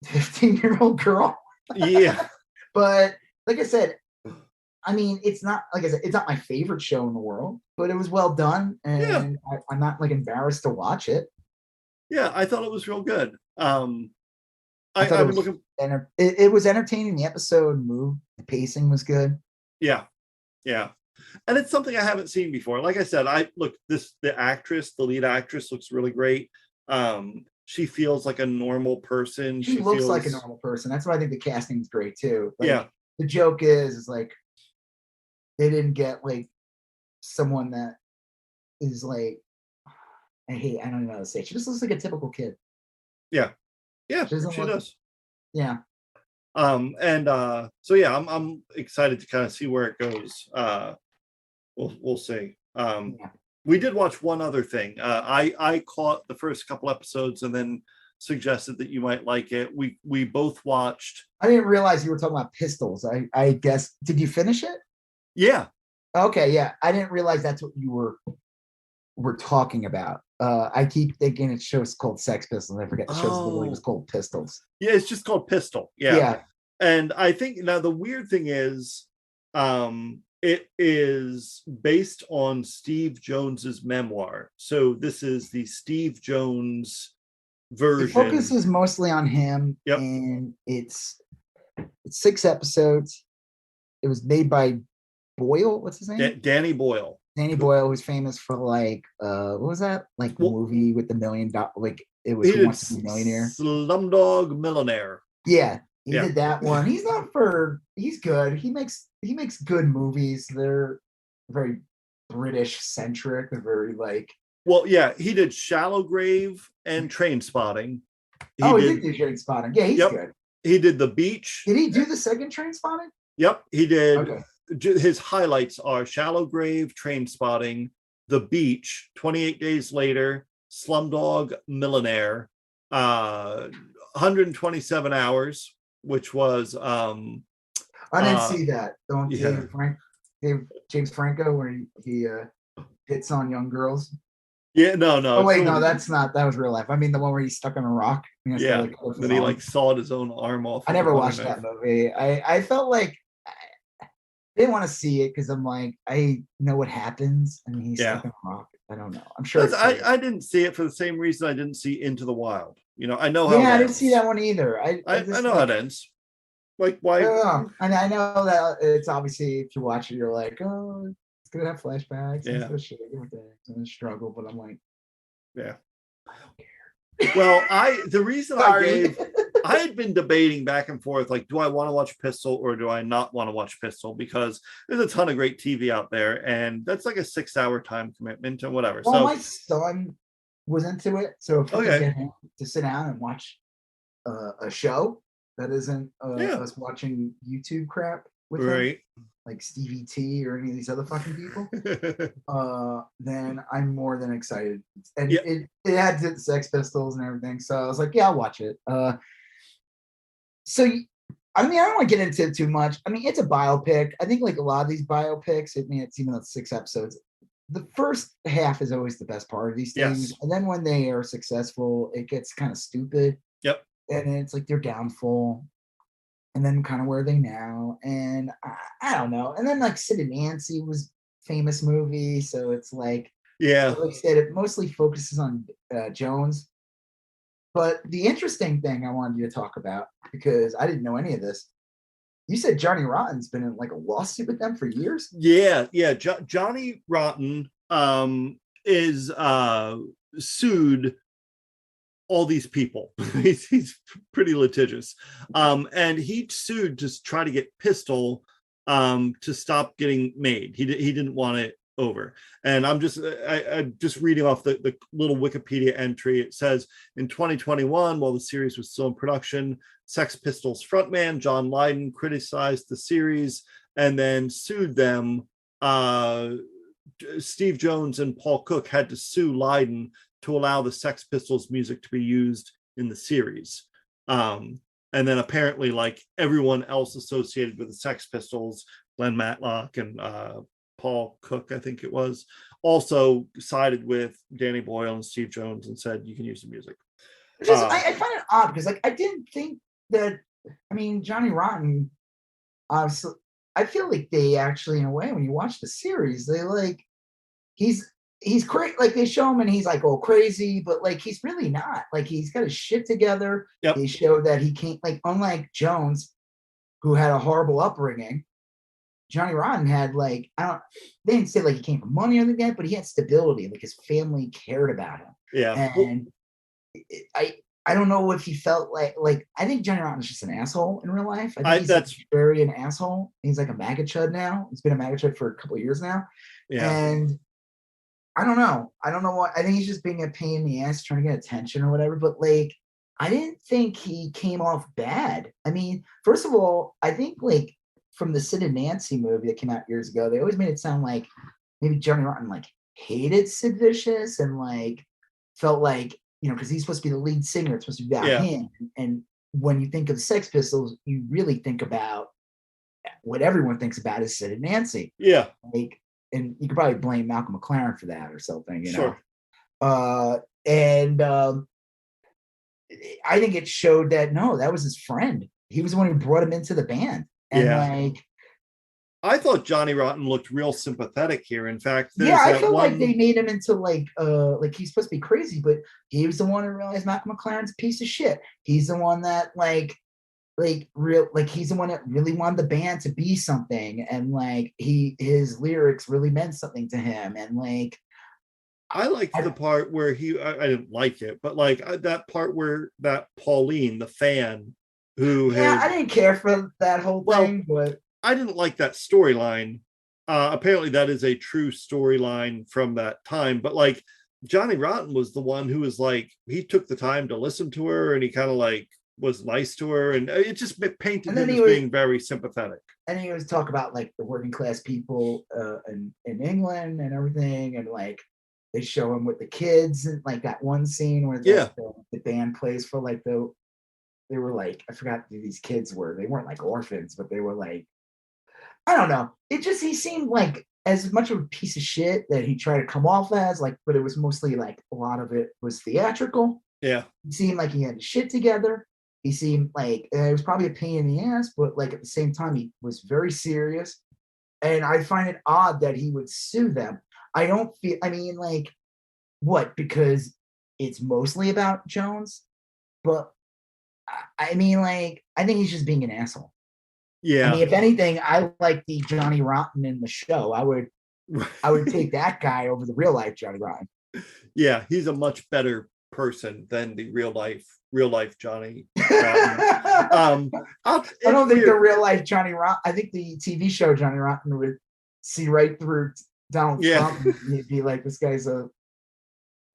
15-year-old girl. Yeah. But like I said, it's not, like I said, it's not my favorite show in the world, but it was well done, and I'm not like embarrassed to watch it. Yeah, I thought it was real good. It was entertaining. The episode moved. The pacing was good. Yeah. And it's something I haven't seen before. Like I said, the lead actress looks really great. She feels like a normal person. She looks like a normal person. That's why I think the casting is great too. The joke is like they didn't get like someone that is like, I don't know how to say it. She just looks like a typical kid. Yeah, she does. Yeah. I'm excited to kind of see where it goes. We'll see. We did watch one other thing. I caught the first couple episodes and then suggested that you might like it. We both watched. I didn't realize you were talking about Pistols. I guess, did you finish it? Yeah. Okay, yeah. I didn't realize that's what you were we're talking about. I keep thinking it show's called Sex Pistols. I forget the show's literally was called Pistols. Yeah, it's just called Pistol. Yeah. Yeah. And I think now the weird thing is, it is based on Steve Jones's memoir. So this is the Steve Jones version. It focuses mostly on him, Yep. And it's 6 episodes. It was made by Boyle. What's his name? Danny Boyle. Danny Boyle was famous for like what was that? Like the movie with the $1 million, like it was Who Wants to Be a Millionaire? Slumdog Millionaire. Yeah, he did that one. He's good. He makes good movies. They're very British centric. They're very like. Well, yeah, he did Shallow Grave and Train Spotting. He did do Train Spotting. Yeah, he's good. He did The Beach. Did he do the second Train Spotting? Yep, he did. Okay. His highlights are Shallow Grave, Train Spotting, The Beach, 28 Days Later, Slumdog Millionaire, 127 Hours, which was I didn't see that. James Franco, where he hits on young girls. Yeah, no. Oh wait, no, that's not. That was real life. I mean, the one where he's stuck on a rock. Yeah, then he like sawed his own arm off. I never watched that movie. I felt like I didn't want to see it because I'm like, I know what happens, and he's stuck on a rock. I don't know. I'm sure. I didn't see it for the same reason I didn't see Into the Wild. I know how. Yeah, I didn't see that one either. I know how it ends. Like why? And I know that it's obviously if you watch it, you're like, oh, it's gonna have flashbacks. Yeah. And shit. It's gonna struggle, but I'm like, yeah. I don't care. Well, the reason I had been debating back and forth, like, do I want to watch Pistol or do I not want to watch Pistol? Because there's a ton of great TV out there, and that's like a 6-hour time commitment and whatever. Well, my son was into it, so if we could get him to sit down and watch a show that isn't us watching YouTube crap with him, like Stevie T or any of these other fucking people, then I'm more than excited. And it had the Sex Pistols and everything, so I was like, yeah, I'll watch it. So I mean, I don't want to get into it too much. I mean, it's a biopic. I think like a lot of these biopics, it's even though it's 6 episodes, the first half is always the best part of these things, and then when they are successful, it gets kind of stupid. Yep. And it's like their downfall. And then kind of where are they now? And I don't know. And then like Sid and Nancy was famous movie. So it's like, like I said, it mostly focuses on Jones. But the interesting thing I wanted you to talk about, because I didn't know any of this, you said Johnny Rotten's been in like a lawsuit with them for years? Yeah. Johnny Rotten is sued all these people. he's pretty litigious, and he sued to try to get Pistol to stop getting made. He didn't want it over. And I'm just reading off the little Wikipedia entry. It says in 2021, while the series was still in production, Sex Pistols frontman John Lydon criticized the series and then sued them. Steve Jones and Paul Cook had to sue Lydon to allow the Sex Pistols music to be used in the series. And then apparently like everyone else associated with the Sex Pistols, Glenn Matlock and Paul Cook, I think it was, also sided with Danny Boyle and Steve Jones and said, you can use the music. I find it odd because like I didn't think that, I mean, Johnny Rotten, obviously, I feel like they actually, in a way, when you watch the series, they like, he's crazy. Like they show him and he's like all crazy, but like he's really not. Like he's got his shit together. Yep. They show that he can't, like, unlike Jones, who had a horrible upbringing, Johnny Rotten had like, they didn't say like he came from money or anything, but he had stability. Like his family cared about him. Yeah. And I don't know if he felt like I think Johnny Rotten is just an asshole in real life. I think he's very an asshole. He's like a MAGA chud now. He's been a MAGA chud for a couple of years now. Yeah. And I don't know what, I think he's just being a pain in the ass trying to get attention or whatever, but like I didn't think he came off bad. I mean, first of all, I think like from the Sid and Nancy movie that came out years ago, they always made it sound like maybe Johnny Rotten like hated Sid Vicious and like felt like, because he's supposed to be the lead singer, it's supposed to be about him. And when you think of Sex Pistols, you really think about what everyone thinks about is Sid and Nancy. Yeah. Like and you could probably blame Malcolm McLaren for that or something, you Sure. know. And I think it showed that no, that was his friend. He was the one who brought him into the band. And like, I thought Johnny Rotten looked real sympathetic here. In fact, I feel like they made him into like he's supposed to be crazy, but he was the one who realized Malcolm McLaren's a piece of shit. He's the one that he's the one that really wanted the band to be something, and like his lyrics really meant something to him, and like I liked the part where I didn't like it, but like that part where that Pauline, the fan, I didn't care for that whole thing, but I didn't like that storyline. Apparently that is a true storyline from that time, but like Johnny Rotten was the one who was like, he took the time to listen to her, and he kind of like was nice to her, and it just painted him as being very sympathetic. And he was talk about like the working class people in England and everything, and like they show him with the kids, and like that one scene where the band plays for like they were like, I forgot who these kids were. They weren't like orphans, but they were like, I don't know. He seemed like as much of a piece of shit that he tried to come off as, like, but it was mostly like a lot of it was theatrical. Yeah. He seemed like he had his shit together. He seemed like it was probably a pain in the ass, but like at the same time, he was very serious. And I find it odd that he would sue them. I don't feel, I mean, like, what? Because it's mostly about Jones, but I mean, like, I think he's just being an asshole. Yeah. I mean, if anything, I like the Johnny Rotten in the show. I would take that guy over the real life Johnny Rotten. Yeah, he's a much better person than the real life Johnny Rotten. I don't think the real life Johnny Rotten. I think the TV show Johnny Rotten would see right through Donald Trump. And he'd be like, this guy's a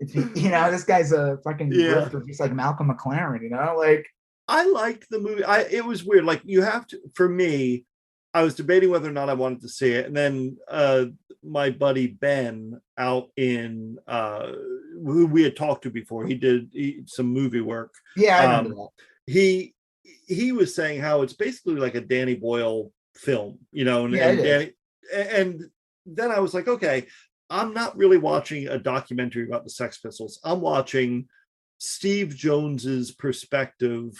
fucking grifter, just like Malcolm McLaren, you know, like. I liked the movie. It was weird. Like, you have to, for me, I was debating whether or not I wanted to see it. And then my buddy Ben out in who we had talked to before, he did some movie work. Yeah, I remember that. He was saying how it's basically like a Danny Boyle film, you know, and then I was like, okay, I'm not really watching a documentary about the Sex Pistols. I'm watching Steve Jones's perspective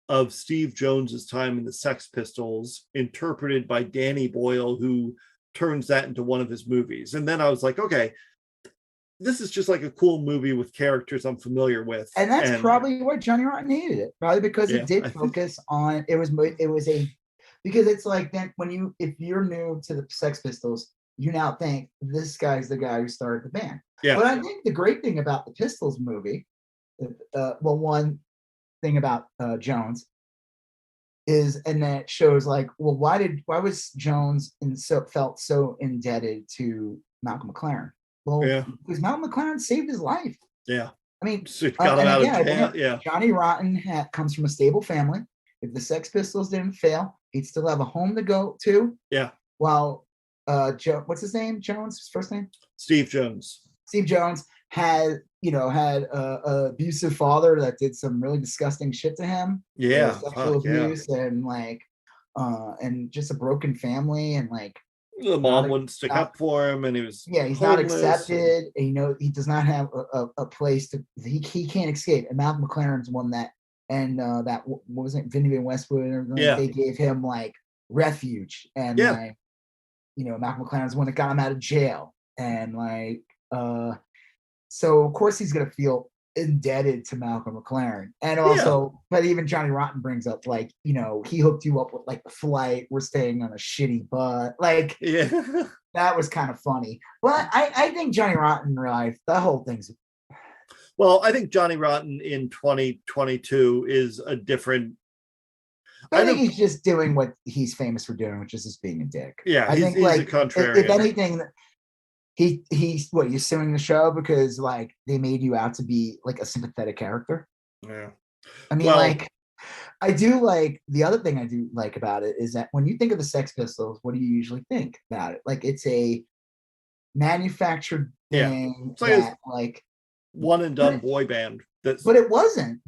of Steve Jones's time in the Sex Pistols, interpreted by Danny Boyle, who turns that into one of his movies. And then I was like, okay, this is just like a cool movie with characters I'm familiar with. And that's probably why Johnny Rotten hated it, probably because it did focus on, because it's like, then if you're new to the Sex Pistols, you now think this guy's the guy who started the band. Yeah. But I think the great thing about the Pistols movie, one thing about Jones is, and that shows like, well, why was Jones felt so indebted to Malcolm McLaren? Well, because Malcolm McLaren saved his life. Yeah. I mean, got him out of jail. Yeah. Johnny Rotten comes from a stable family. If the Sex Pistols didn't fail, he'd still have a home to go to. Yeah. While what's his name? Jones, his first name? Steve Jones. Steve Jones had a abusive father that did some really disgusting shit to him. Yeah. Sexual abuse and like and just a broken family, and like the mom wouldn't stick up for him, and he was he's not accepted, and he does not have a place to, he can't escape. And Malcolm McLaren's one that, and that, what was it, Vivian Westwood and everything, they gave him like refuge, and like, Malcolm McLaren's one that got him out of jail, and like so of course he's gonna feel indebted to Malcolm McLaren. And also, but even Johnny Rotten brings up, like, he hooked you up with like the flight, we're staying on a shitty butt, like, that was kind of funny. But I think Johnny Rotten in real life, that whole thing's, well, I think Johnny Rotten in 2022 is a different, I think he's just doing what he's famous for doing, which is just being a dick. Yeah, I think he's like, a contrarian. If anything, he's what, you're suing the show because like they made you out to be like a sympathetic character. Yeah. I mean, like, I do like, the other thing I do like about it is that when you think of the Sex Pistols, what do you usually think about it? Like, it's a manufactured thing that like one and done boy band. But it wasn't.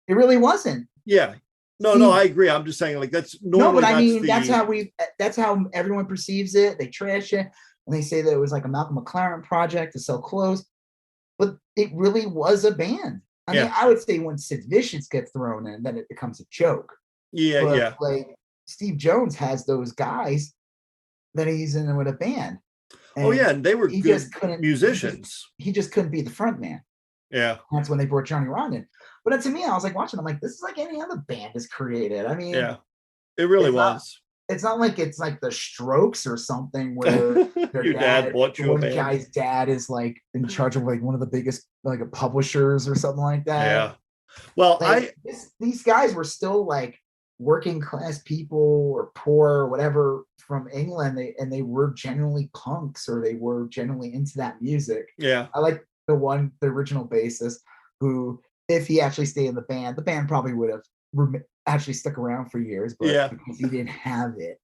It really wasn't. Yeah. No, I agree. I'm just saying, like, that's normally. No, but I mean, that's how everyone perceives it. They trash it. and they say that it was like a Malcolm McLaren project to sell clothes, but it really was a band. I mean, I would say when Sid Vicious gets thrown in, then it becomes a joke. Yeah, but yeah. like Steve Jones has those guys that he's in with a band. Oh yeah, and they were good musicians. He just couldn't be the front man. Yeah. That's when they brought Johnny Rotten in. But to me, I was like watching, I'm like, this is like any other band is created. I mean, yeah, it really was. It's not like it's like the Strokes or something where your dad bought you a band. Guy's dad is like in charge of like one of the biggest like publishers or something like that. Yeah. Well, like, these guys were still like working class people or poor or whatever from England, and they were generally punks or they were generally into that music. Yeah. I like the original bassist who, if he actually stayed in the band probably would have actually stuck around for years, but because he didn't have it.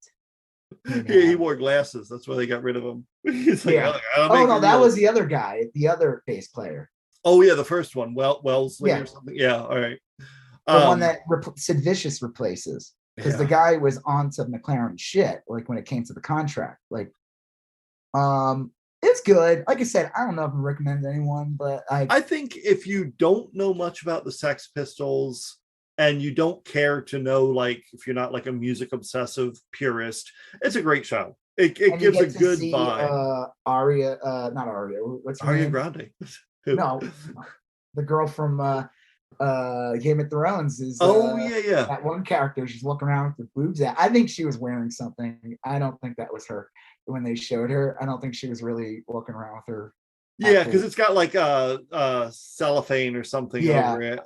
He wore glasses. That's why they got rid of him. He's like, oh no, that was the other guy, the other bass player. Oh yeah, the first one, Wellesley or something. Yeah, all right. The one that Sid Vicious replaces, because the guy was on to McLaren shit. Like when it came to the contract, like, it's good. Like I said, I don't know if I recommend anyone, but I think if you don't know much about the Sex Pistols and you don't care to know, like, if you're not like a music obsessive purist, it's a great show. It gives a good vibe. Not Aria. What's her Aria name? Grande. No, the girl from Game of Thrones is. Yeah. That one character, she's looking around with the boobs out. I think she was wearing something. I don't think that was her when they showed her. I don't think she was really walking around with her. Yeah, because it's got like cellophane or something over it.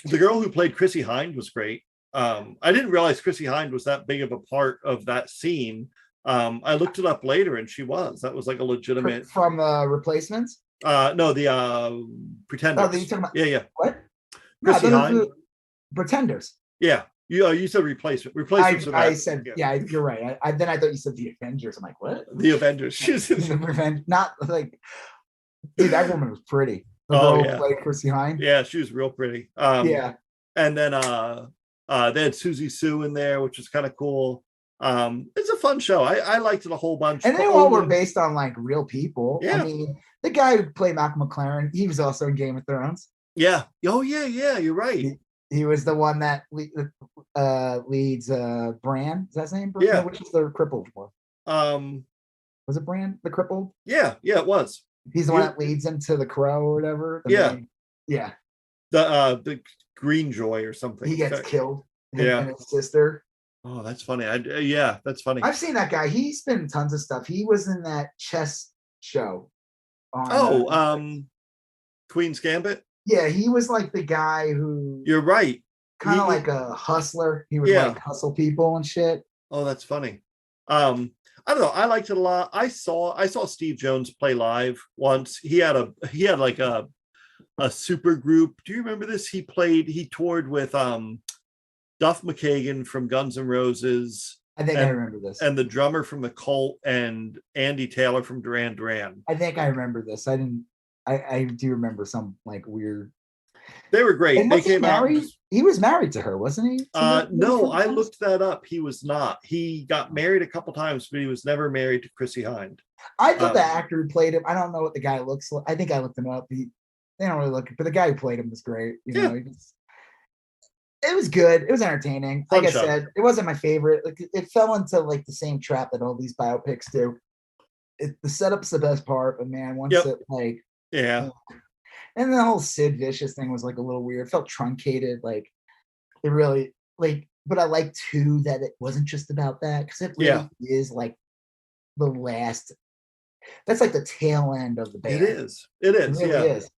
The girl who played Chrissy Hynde was great. I didn't realize Chrissy Hynde was that big of a part of that scene. I looked it up later, and that was like a legitimate from Replacements. No, the Pretenders. Oh, you talking about? Yeah. What? Chrissy Hynde. Pretenders. Yeah, you said Replacement. Replacements. I said you're right. Then I thought you said the Avengers. I'm like, what? The Avengers. She's the Revenge. Not like, dude, that woman was pretty. The girl who played Chrissy Hynde. Yeah, she was real pretty. And then they had Susie Sue in there, which was kind of cool. It's a fun show. I liked it a whole bunch. And they all were based on like real people. Yeah. I mean, the guy who played Malcolm McLaren, he was also in Game of Thrones. Yeah. Oh yeah. You're right. He was the one that leads Bran. Is that his name? Yeah. Which is the crippled one? Was it Bran, the crippled? Yeah, it was. He's the one that leads him to the Crow or whatever. Yeah. The Greenjoy or something. He gets killed. And his sister. Oh, that's funny. That's funny. I've seen that guy. He's been in tons of stuff. He was in that chess show. Queen's Gambit. Yeah, he was like the guy who. You're right. Kind of like a hustler. He would like hustle people and shit. Oh, that's funny. I don't know. I liked it a lot. I saw Steve Jones play live once. He had like a super group. Do you remember this? He toured with Duff McKagan from Guns N' Roses. I think I remember this. And the drummer from the Cult and Andy Taylor from Duran Duran. I think I remember this. I do remember some like weird. They were great. And they came married? out. He was married to her, wasn't he? No, I looked that up. He was not. He got married a couple times, but he was never married to Chrissy Hynde. I thought the actor who played him. I don't know what the guy looks like. I think I looked him up. They don't really look, but the guy who played him was great. You know, it was good. It was entertaining. Like I said, it wasn't my favorite. Like it fell into like the same trap that all these biopics do. The setup's the best part, but man, once it like and the whole Sid Vicious thing was like a little weird. It felt truncated. Like it really like. But I like too that it wasn't just about that because it really is like the last. That's like the tail end of the band. It is. It really is.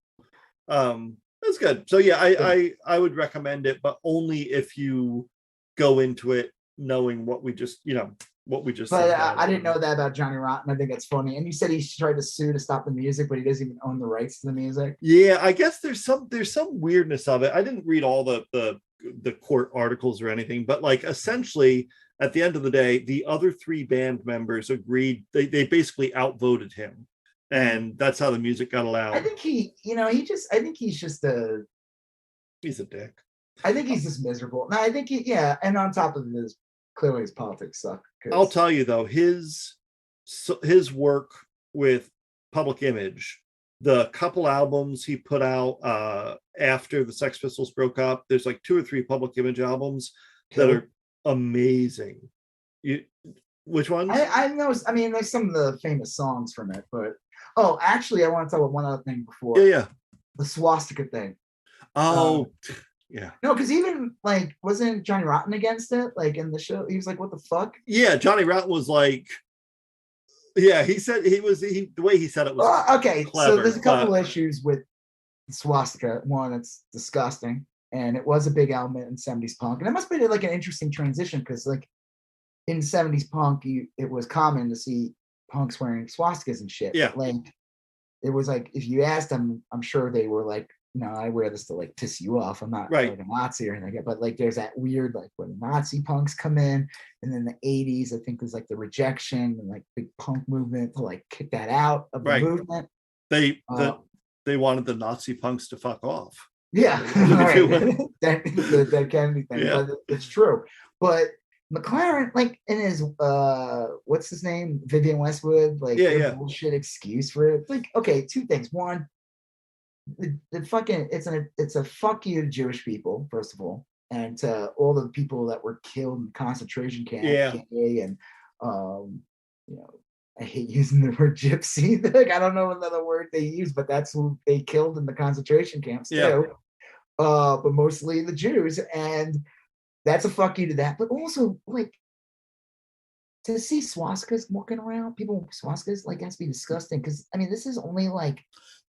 That's good. So I would recommend it, but only if you go into it knowing what we just But I didn't know that about Johnny Rotten. I think that's funny. And you said he tried to sue to stop the music, but he doesn't even own the rights to the music. Yeah, I guess there's some weirdness of it. I didn't read all the court articles or anything, but like essentially at the end of the day, the other three band members agreed. They basically outvoted him. And that's how the music got allowed. I think he's just he's a dick. I think he's just miserable. No, I think and on top of his clearly his politics suck. I'll tell you though, his work with Public Image, the couple albums he put out after the Sex Pistols broke up, there's like 2 or 3 Public Image albums that are amazing. Which ones? I know. I mean, there's some of the famous songs from it, but actually, I want to talk about one other thing before. Yeah. The swastika thing. Oh, yeah. No, because even like, wasn't Johnny Rotten against it? Like in the show, he was like, "What the fuck?" Yeah, Johnny Rotten was like, yeah, he said the way he said it was okay. Clever, so there's a couple issues with swastika. One, it's disgusting, and it was a big element in 70s punk, and it must be like an interesting transition because like in 70s punk, it was common to see punks wearing swastikas and shit. Yeah, like it was like if you asked them, I'm sure they were like, "No, I wear this to like piss you off. I'm not like a Nazi or anything." But like, there's that weird like when Nazi punks come in, and then the 80s, I think was like the rejection and like big punk movement to like kick that out of the movement. They wanted the Nazi punks to fuck off. Yeah, that Kennedy thing. Yeah. But it's true. But McLaren, like in his what's his name, Vivian Westwood, like bullshit excuse for it. Like, okay, 2 things. One, the fucking it's a fuck you to Jewish people, first of all, and to all the people that were killed in concentration camps. And you know, I hate using the word gypsy. Like, I don't know another word they use, but that's who they killed in the concentration camps too. But mostly the Jews, and that's a fuck you to that. But also, like, to see swastikas walking around, people with swastikas, like, that's be disgusting. Because I mean, this is only like,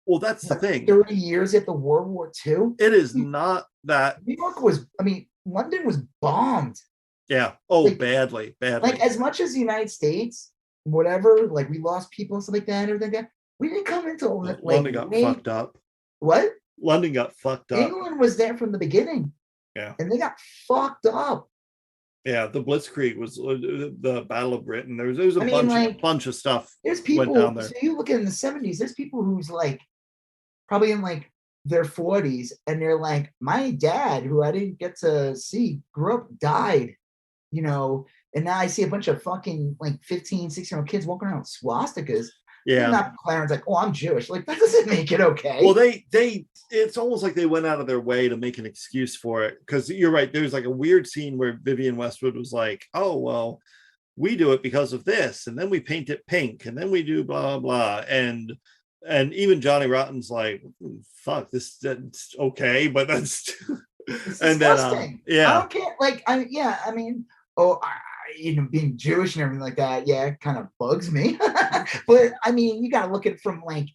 well, that's the thing. 30 years after World War II. It is not that. New York was. I mean, London was bombed. Yeah. Oh, like, badly. Like, as much as the United States, whatever, like we lost people and stuff like that and everything like that. We didn't come into like London got fucked up. What? London got fucked up. England was there from the beginning. Yeah. And they got fucked up. Yeah, the Blitzkrieg was the Battle of Britain. There was a bunch of stuff. There's people went down there. So you look at in the 70s, there's people who's like probably in like their 40s, and they're like, my dad, who I didn't get to see, grew up, died, you know, and now I see a bunch of fucking like 15, 16-year-old kids walking around with swastikas. Yeah. Not Clarence like, oh, I'm Jewish. Like, that doesn't make it okay. Well, it's almost like they went out of their way to make an excuse for it. Because you're right, there's like a weird scene where Vivian Westwood was like, oh, well, we do it because of this, and then we paint it pink, and then we do blah blah. And even Johnny Rotten's like, fuck, that's okay, but that's and disgusting. Then I don't care. Like, I mean, you know, being Jewish and everything like that, it kind of bugs me. But I mean, you gotta look at it from like,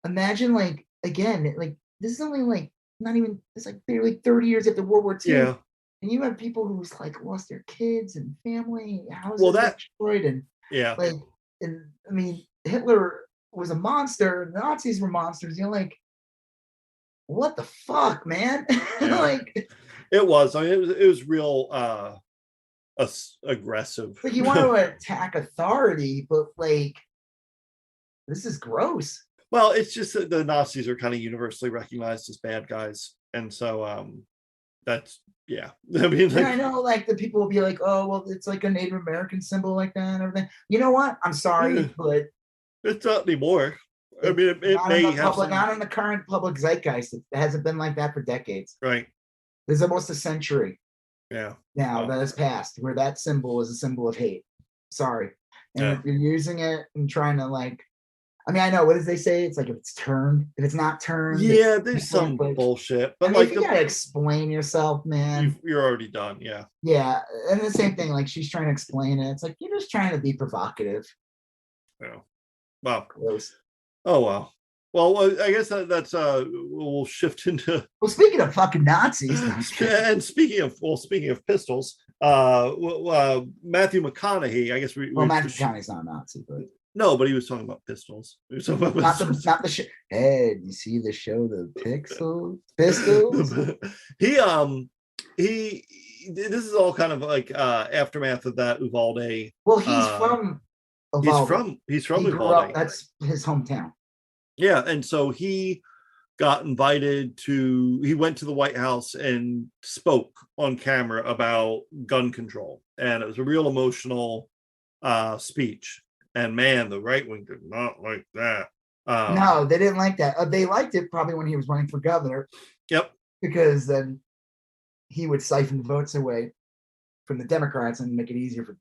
imagine like, again, like this is only like not even, it's like barely 30 years after World War II. Yeah. And you have people who's like lost their kids and family, houses destroyed, and like, and I mean, Hitler was a monster, and the Nazis were monsters. You're like, what the fuck, man? Like, it was. I mean, it was real aggressive. Like, you want to attack authority, but like, this is gross. Well, it's just that the Nazis are kind of universally recognized as bad guys, and so that's I mean, like, I know, like the people will be like, oh, well, it's like a Native American symbol like that and everything. You know what? I'm sorry, but it's not anymore. I mean, it may have not in the current public zeitgeist. It hasn't been like that for decades. Right. There's almost a century. Yeah. Now that has passed, where that symbol is a symbol of hate. Sorry. And if you're using it and trying to like, I mean, I know, what does they say? It's like, if it's not turned. Yeah, there's some bullshit. But I mean, like, you gotta explain yourself, man. You're already done. Yeah. Yeah. And the same thing, like she's trying to explain it. It's like, you're just trying to be provocative. Yeah. Wow. Gross. Oh, wow. Well, I guess that's we'll shift into. Well, speaking of fucking Nazis, and speaking of pistols, Matthew McConaughey. I guess Matthew McConaughey's not a Nazi, but no, but he was talking about pistols. He was talking about not the shit. Hey, do you see the show, The Pistols? he. This is all kind of like aftermath of that Uvalde. Well, he's from Uvalde. He's from Uvalde. That's his hometown. Yeah, and so he got invited to, he went to the White House and spoke on camera about gun control. And it was a real emotional speech. And man, the right wing did not like that. No, they didn't like that. They liked it probably when he was running for governor. Yep. Because then he would siphon votes away from the Democrats and make it easier for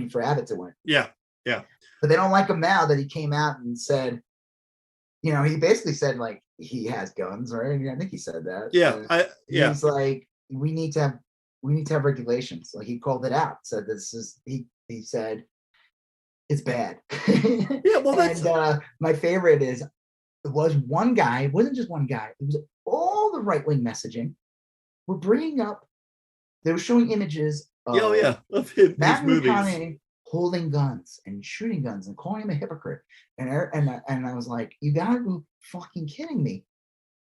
for Abbott to win. Yeah. Yeah. But they don't like him now that he came out and said, he basically said like he has guns, right? I think he said that. Yeah. He's like, we need to have regulations. Like he called it out. Said he said it's bad. Yeah, well, and my favorite is it was one guy. It wasn't just one guy. It was all the right wing messaging. We're bringing up. They were showing images of of his Matthew movies holding guns and shooting guns and calling him a hypocrite. And I was like, you gotta be fucking kidding me.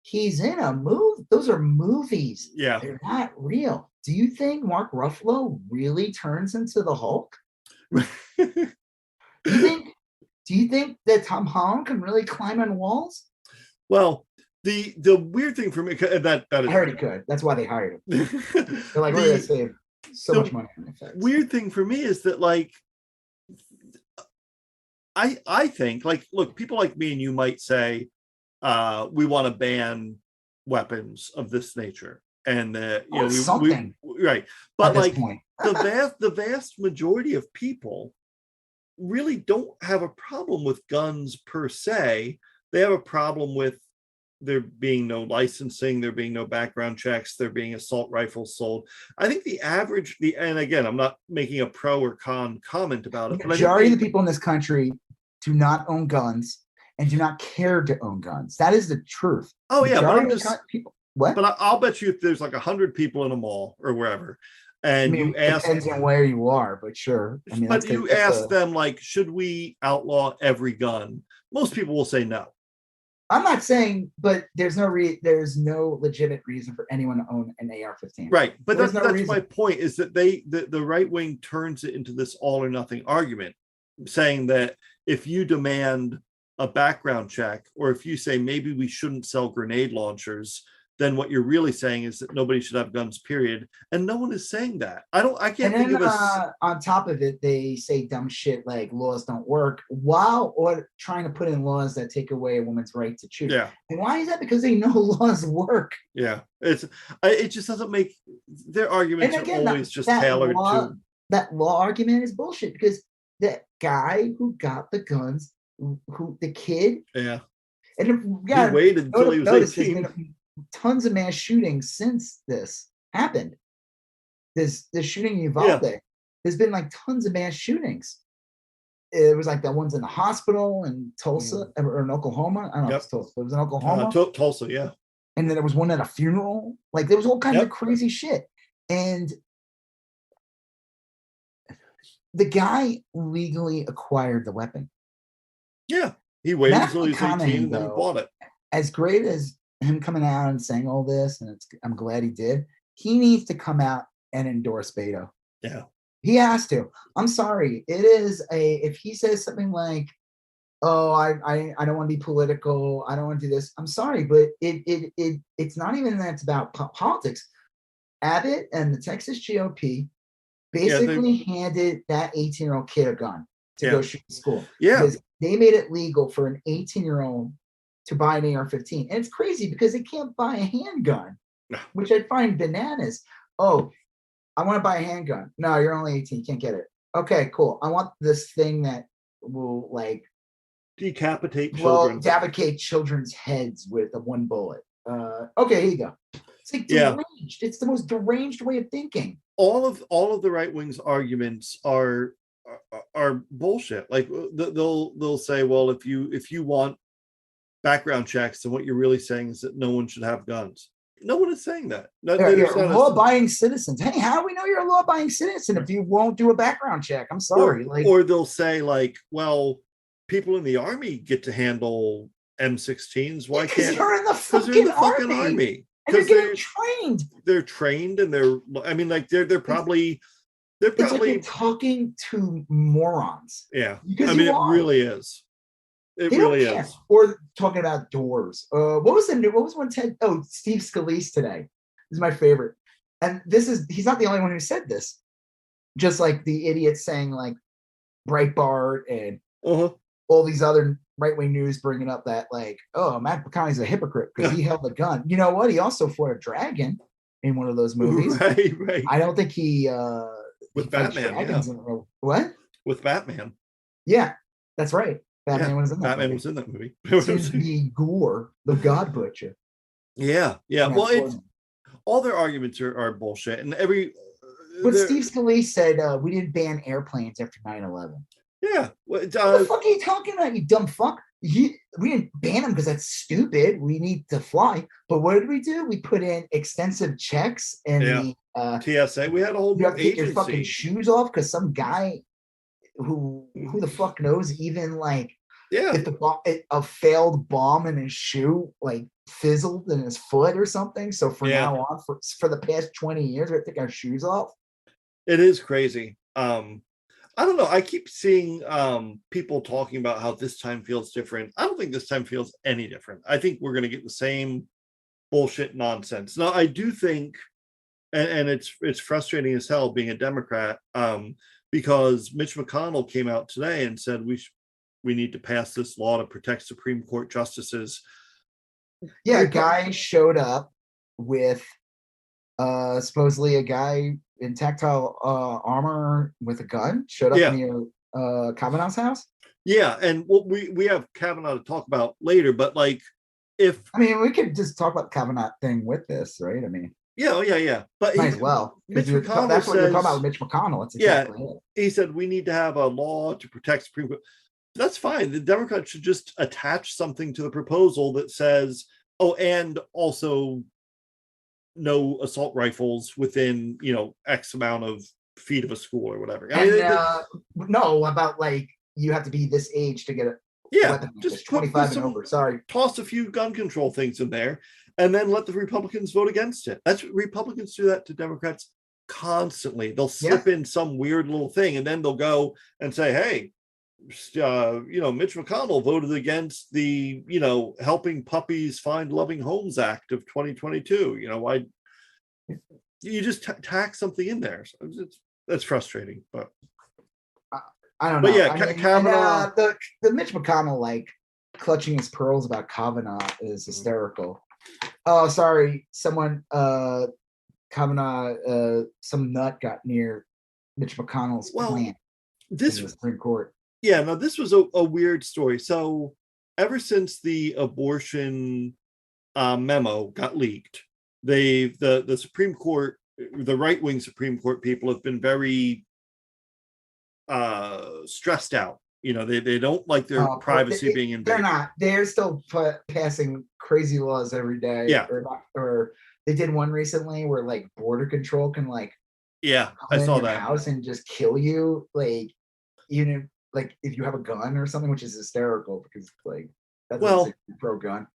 He's in a movie. Those are movies. Yeah. They're not real. Do you think Mark Ruffalo really turns into the Hulk? Do you think that Tom Holland can really climb on walls? Well, the weird thing for me that I heard he could. That's why they hired him. They're like, we're gonna save so much money on effects. Weird thing for me is that like I think like, look, people like me and you might say we want to ban weapons of this nature, and something right, but like the vast majority of people really don't have a problem with guns per se. They have a problem with there being no licensing, there being no background checks, there being assault rifles sold. I think and again, I'm not making a pro or con comment about it. The majority of the people in this country do not own guns and do not care to own guns. That is the truth. Oh yeah, but I'm just people. What? But I'll bet you if there's like 100 people in a mall or wherever, and you ask, depends on where you are, but sure. But you ask them like, should we outlaw every gun? Most people will say no. I'm not saying, but there's no legitimate reason for anyone to own an AR-15. Right, but that's my point. Is that the right wing turns it into this all or nothing argument, saying that if you demand a background check, or if you say maybe we shouldn't sell grenade launchers, then what you're really saying is that nobody should have guns, period. And no one is saying that. I can't think of on top of it, they say dumb shit like laws don't work or trying to put in laws that take away a woman's right to choose. Yeah. And why is that? Because they know laws work. Yeah. It just doesn't make their arguments are always just tailored to that law argument is bullshit, because the guy who got the guns, the kid. Yeah. And he waited until he was 18. Tons of mass shootings since this happened. This shooting in Uvalde. There's been like tons of mass shootings. It was like that one's in the hospital in Tulsa or in Oklahoma. I don't know if it's Tulsa, but it was in Oklahoma. Tulsa, yeah. And then there was one at a funeral. Like there was all kinds of crazy shit. And the guy legally acquired the weapon. Yeah. He waited until he was 18 and then bought it. As great as him coming out and saying all this, and I'm glad he did. He needs to come out and endorse Beto. Yeah, he has to. I'm sorry. It is if he says something like, "Oh, I don't want to be political. I don't want to do this." I'm sorry, but it's not even that it's about politics. Abbott and the Texas GOP basically handed that 18-year-old kid a gun to go shoot at school. Yeah, because they made it legal for an 18-year-old to buy an AR-15. And it's crazy because they can't buy a handgun, which I find bananas. Oh, I want to buy a handgun. No, you're only 18. You can't get it. Okay, cool. I want this thing that will like decapitate children's heads with a one bullet. Okay, here you go. It's like deranged. It's the most deranged way of thinking. All of the right wing's arguments are bullshit. Like they'll say, well, if you want background checks, and what you're really saying is that no one should have guns. No one is saying that. You're law-abiding citizens. Hey, how do we know you're a law-abiding citizen if you won't do a background check? I'm sorry. Or they'll say like, well, people in the army get to handle M16s. Why can't? You're in the fucking army. And they're getting trained. They're trained, and they're probably. It's like you're talking to morons. Yeah, it really is. It They really don't care. is. Or talking about doors. What was one Ted? Oh, Steve Scalise today. This is my favorite. And he's not the only one who said this. Just like the idiots saying like Breitbart and all these other right-wing news bringing up that like, oh, Matt McConaughey's a hypocrite because he held a gun. You know what? He also fought a dragon in one of those movies. Right. I don't think he with he Batman, dragons what? With Batman. Yeah, that's right. Batman was in that Batman movie. was in that movie. Seems to be Gore, the God Butcher. Yeah. Well, it's all their arguments are bullshit, and But Steve Scalise said we didn't ban airplanes after 9/11. Yeah. What the fuck are you talking about, you dumb fuck? We didn't ban them because that's stupid. We need to fly. But what did we do? We put in extensive checks and the TSA. We had a whole you have to take your fucking shoes off because some guy who the fuck knows even like if a failed bomb in his shoe like fizzled in his foot or something. So from now on, for the past 20 years, we have to take our shoes off. It is crazy. I don't know. I keep seeing people talking about how this time feels different. I don't think this time feels any different. I think we're going to get the same bullshit nonsense. Now, I do think, and it's frustrating as hell being a Democrat, because Mitch McConnell came out today and said we need to pass this law to protect Supreme Court justices. Yeah, a guy showed up with supposedly a guy in tactile armor with a gun showed up near Kavanaugh's house. Yeah, and we have Kavanaugh to talk about later, but like we could just talk about the Kavanaugh thing with this, right? Yeah. But might as well. Mitch McConnell that's what you're talking about with Mitch McConnell. It's exactly it. He said we need to have a law to protect Supreme Court. That's fine. The Democrats should just attach something to the proposal that says, oh, and also no assault rifles within X amount of feet of a school or whatever. No, about like you have to be this age to get a weapon. Just 25 and over. Sorry, toss a few gun control things in there, and then let the Republicans vote against it. Republicans do that to Democrats constantly. They'll slip in some weird little thing, and then they'll go and say, "Hey, Mitch McConnell voted against the Helping Puppies Find Loving Homes Act of 2022. Why you just tack something in there? So that's frustrating, but I don't know. But Kavanaugh, the Mitch McConnell like clutching his pearls about Kavanaugh is hysterical. Oh, sorry, someone Kavanaugh, some nut got near Mitch McConnell's plant. This in the Supreme Court. Yeah, no, this was a weird story. So ever since the abortion memo got leaked, the Supreme Court, the right-wing Supreme Court people have been very stressed out. They don't like their privacy being invaded. They're not. They're still passing crazy laws every day. Yeah. Or they did one recently where like border control can like I saw that house and just kill you like like if you have a gun or something, which is hysterical because like that's pro gun.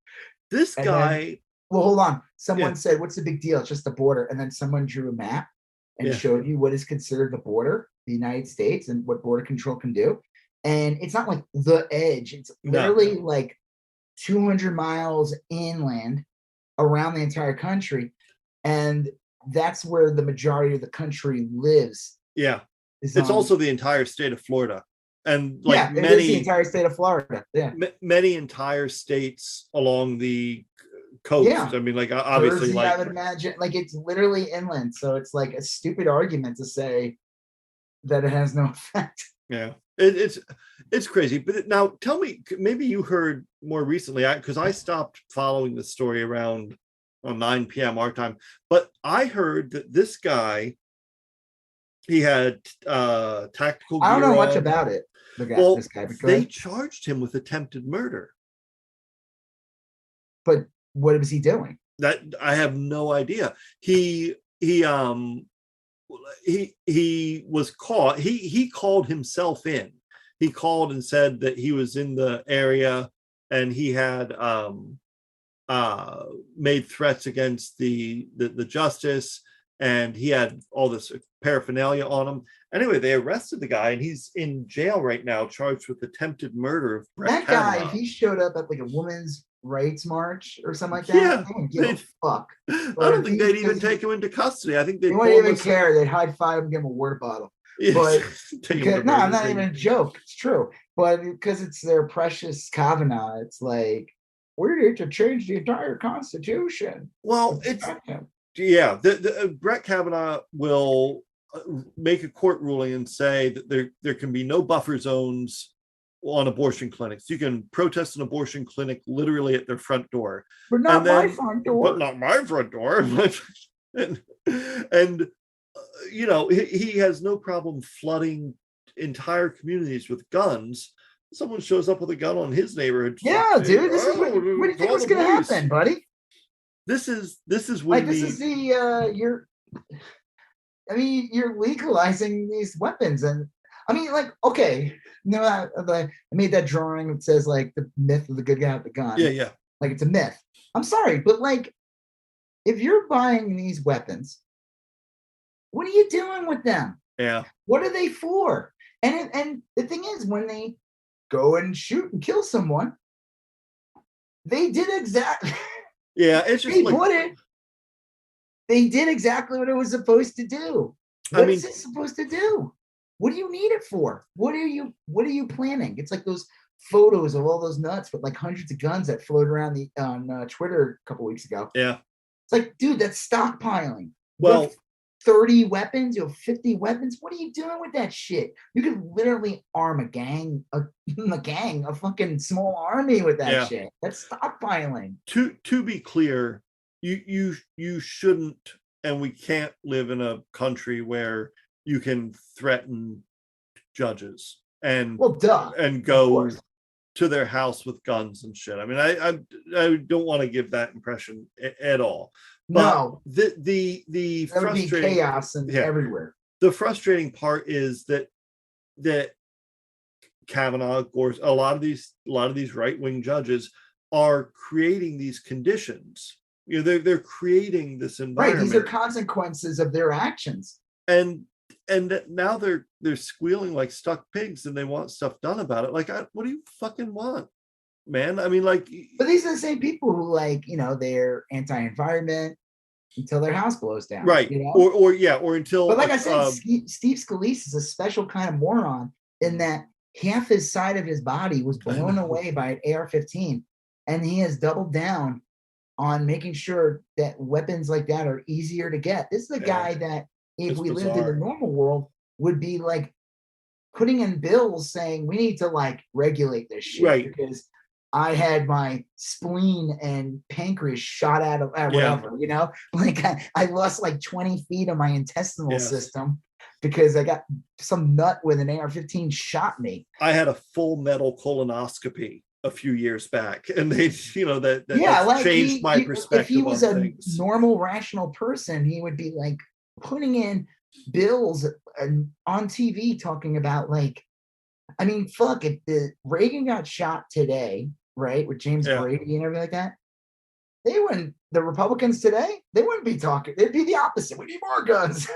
This guy. Hold on. Someone said, "What's the big deal? It's just the border." And then someone drew a map and showed you what is considered the border, the United States, and what border control can do. And it's not like the edge; it's literally like 200 miles inland around the entire country, and that's where the majority of the country lives. Yeah, it's also the entire state of Florida. And it is the entire state of Florida. Yeah, many entire states along the coast. Yeah. Obviously, Jersey, I would imagine, it's literally inland. So it's like a stupid argument to say that it has no effect. Yeah, it's crazy. But now, tell me, maybe you heard more recently, because I stopped following the story around 9 p.m. our time. But I heard that this guy, he had tactical gear. I don't know much about it. This guy, they charged him with attempted murder. But what was he doing? That I have no idea. He was caught. He called himself in. He called and said that he was in the area and he had made threats against the justice. and he had all this paraphernalia on him. Anyway, they arrested the guy, and he's in jail right now, charged with attempted murder of Brett That Kavanaugh. guy, if he showed up at like a women's rights march or something like that, they didn't give a fuck. I don't think they'd even take him into custody. I think they wouldn't even care. They'd high five him, give him a water bottle. But because, no, I'm not even a joke. It's true. But because it's their precious Kavanaugh, it's like, we're here to change the entire Constitution. Well, the Brett Kavanaugh will make a court ruling and say that there can be no buffer zones on abortion clinics. You can protest an abortion clinic literally at their front door, but not my front door. But not my front door. and you know, he has no problem flooding entire communities with guns. Someone shows up with a gun on his neighborhood. Yeah, dude. This is what do you think was going to happen, buddy? This is when like, this is the you're legalizing these weapons, and I mean, like, okay, you know, I made that drawing that says like the myth of the good guy with the gun. Yeah. Like, it's a myth. I'm sorry, but like, if you're buying these weapons, what are you doing with them? Yeah. What are they for? And the thing is, when they go and shoot and kill someone, they did exactly. Yeah, it's just they did exactly what it was supposed to do. What is it supposed to do? What do you need it for? What are you planning? It's like those photos of all those nuts with like hundreds of guns that floated around on Twitter a couple weeks ago. Yeah. It's like, dude, that's stockpiling. Well, 30 weapons, 50 weapons. What are you doing with that shit? You could literally arm a gang, a fucking small army with that shit. That's stockpiling. To be clear, you shouldn't, and we can't live in a country where you can threaten judges and go to their house with guns and shit. I mean, I don't want to give that impression at all. But no, the frustrating chaos everywhere. The frustrating part is that Kavanaugh, Gorsuch, a lot of these right-wing judges are creating these conditions. You know, they're creating this environment. Right, these are consequences of their actions. And now they're squealing like stuck pigs, and they want stuff done about it. Like, what do you fucking want, man? I mean, like, but these are the same people who, like, you know, they're anti-environment until their house blows down, right? You know? or until. But like I said, Steve Scalise is a special kind of moron in that half his side of his body was blown away by an AR-15, and he has doubled down on making sure that weapons like that are easier to get. This is the guy that, if we lived in the normal world, would be like putting in bills saying we need to like regulate this shit, right? Because I had my spleen and pancreas shot out of whatever, you know, like I lost like 20 feet of my intestinal system because I got some nut with an AR-15 shot me. I had a full metal colonoscopy a few years back, and they, you know, that like changed my perspective. If he was a things. Normal, rational person, he would be like putting in bills on TV talking about, like, I mean, fuck, if Reagan got shot today, right, with James Brady and everything like that, the Republicans today, they wouldn't be talking. It'd be the opposite. We need more guns.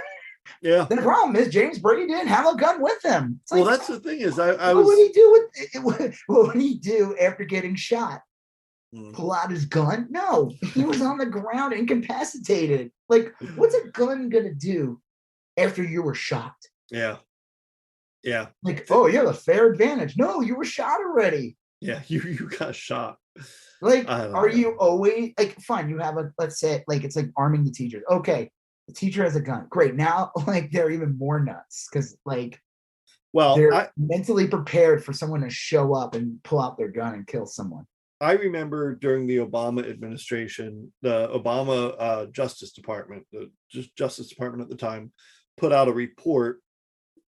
Yeah. The problem is James Brady didn't have a gun with him. Well, that's the thing is, what would he do what would he do after getting shot? Pull out his gun? No, he was on the ground, incapacitated. Like, what's a gun gonna do after you were shot? Yeah. Like, oh, you have a fair advantage. No, you were shot already. Yeah, you got shot. Like, are you always like, fine? You have let's say, like, it's like arming the teachers. Okay, the teacher has a gun. Great. Now, like, they're even more nuts because, like, they're mentally prepared for someone to show up and pull out their gun and kill someone. I remember during the Obama administration, the Obama Justice Department, the Justice Department at the time, put out a report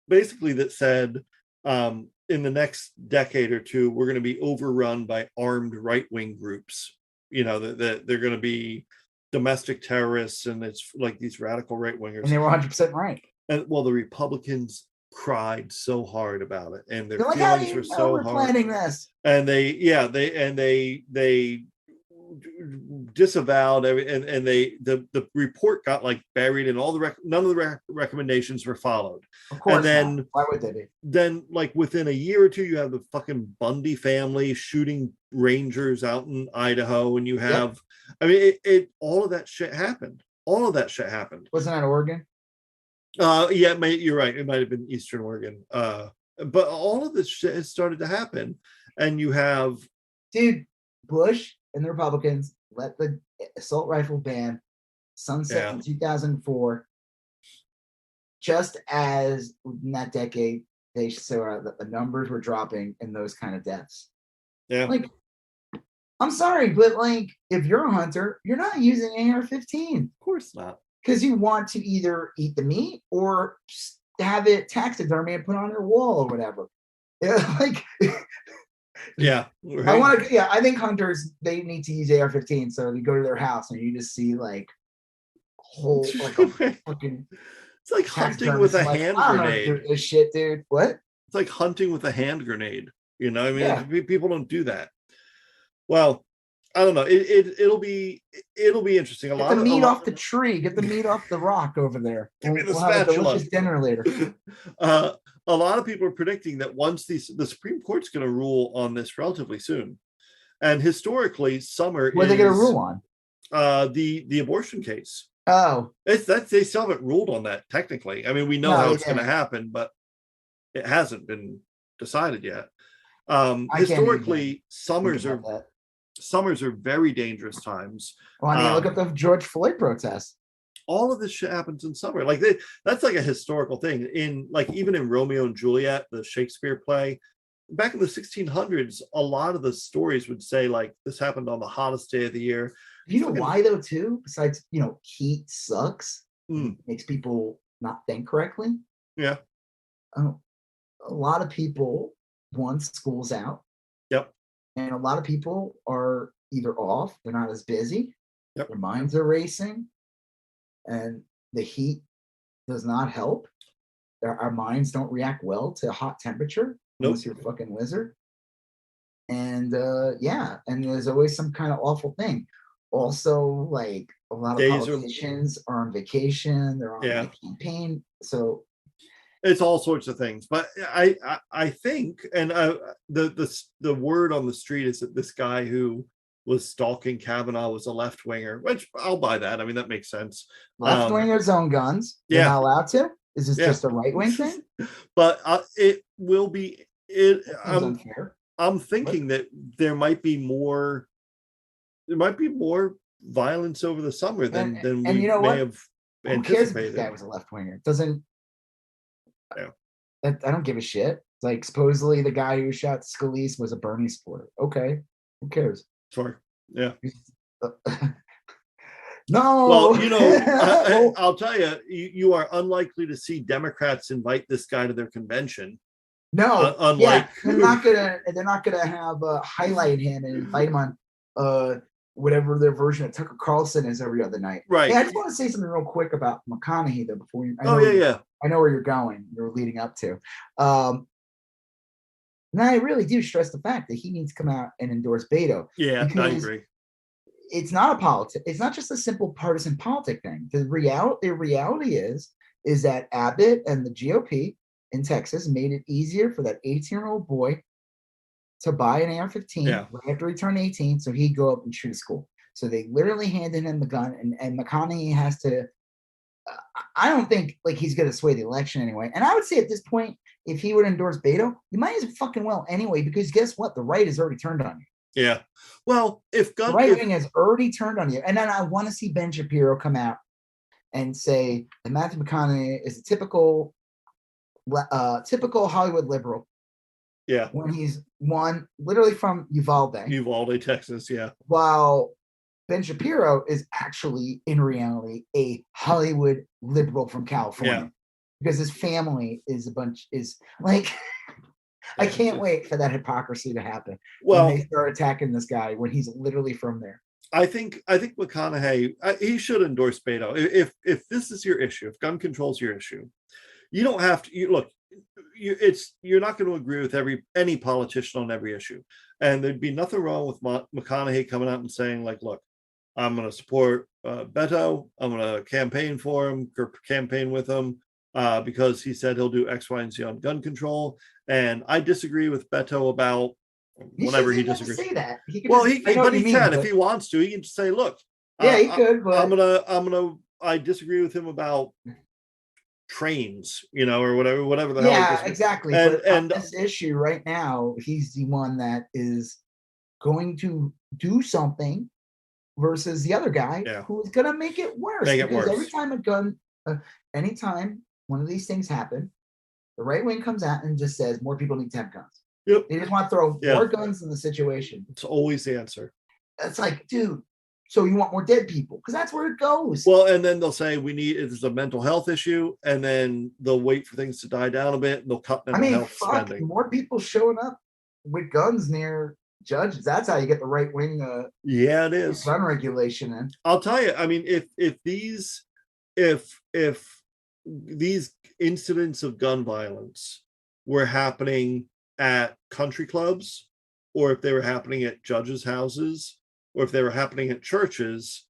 basically that said, in the next decade or two, we're going to be overrun by armed right-wing groups. You know, that they're going to be domestic terrorists, and it's like these radical right-wingers. And they were 100% right. And well, the Republicans cried so hard about it, and their like, feelings were so hard. Planning this? And they disavowed and the report got like buried, and none of the recommendations were followed. Of course, and then not. Why would they be? Then like within a year or two, you have the fucking Bundy family shooting rangers out in Idaho, and you have, I mean, it all of that shit happened. All of that shit happened. Wasn't that Oregon? Yeah, you're right. It might have been Eastern Oregon. But all of this shit has started to happen, and you have, dude, Bush and the Republicans let the assault rifle ban sunset in 2004. Just as in that decade, they saw that the numbers were dropping in those kind of deaths. Yeah. Like, I'm sorry, but like, if you're a hunter, you're not using AR-15. Of course not. Because you want to either eat the meat or have it taxidermy and put on your wall or whatever. Yeah, like, yeah. Right. I think hunters, they need to use AR-15. So you go to their house and you just see like whole, like a fucking. It's like hunting with a hand grenade. This shit, dude. What? It's like hunting with a hand grenade. You know, I mean, people don't do that. Well, I don't know. It'll be interesting. Get the meat off the tree. Get the meat off the rock over there. Give me the spatula. Have a delicious dinner later. A lot of people are predicting that once the Supreme Court's going to rule on this relatively soon, and historically, summer. What are they going to rule on? The abortion case. Oh, they still haven't ruled on that technically. I mean, we know how it's going to happen, but it hasn't been decided yet. Historically, summers are very dangerous times. Well, I mean, look at the George Floyd protests. All of this shit happens in summer. Like that's like a historical thing. In like even in Romeo and Juliet, the Shakespeare play, back in the 1600s, a lot of the stories would say like this happened on the hottest day of the year. You know why though too? Besides, heat sucks. Makes people not think correctly. Yeah. A lot of people want school's out. Yep. And a lot of people are either off, they're not as busy. Yep. Their minds are racing. And the heat does not help. Our minds don't react well to hot temperature unless you're a fucking lizard. And and there's always some kind of awful thing. Also, like a lot of politicians are on vacation, they're on campaign. So it's all sorts of things. But I think, and the word on the street is that this guy who was stalking Kavanaugh was a left-winger, which I'll buy that. I mean, that makes sense. Left-wingers own guns. They're not allowed to? Is this just a right-wing thing? But it will be. Unfair. I'm thinking that there might be more violence over the summer than we may have anticipated. Who cares if this guy was a left-winger? I don't give a shit. Like, supposedly the guy who shot Scalise was a Bernie supporter. Okay, who cares? Sure. Yeah. No. Well, I'll tell you, you are unlikely to see Democrats invite this guy to their convention. No. Unlike they're not gonna have highlight him and invite him on whatever their version of Tucker Carlson is every other night. Right. Hey, I just want to say something real quick about McConaughey though before you. I know where you're going. You're leading up to. And I really do stress the fact that he needs to come out and endorse Beto. Yeah, I agree. It's not a politic. It's not just a simple partisan politic thing. The reality is that Abbott and the GOP in Texas made it easier for that 18-year-old boy to buy an AR-15 right after he turned 18, so he'd go up and shoot a school. So they literally handed him the gun, and McConaughey has to. I don't think like he's going to sway the election anyway. And I would say at this point, if he would endorse Beto, you might as fucking well anyway, because guess what? The right has already turned on you. Yeah. Well, if the right wing has already turned on you, and then I want to see Ben Shapiro come out and say that Matthew McConaughey is a typical Hollywood liberal. Yeah. When he's one literally from Uvalde, Texas. Yeah. While Ben Shapiro is actually, in reality, a Hollywood liberal from California, because his family is like. I can't wait for that hypocrisy to happen. Well, when they start attacking this guy when he's literally from there. I think McConaughey he should endorse Beto. If this is your issue, if gun control is your issue, you don't have to. Look, you're not going to agree with any politician on every issue, and there'd be nothing wrong with McConaughey coming out and saying like, look, I'm going to support Beto. I'm going to campaign for him or campaign with him because he said he'll do X, Y, and Z on gun control. And I disagree with Beto about whatever he disagrees. Say that. He can if he wants to. He can just say, look, yeah, he could. But I disagree with him about trains, or whatever the hell. Yeah, exactly. And this issue right now, he's the one that is going to do something versus the other guy who's going to make it worse. Every time anytime one of these things happen, the right wing comes out and just says more people need to have guns. Yep. They just want to throw more guns in the situation. It's always the answer. It's like, dude, so you want more dead people? Because that's where it goes. Well, and then they'll say it's a mental health issue, and then they'll wait for things to die down a bit, and they'll cut mental health spending. More people showing up with guns near judges. That's how you get the right wing. It is gun regulation in. I'll tell you. I mean, if these incidents of gun violence were happening at country clubs, or if they were happening at judges' houses, or if they were happening at churches,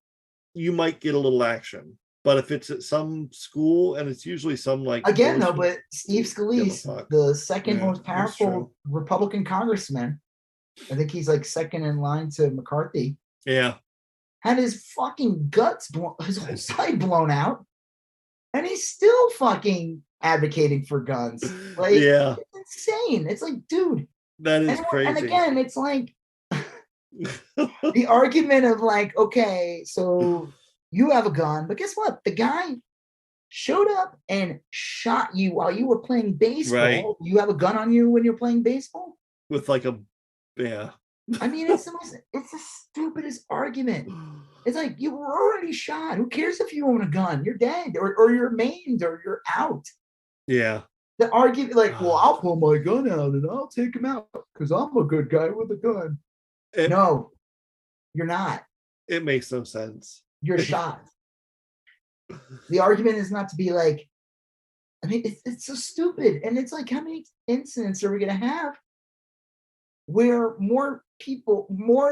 you might get a little action. But if it's at some school, and it's usually some but Steve Scalise, the second most powerful Republican congressman, I think he's like second in line to McCarthy. Yeah. Had his fucking guts his whole side blown out. And he's still fucking advocating for guns. Like, it's insane. It's like, dude. That is crazy. And again, it's like the argument of like, okay, so you have a gun, but guess what? The guy showed up and shot you while you were playing baseball. Right. You have a gun on you when you're playing baseball? With like I mean, it's the stupidest argument. It's like, you were already shot. Who cares if you own a gun? You're dead, or you're maimed, or you're out. Yeah. The argument, like, well, I'll pull my gun out and I'll take him out because I'm a good guy with a gun. No, you're not. It makes no sense. You're shot. The argument is not to be like, I mean, it's so stupid. And it's like, how many incidents are we going to have where more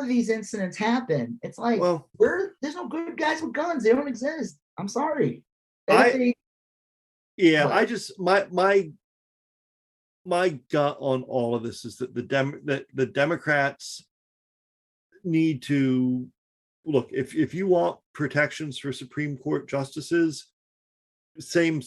of these incidents happen? It's like, there's no good guys with guns. They don't exist. I'm sorry. My gut on all of this is that the Democrats need to look, if you want protections for Supreme Court justices, same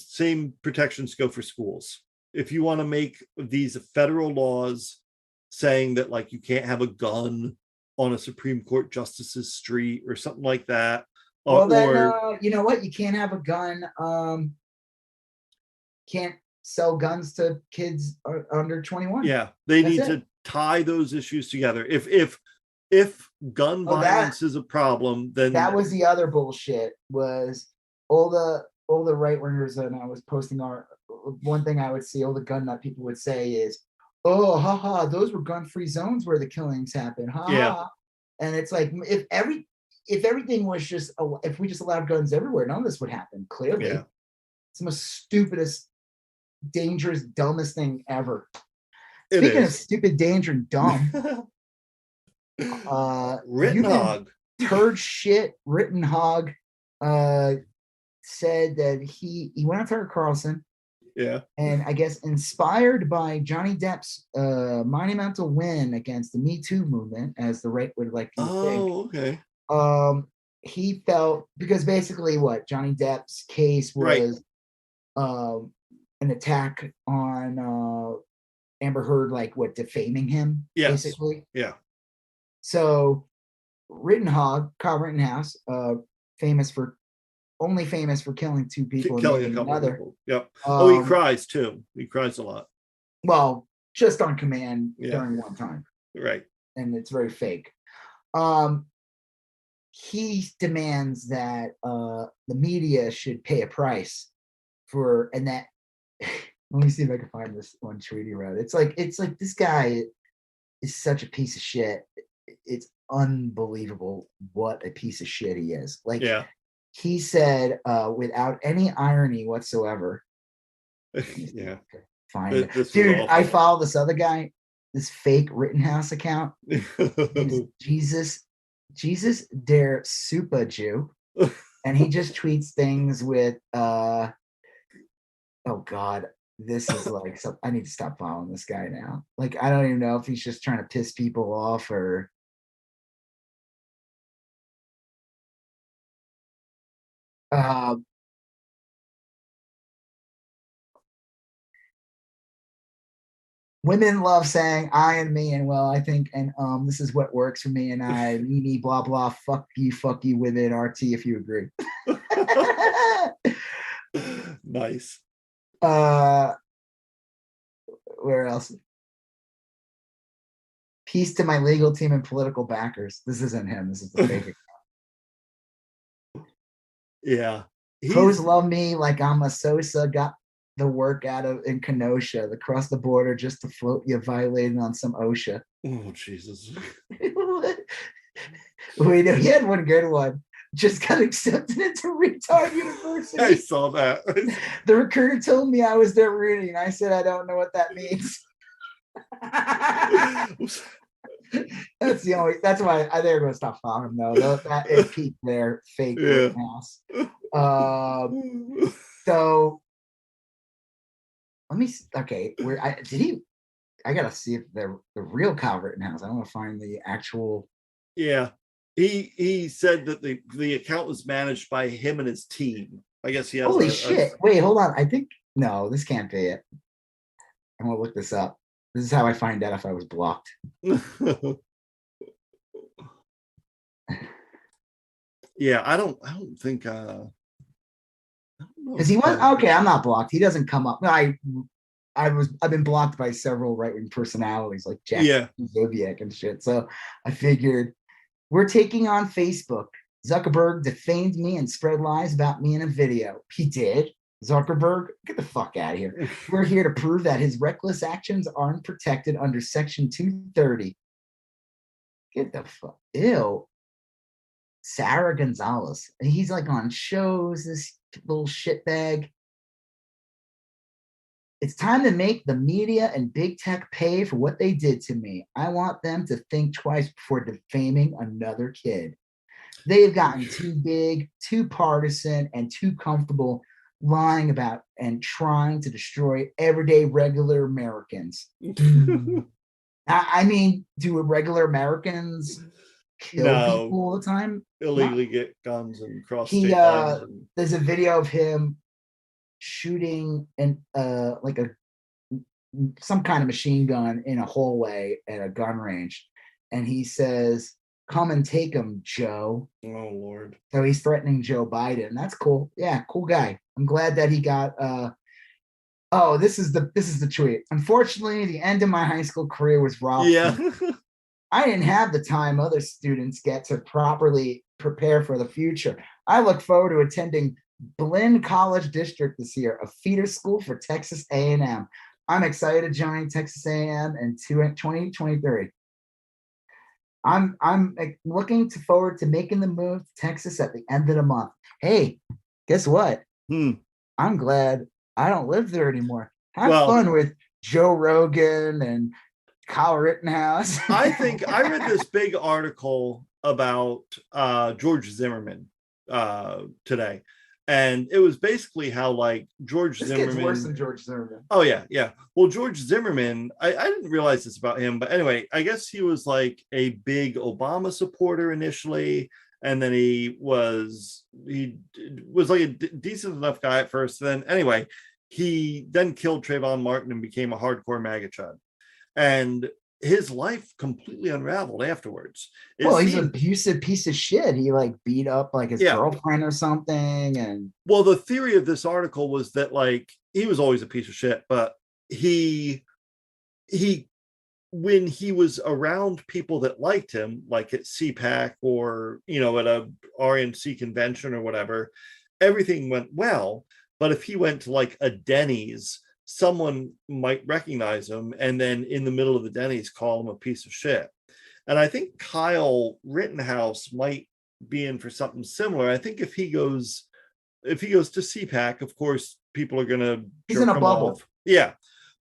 protections go for schools. If you want to make these federal laws saying that like you can't have a gun on a Supreme Court justice's street or something like that. Then you know what? You can't have a gun. Can't sell guns to kids under 21. Yeah, they need to tie those issues together. If gun violence is a problem, then that was the other bullshit. Was all the right wingers, and I was posting one thing I would see all the gun nut people would say is, oh, haha, those were gun-free zones where the killings happened. Ha. And it's like, if everything was just, if we just allowed guns everywhere, none of this would happen. Clearly, it's the most stupidest, dangerous, dumbest thing ever. Speaking of stupid, danger, and dumb, Rittenhog, turd shit. Rittenhog said that he went on Tucker Carlson. Yeah. And I guess inspired by Johnny Depp's monumental win against the Me Too movement, as the right would like to think. Okay. He felt, because basically what Johnny Depp's case was an attack on Amber Heard, like what, defaming him, basically. Yeah. So Kyle Rittenhouse, famous for killing two people, killing a couple people. Yep. He cries too. He cries a lot. Well, just on command during one time. Right. And it's very fake. He demands that the media should pay a price for, and that let me see if I can find this one tweet he wrote. It's like this guy is such a piece of shit. It's unbelievable what a piece of shit he is. Like, he said, without any irony whatsoever. Yeah. find it. This Dude, I follow this other guy, this fake Rittenhouse account. Jesus der Super Jew. And he just tweets things with oh God, this is like I need to stop following this guy now. Like, I don't even know if he's just trying to piss people off or women love saying I and me and well, I think and this is what works for me and I me blah blah fuck you with it RT if you agree. Nice. Where else? Peace to my legal team and political backers. This isn't him. This is the fake account. Yeah. Pros love me like I'm a Sosa. Got the work out of in Kenosha, across the border just to float you violating on some OSHA. Oh, Jesus. Wait, no, he had one good one. Just got accepted into Retard University. I saw that. The recruiter told me I was their rooney, and I said I don't know what that means. That's the only. That's why I they're going to stop following him though. That it peaked their fake Rittenhouse. So let me. Okay, where did he? I gotta see if the real Kyle Rittenhouse. I want to find the actual. Yeah, he said that the account was managed by him and his team. I guess he has. Holy shit! Wait, hold on. I think no, this can't be it. I'm gonna look this up. This is how I find out if I was blocked. Yeah, I don't think because he was okay. I'm not blocked. He doesn't come up. No, I've been blocked by several right-wing personalities like Jack Zodiac and shit. So I figured we're taking on Facebook. Zuckerberg defamed me and spread lies about me in a video. He did. Zuckerberg, get the fuck out of here. We're here to prove that his reckless actions aren't protected under Section 230. Get the fuck. Ew. Sarah Gonzalez. He's like on shows, this little shitbag. It's time to make the media and big tech pay for what they did to me. I want them to think twice before defaming another kid. They've gotten too big, too partisan, and too comfortable lying about and trying to destroy everyday regular Americans. I mean, do regular Americans kill people all the time? Illegally get guns and cross state lines. There's a video of him shooting and like some kind of machine gun in a hallway at a gun range, and he says, "Come and take him, Joe." Oh Lord! So he's threatening Joe Biden. That's cool. Yeah, cool guy. I'm glad that he got. Oh, this is the tweet. Unfortunately, the end of my high school career was robbed. Yeah. I didn't have the time other students get to properly prepare for the future. I look forward to attending Blinn College District this year, a feeder school for Texas A&M. I'm excited to join Texas A&M in 2023. I'm looking forward to making the move to Texas at the end of the month. Hey, guess what? I'm glad I don't live there anymore. Have fun with Joe Rogan and Kyle Rittenhouse. I think I read this big article about George Zimmerman today. And it was basically how like George Zimmerman gets worse than George Zimmerman. Oh yeah. Well, George Zimmerman, I didn't realize this about him, but anyway, I guess he was like a big Obama supporter initially, and then he was like a decent enough guy at first. Then anyway, he then killed Trayvon Martin and became a hardcore MAGA chud. And his life completely unraveled afterwards. He's an abusive piece of shit. He like beat up like his girlfriend or something. And the theory of this article was that like he was always a piece of shit, but he when he was around people that liked him, like at CPAC or at a RNC convention or whatever, everything went well. But if he went to like a Denny's, someone might recognize him and then in the middle of the Denny's call him a piece of shit. And I think Kyle Rittenhouse might be in for something similar. I think if he goes to CPAC, of course, people are going to he's in a bubble. Yeah.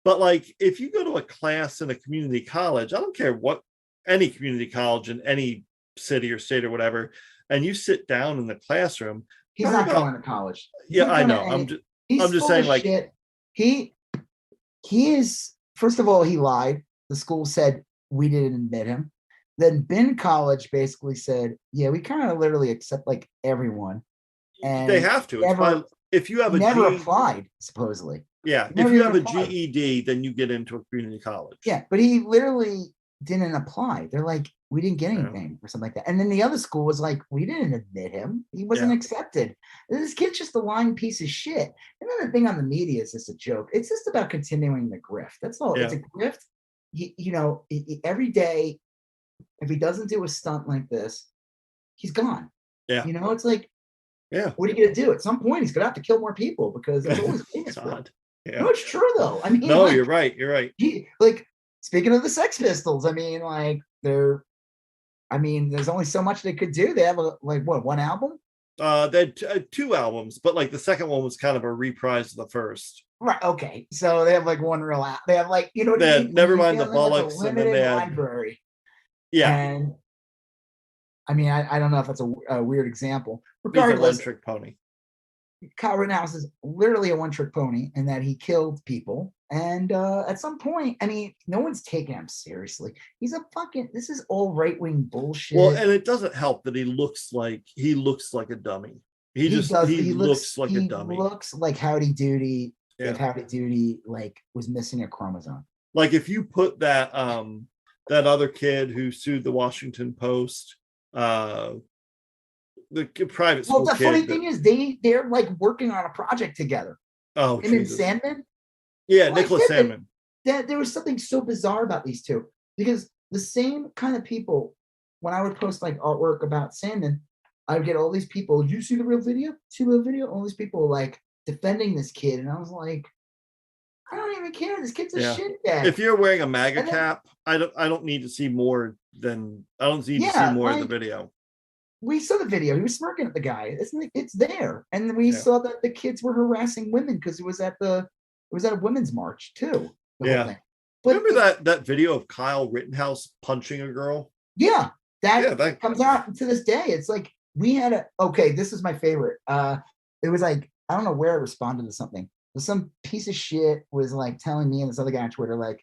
But like, if you go to a class in a community college, I don't care what, any community college in any city or state or whatever, and you sit down in the classroom, He's not going to college. He's yeah, not I going know. to any, I'm he's just full saying, of like, shit. He is, first of all, he lied. The school said we didn't admit him. Then Ben College basically said, yeah, we kind of literally accept like everyone. And they have to. It's by, if you have he a never G, applied, supposedly. yeah, He if never you even have a applied. GED, then you get into a community college. Yeah, but he literally didn't apply. They're like, we didn't get anything or something like that. And then the other school was like, we didn't admit him. He wasn't accepted. This kid's just a lying piece of shit. And then the thing on the media is just a joke. It's just about continuing the grift. That's all. It's a grift. Every day, if he doesn't do a stunt like this, he's gone. Yeah. It's like, yeah, what are you going to do? At some point, he's going to have to kill more people because there's always famous for it. Yeah. No, it's true though. I mean, no, like, you're right. You're right. Like, speaking of the Sex Pistols, I mean, like there's only so much they could do. They have one album? They had 2 albums, but like the second one was kind of a reprise of the first. Right. Okay. So they have like one real album. They have like, they had Never Mind the Bollocks, and then they had library. Yeah. And I mean, I don't know if that's a weird example. Regardless, he's a one-trick pony. Kyle Rittenhouse is literally a one-trick pony in that he killed people. And at some point, I mean, no one's taking him seriously. This is all right-wing bullshit. Well, and it doesn't help that he looks like a dummy. He looks like a dummy. He looks like Howdy Doody. Yeah. If Howdy Doody was missing a chromosome. Like if you put that other kid who sued the Washington Post, the private school. Well, the funny thing is they're like working on a project together. Oh, him and Sandman. Yeah, Nicholas Sandman. That there was something so bizarre about these two because the same kind of people. When I would post like artwork about Sandman, I would get all these people. Did you see the real video? All these people like defending this kid, and I was like, I don't even care. This kid's a shitbag. If you're wearing a MAGA cap, I don't need to see more than to see more of the video. We saw the video. He was smirking at the guy. It's there, and then we saw that the kids were harassing women because it was at a women's march too. Yeah. But remember that video of Kyle Rittenhouse punching a girl? Yeah, that comes out to this day. It's like we had this is my favorite. It was like, I don't know where I responded to something. But some piece of shit was like telling me and this other guy on Twitter, like,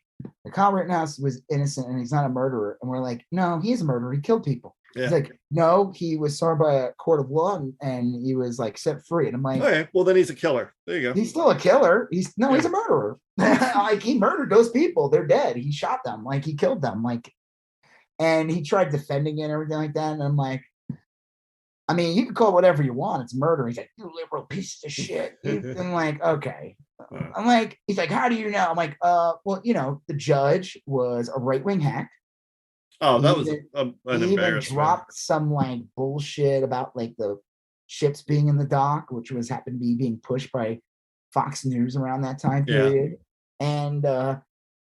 Kyle Rittenhouse was innocent and he's not a murderer. And we're like, no, he's a murderer. He killed people. Yeah. He's like, no, he was sorted by a court of law and he was like set free. And I'm like, okay, well then he's a killer. There you go. He's still a killer. He's a murderer. Like he murdered those people. They're dead. He shot them. Like he killed them. Like, and he tried defending it and everything like that. And I'm like, I mean, you can call it whatever you want. It's murder. He's like, you liberal piece of shit. I'm like, okay. I'm like, he's like, how do you know? I'm like, well, the judge was a right-wing hack. Oh, that was an embarrassment. He even dropped some like bullshit about like the ships being in the dock, which happened to be being pushed by Fox News around that time period. Yeah. And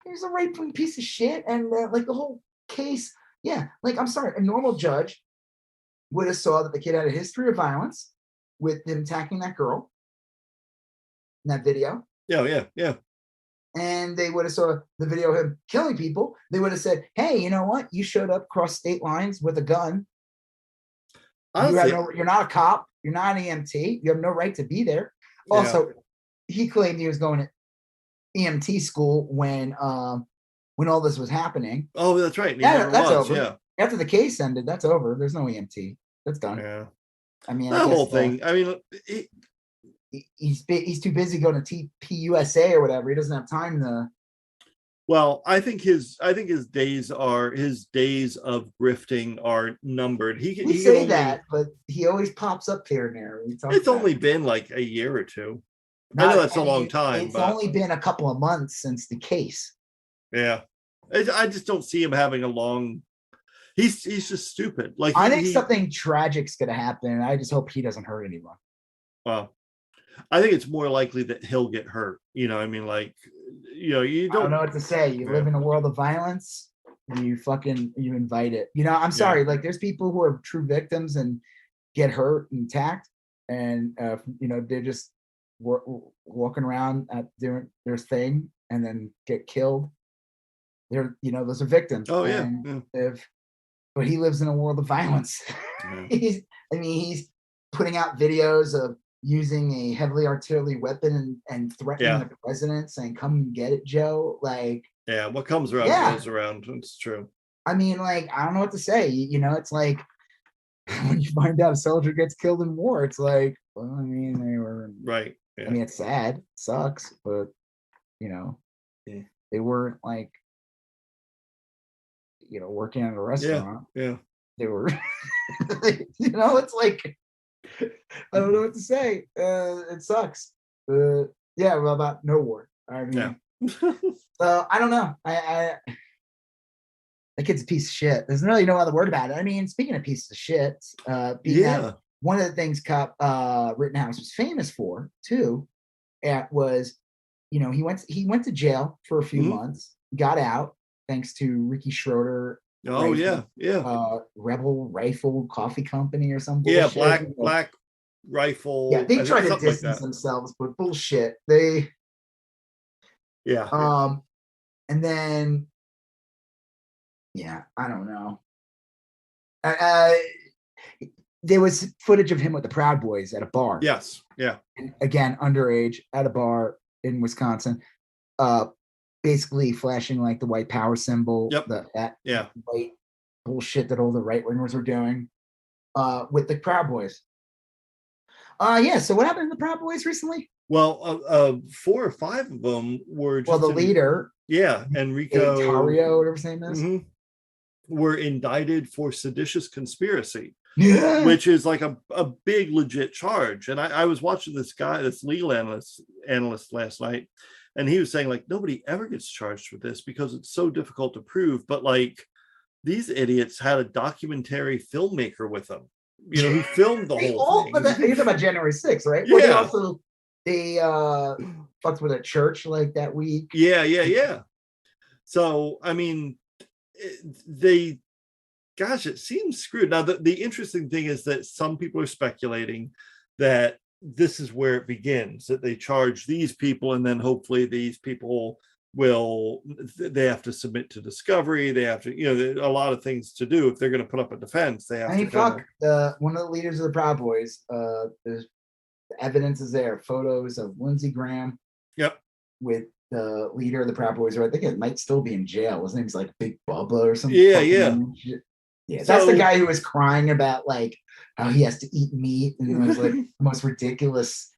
he's a right-wing piece of shit. And like the whole case, like, I'm sorry, a normal judge would have saw that the kid had a history of violence with him attacking that girl in that video. Yeah. And they would have saw the video of him killing people. They would have said, hey, you know what? You showed up across state lines with a gun. You're not a cop. You're not an EMT. You have no right to be there. Yeah. Also, he claimed he was going to EMT school when all this was happening. Oh, that's right. That's over. Yeah. After the case ended, that's over. There's no EMT. That's done. Yeah. I mean, that whole thing. I mean, he's too busy going to TPUSA or whatever. He doesn't have time to. Well, I think his days of grifting are numbered. He say that, but he always pops up here and there. It's only been like a year or two. I know that's a long time. It's only been a couple of months since the case. Yeah, I just don't see him having a long. He's just stupid. Like I think something tragic's gonna happen. I just hope he doesn't hurt anyone. Well, I think it's more likely that he'll get hurt. You know, I mean, like, you don't know what to say. You live in a world of violence. You invite it. I'm sorry. Like, there's people who are true victims and get hurt and attacked, and they're just walking around doing their thing, and then get killed. They're, those are victims. Oh yeah. And but he lives in a world of violence. Yeah. He's putting out videos of using a heavily artillery weapon and threatening the president, saying, "Come and get it, Joe." Like, yeah, what comes around goes around. It's true. I mean, like, I don't know what to say. It's like when you find out a soldier gets killed in war, it's like, well, I mean, they were right. Yeah. I mean, it's sad, it sucks, but they weren't like, working at a restaurant. Yeah. They were, it's like, I don't know what to say. It sucks. Yeah, well, about no war. I mean, I don't know. That kid's a piece of shit. There's really no other word about it. I mean, speaking of pieces of shit, one of the things Rittenhouse was famous for too, was, he went to jail for a few months, got out thanks to Ricky Schroeder. Oh yeah. Rebel Rifle Coffee Company or something. Yeah, Black Rifle. Yeah, they try to distance themselves, but bullshit. And then I don't know. There was footage of him with the Proud Boys at a bar. Yes. Yeah. And again, underage at a bar in Wisconsin. Basically flashing like the white power symbol. Yep. That white bullshit that all the right wingers were doing with the Proud Boys. So what happened to the Proud Boys recently? Well, 4 or 5 of them were just the leader. Yeah, Enrico Tario, whatever his name is. Were indicted for seditious conspiracy. Yeah. Which is like a big legit charge. And I was watching this legal analyst last night, and he was saying, like, nobody ever gets charged with this because it's so difficult to prove. But like, these idiots had a documentary filmmaker with them, who filmed the whole thing. But you're talking about January 6th, right? Yeah. Well, they fucked with a church like that week. Yeah. So, I mean, it seems screwed. Now, the interesting thing is that some people are speculating that this is where it begins, that they charge these people, and then hopefully these people they have to submit to discovery. They have to, a lot of things to do if they're going to put up a defense. They have one of the leaders of the Proud Boys. The evidence is there. Photos of Lindsey Graham. Yep. With the leader of the Proud Boys, or I think it might still be in jail. His name's like Big Bubba or something. Yeah, that's the guy who was crying about like how he has to eat meat, and it was like the most ridiculous.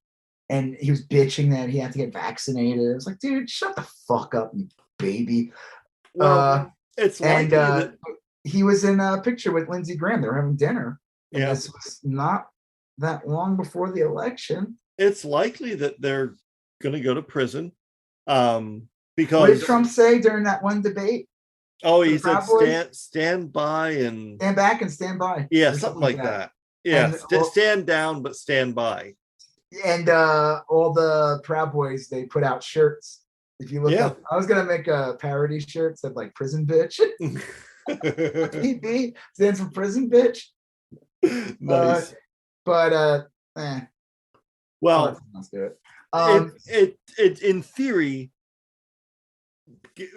And he was bitching that he had to get vaccinated. I was like, dude, shut the fuck up, you baby. Well, it's like he was in a picture with Lindsey Graham. They were having dinner. Yeah, this was not that long before the election. It's likely that they're going to go to prison. Because what did Trump say during that one debate? Oh, he said stand by and stand back and stand by. Yeah, something like that. Yeah, stand down but stand by. And all the Proud Boys, they put out shirts. If you look up, I was gonna make a parody shirt that like prison bitch. PB stands for prison bitch. Nice. Well, let's do it. It in theory,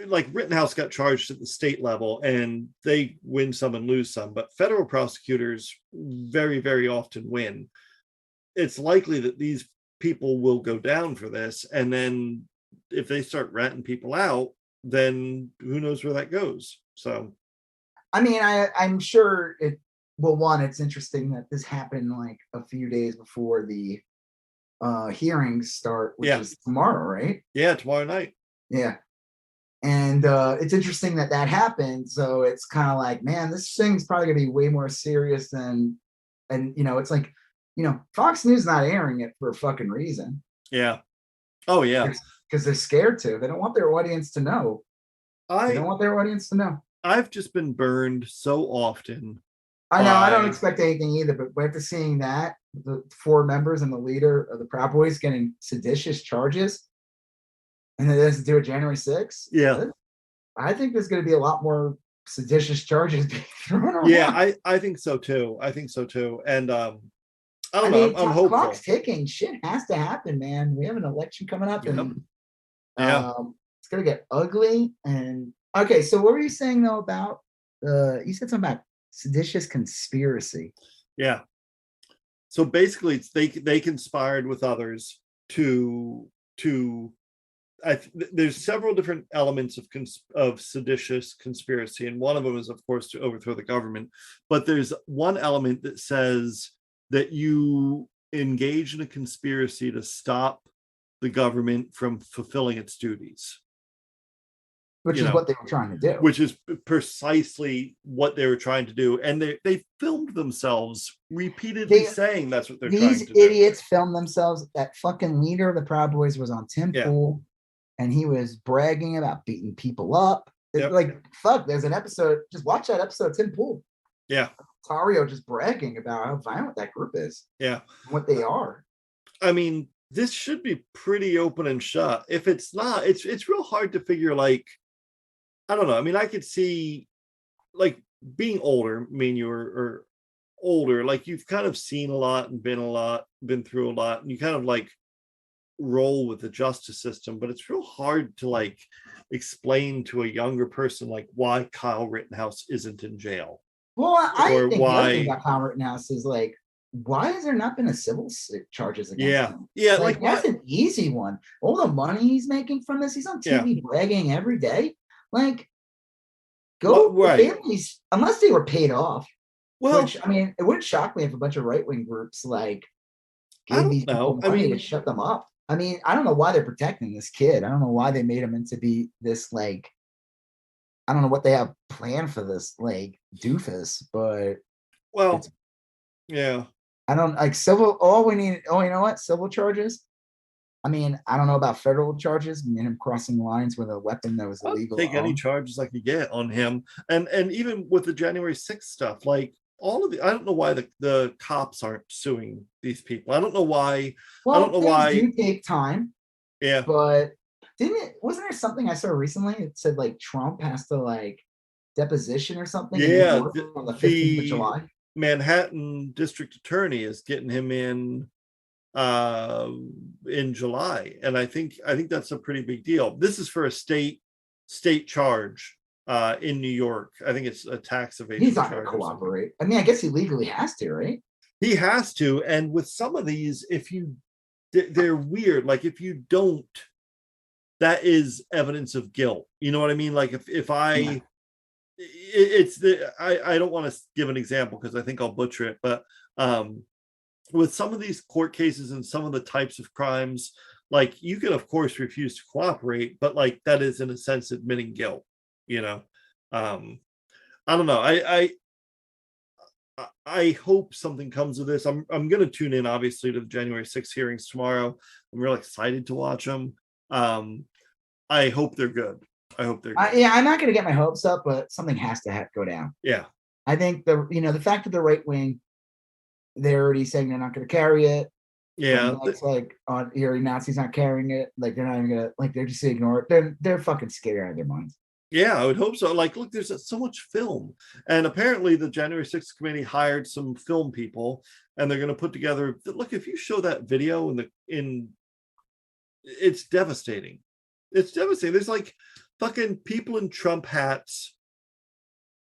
like Rittenhouse got charged at the state level and they win some and lose some, but federal prosecutors very, very often win. It's likely that these people will go down for this, and then if they start ratting people out, then who knows where that goes. So I mean, I'm sure it well, one, it's interesting that this happened like a few days before the hearings start, which is tomorrow, right? Yeah, tomorrow night. Yeah. And it's interesting that happened. So it's kind of like, man, this thing's probably gonna be way more serious than, and it's like, Fox News not airing it for a fucking reason. Yeah. Oh yeah. Because they're scared to. They don't want their audience to know. They don't want their audience to know. I've just been burned so often. I know. I don't expect anything either, but after seeing that, the 4 members and the leader of the Proud Boys getting seditious charges, and it has to do with January 6th. Yeah. I think there's going to be a lot more seditious charges being thrown around. Yeah, I think so too. And I don't know. I'm hopeful. Clock's ticking. Shit has to happen, man. We have an election coming up, and it's gonna get ugly. And okay, so what were you saying though about you said something about seditious conspiracy? Yeah. So basically, it's they conspired with others to there's several different elements of seditious conspiracy, and one of them is, of course, to overthrow the government. But there's one element that says that you engage in a conspiracy to stop the government from fulfilling its duties. Which is what they were trying to do. Which is precisely what they were trying to do. And they filmed themselves repeatedly saying that's what they're trying to do. These idiots filmed themselves. That fucking leader of the Proud Boys was on Tim Pool, and he was bragging about beating people up. Yep. Like, fuck, there's an episode, just watch that episode of Tim Pool. Yeah. Tario just bragging about how violent that group is. Yeah. What they are. I mean, this should be pretty open and shut. If it's not, it's real hard to figure, like, I don't know. I mean, I could see, like, being older, I mean, you're older, like, you've kind of seen a lot and been through a lot, and you kind of, like, roll with the justice system, but it's real hard to, like, explain to a younger person, like, why Kyle Rittenhouse isn't in jail. Well, I think the other thing about Kyle Rittenhouse is, like, why has there not been a civil charges against him? Yeah, like that's an easy one. All the money he's making from this, he's on TV bragging every day. Like, go families, unless they were paid off. Well, which, I mean, it wouldn't shock me if a bunch of right-wing groups, like, gave these people money to shut them up. I mean, I don't know why they're protecting this kid. I don't know why they made him into be this, like, I don't know what they have planned for this, like, doofus, but I don't like civil. You know what? Civil charges. I mean, I don't know about federal charges. I mean, him crossing lines with a weapon that was illegal. Take any charges I could get on him, and even with the January 6th stuff, like, all of I don't know why the cops aren't suing these people. I don't know why. Well, I don't know why. Do take time. Yeah, but wasn't there something I saw recently? It said, like, Trump has to, like, deposition or something. Yeah, on the 15th of July. Manhattan district attorney is getting him in July, and I think that's a pretty big deal. This is for a state charge in New York. I think it's a tax evasion. He's not going to cooperate. I mean, I guess he legally has to, right? He has to. And with some of these, they're weird. Like, if you don't, that is evidence of guilt. You know what I mean? Like, if I I don't want to give an example because I think I'll butcher it, but with some of these court cases and some of the types of crimes, like, you can, of course, refuse to cooperate, but, like, that is in a sense admitting guilt, you know. I don't know. I hope something comes of this. I'm going to tune in, obviously, to the January 6th hearings tomorrow. I'm really excited to watch them. I hope they're good. I'm not going to get my hopes up, but something has to go down. Yeah. I think the fact that the right wing, they're already saying they're not going to carry it. Yeah. It's like, Nazis not carrying it. Like, they're not even going to, like, they're just going to ignore it. They're fucking scared out of their minds. Yeah, I would hope so. Like, look, there's so much film. And apparently the January 6th committee hired some film people, and they're going to put together, look, if you show that video it's devastating. It's devastating. There's, like, fucking people in Trump hats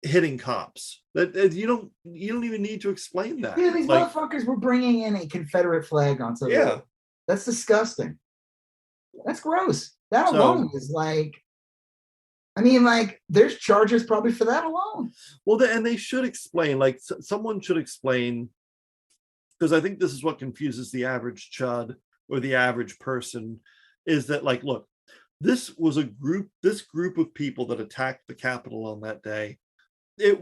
hitting cops. That you don't even need to explain that. Yeah, these motherfuckers were bringing in a Confederate flag onto the road. That's disgusting. That's gross. That alone is, like, I mean, like, there's charges probably for that alone. Well, and they should explain, like, someone should explain, because I think this is what confuses the average chud or the average person, is that, like, look, this group of people that attacked the Capitol on that day, there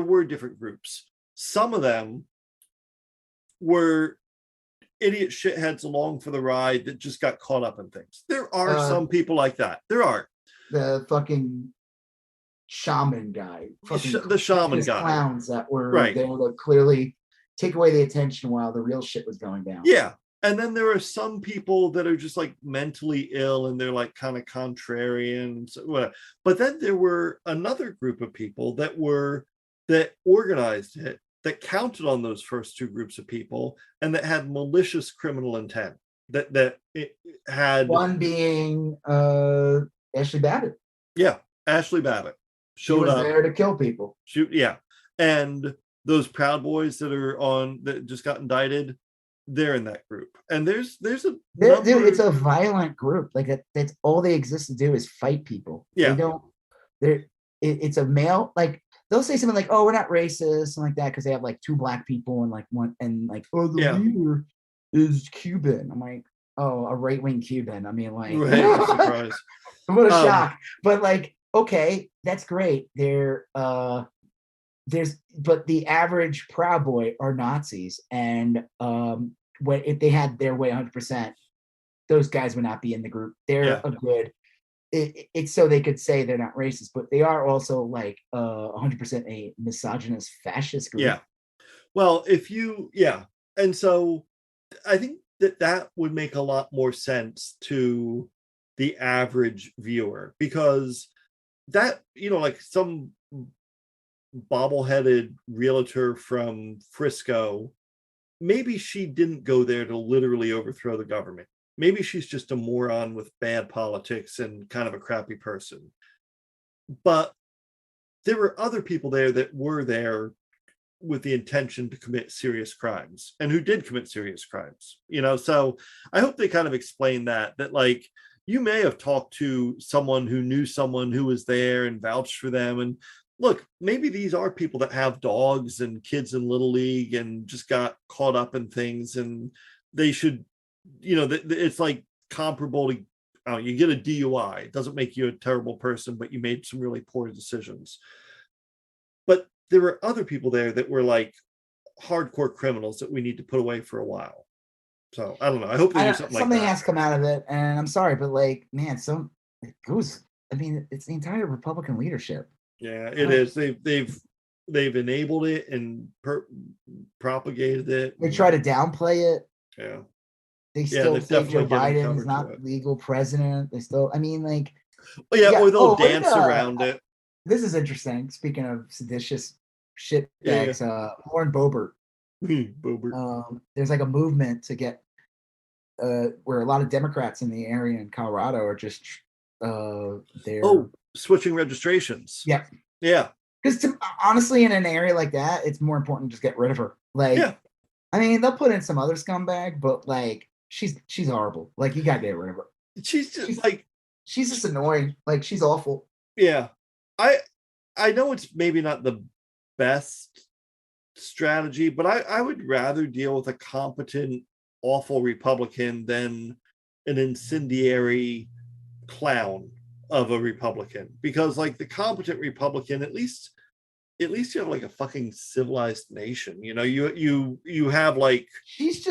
were different groups. Some of them were idiot shitheads along for the ride that just got caught up in things. There are some people like that. There are. The fucking shaman guy. The shaman guy. Clowns that were there to clearly take away the attention while the real shit was going down. Yeah. And then there are some people that are just, like, mentally ill, and they're, like, kind of contrarian. But then there were another group of people that organized it, that counted on those first two groups of people, and that had malicious criminal intent. That it had one being Ashley Babbitt. Yeah, Ashley Babbitt She was there to kill people. Yeah, and those Proud Boys that just got indicted, they're in that group. And there's a dude, it's a violent group. Like that's all they exist to do is fight people. Yeah, it's a male, like they'll say something like, "Oh, we're not racist," and like that because they have like 2 black people and like one and like, "Oh, the leader is Cuban." I'm like, "Oh, a right-wing Cuban." I mean, like, right, surprise. What a shock. But like, okay, that's great. But the average Proud Boy are Nazis, and if they had their way 100%, those guys would not be in the group. They're a good. It's so they could say they're not racist, but they are also like 100% a misogynist fascist group. Yeah. Well, and so I think that would make a lot more sense to the average viewer, because that, like some bobble-headed realtor from Frisco, maybe she didn't go there to literally overthrow the government. Maybe she's just a moron with bad politics and kind of a crappy person. But there were other people there that were there with the intention to commit serious crimes, and who did commit serious crimes. So I hope they kind of explain that like, you may have talked to someone who knew someone who was there and vouched for them, and look, maybe these are people that have dogs and kids in Little League and just got caught up in things, and they should, it's like comparable to, you get a DUI. It doesn't make you a terrible person, but you made some really poor decisions. But there were other people there that were like hardcore criminals that we need to put away for a while. So I don't know. I hope they do something like that. Something has to come out of it, and I'm sorry, but like, man, it goes. I mean, it's the entire Republican leadership. Yeah, it is. They've enabled it and propagated it. They try to downplay it. Yeah. They still say Joe Biden is not legal president. They still, I mean, like. Or they'll dance around it. This is interesting. Speaking of seditious shitbags, Lauren Boebert. There's like a movement to get where a lot of Democrats in the area in Colorado are just switching registrations. Yeah. Because honestly, in an area like that, it's more important to just get rid of her. Like, I mean, they'll put in some other scumbag, but like, she's horrible. Like, you gotta get rid of her. She's just annoying. Like, she's awful. Yeah, I know it's maybe not the best strategy, but I would rather deal with a competent, awful Republican than an incendiary clown of a Republican. Because like the competent Republican, at least you have like a fucking civilized nation. You have like, she's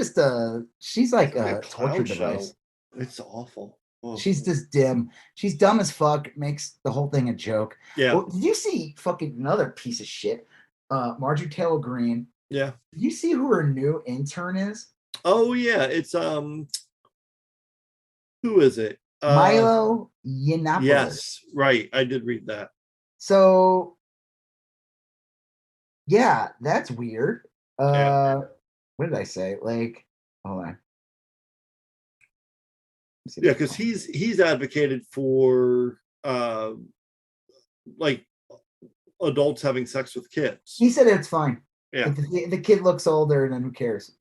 like a torture device. It's awful. Oh. She's just dim. She's dumb as fuck. Makes the whole thing a joke. Yeah. Well, did you see fucking another piece of shit? Marjorie Taylor Greene. Yeah. Did you see who her new intern is? Oh yeah, it's who is it? Milo Yiannopoulos. Yes, right. I did read that. So yeah, that's weird. What did I say? Like, hold on. Yeah, because he's advocated for like adults having sex with kids. He said it's fine. Yeah, if the kid looks older, then who cares?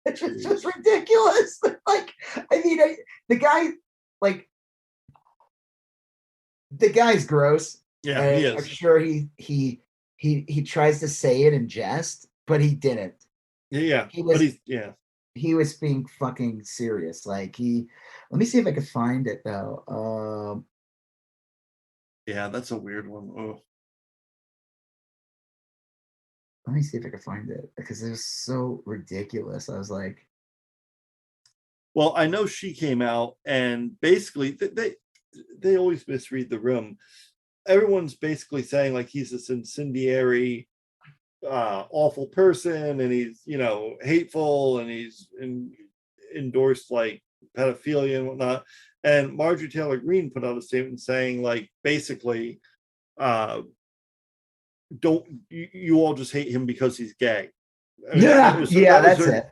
It's just ridiculous. Like, I mean, the guy's gross. Yeah, he is. I'm sure he tries to say it in jest, but he didn't. Yeah, he was being fucking serious. Like, let me see if I can find it though. Yeah, that's a weird one. Oh. Let me see if I can find it, because it was so ridiculous. I was like, well, I know she came out and basically they always misread the room. Everyone's basically saying like he's this incendiary, awful person, and he's hateful, and he's endorsed like pedophilia and whatnot. And Marjorie Taylor Greene put out a statement saying like basically, don't you all just hate him because he's gay? I mean, that's it.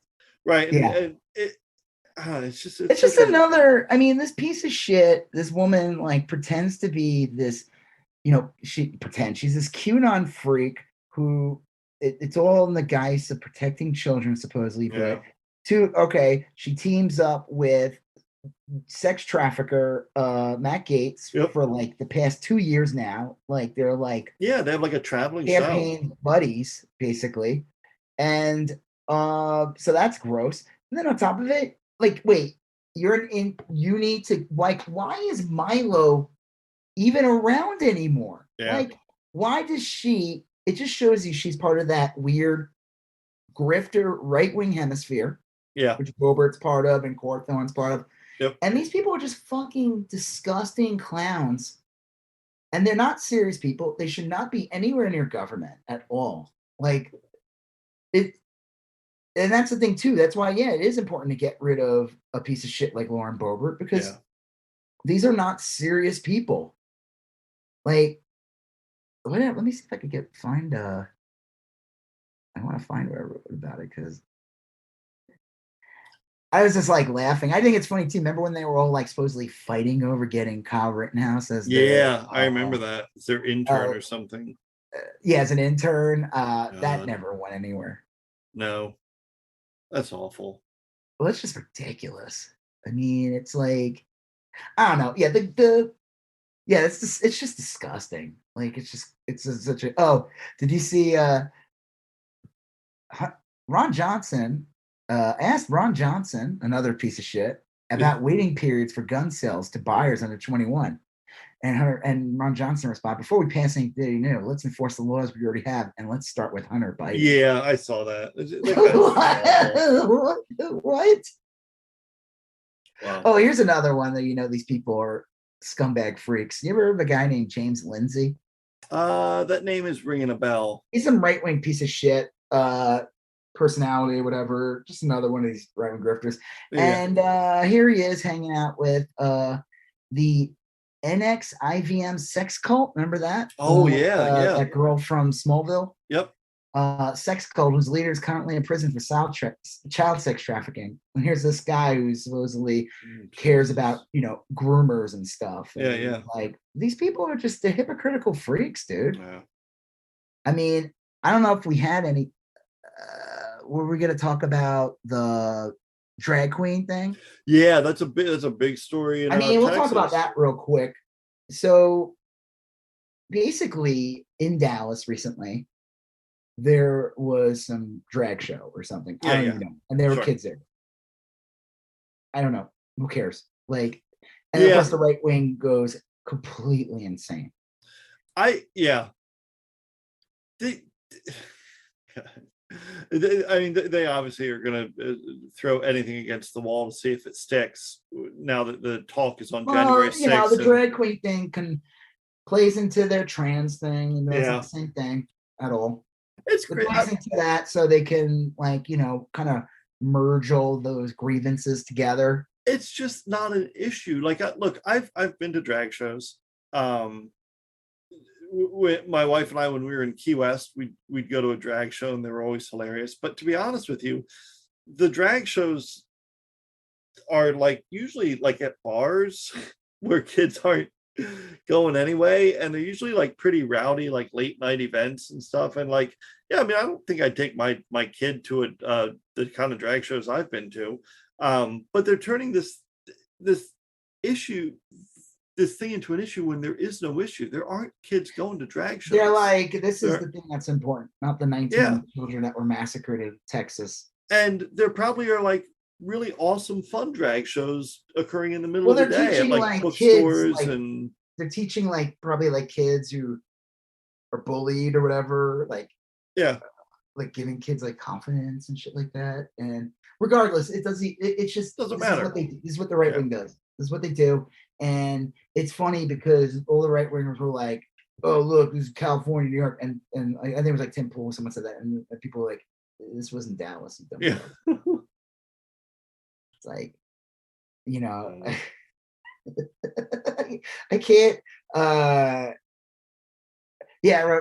Right. Yeah. And it's just another. I mean, this piece of shit. This woman like pretends to be this. She pretends she's this QAnon freak who it's all in the guise of protecting children, supposedly. But she teams up with sex trafficker Matt Gaetz for like the past 2 years now. Like they're like they have like a traveling campaign buddies basically, and so that's gross. And then on top of it, like, wait, you need to like, why is Milo even around anymore? Like, why does she? It just shows you she's part of that weird grifter right-wing hemisphere, which Robert's part of and Cawthorn's part of. And these people are just fucking disgusting clowns. And they're not serious people. They should not be anywhere near government at all. Like it, and that's the thing too. That's why, it is important to get rid of a piece of shit like Lauren Boebert, because these are not serious people. Like, let me see if I could find. I want to find where I wrote about it because I was just like laughing. I think it's funny too. Remember when they were all like supposedly fighting over getting Kyle Rittenhouse as I remember that. It's their intern or something. As an intern. That never went anywhere. No, that's awful. Well, it's just ridiculous. I mean, it's like, I don't know. It's just disgusting. Like it's such a. Oh, did you see? Ron Johnson asked Ron Johnson, another piece of shit, about waiting periods for gun sales to buyers under 21. And Ron Johnson responded, "Before we pass anything new, let's enforce the laws we already have, and let's start with Hunter Biden." Yeah, I saw that. What? Wow. Oh, here's another one that these people are scumbag freaks. You ever heard of a guy named James Lindsay? That name is ringing a bell. He's some right-wing piece of shit. Personality or whatever, just another one of these right-wing grifters. And here he is hanging out with the NXIVM sex cult. Remember that? That girl from Smallville. Yep. Sex cult whose leader is currently in prison for child sex trafficking. And here's this guy who supposedly cares about groomers and stuff. And like, these people are just the hypocritical freaks, dude. Yeah. I mean, I don't know if we had any. Were we going to talk about the drag queen thing? Yeah, that's a big story. We'll talk about that real quick. So basically in Dallas recently, there was some drag show or something. I don't even know. And there were kids there. I don't know. Who cares? Like, and of course the right wing goes completely insane. They obviously are going to throw anything against the wall to see if it sticks. Now that the talk is on January 6th, the drag queen thing plays into their trans thing, and it's not the same thing at all. It's great. It plays into that so they can kind of merge all those grievances together. It's just not an issue. Like, look, I've been to drag shows. With my wife and I, when we were in Key West, we'd go to a drag show and they were always hilarious. But to be honest with you, the drag shows are like usually like at bars where kids aren't going anyway, and they're usually like pretty rowdy, like late night events and stuff. And like, I don't think I'd take my kid to the kind of drag shows I've been to. But they're turning this issue, this thing into an issue when there is no issue. There aren't kids going to drag shows. They're like, this is the thing that's important, not the 19 children that were massacred in Texas. And there probably are like really awesome fun drag shows occurring in the middle of the day at like bookstores, and they're teaching like probably like kids who are bullied or whatever, like giving kids like confidence and shit like that. And regardless, it just doesn't matter. This is what the right wing does. This is what they do. And it's funny because all the right wingers were like, "Oh, look, this is California, New York," and I think it was like Tim Pool, someone said that, and people were like, "This wasn't Dallas." It's like, I can't.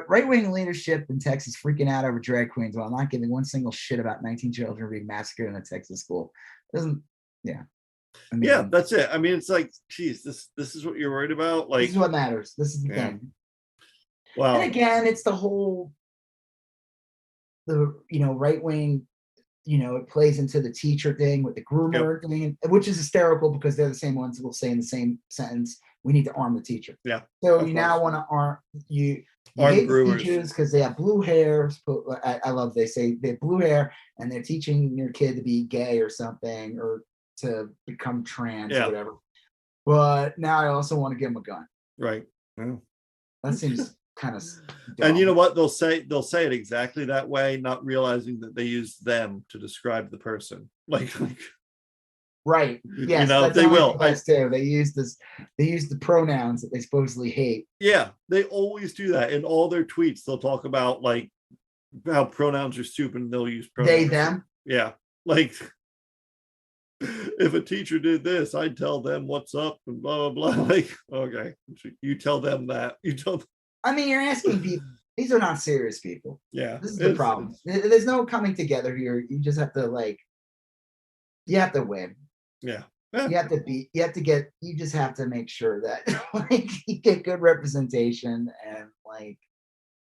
Right wing leadership in Texas freaking out over drag queens while not giving one single shit about 19 children being massacred in a Texas school. I mean, yeah, that's it. I mean, it's like, geez, this is what you're worried about. Like, this is what matters. This is the thing. Wow. And again, it's the whole right wing. It plays into the teacher thing with the groomer thing, which is hysterical because they're the same ones who will say in the same sentence, "We need to arm the teacher." Yeah. So you now want to arm you. You Arm hate the groomers teachers because they have blue hair. I love they say they have blue hair and they're teaching your kid to be gay or something or to become trans or whatever. But now I also want to give them a gun. Right. Yeah. That seems kind of dumb. And you know what? They'll say it exactly that way, not realizing that they use them to describe the person. Like right. Yes, they will. Too. They use the pronouns that they supposedly hate. Yeah, they always do that. In all their tweets, they'll talk about like how pronouns are stupid and they'll use pronouns. They, them. Yeah. Like if a teacher did this, I'd tell them what's up and blah blah blah. Like, okay, you tell them that. You tell them. I mean, you're asking people. These are not serious people. Yeah. This is the problem. There's no coming together here. You just have to you have to win. Yeah. You have you just have to make sure that you get good representation and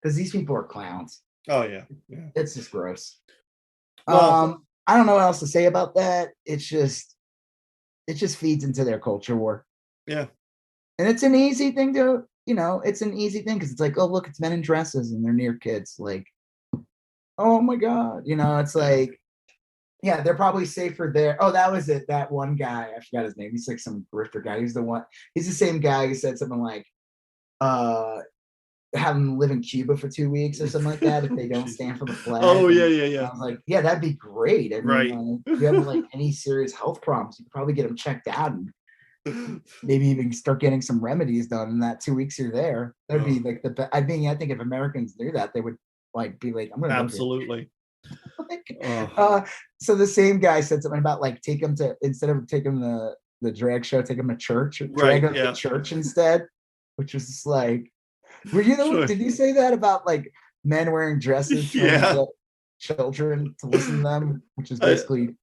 because these people are clowns. Oh yeah. It's just gross. Well, I don't know what else to say about that. It just feeds into their culture war. Yeah. And it's an easy thing to, it's an easy thing because it's like, oh, look, it's men in dresses and they're near kids. Like, oh my God. It's like, yeah, they're probably safer there. Oh, that was it. That one guy, I forgot his name. He's like some grifter guy. He's the same guy who said something like, have them live in Cuba for 2 weeks or something like that if they don't stand for the flag. Oh, yeah. I was like, yeah, that'd be great. I mean, right. If you have any serious health problems, you could probably get them checked out and maybe even start getting some remedies done in that 2 weeks you're there. That'd be like I think if Americans knew that, they would be like, I'm gonna absolutely. So the same guy said something about take them to, instead of taking the drag show, take them to church, drag them to church instead, which was just like, did you say that about men wearing dresses trying to get children to listen to them, which is basically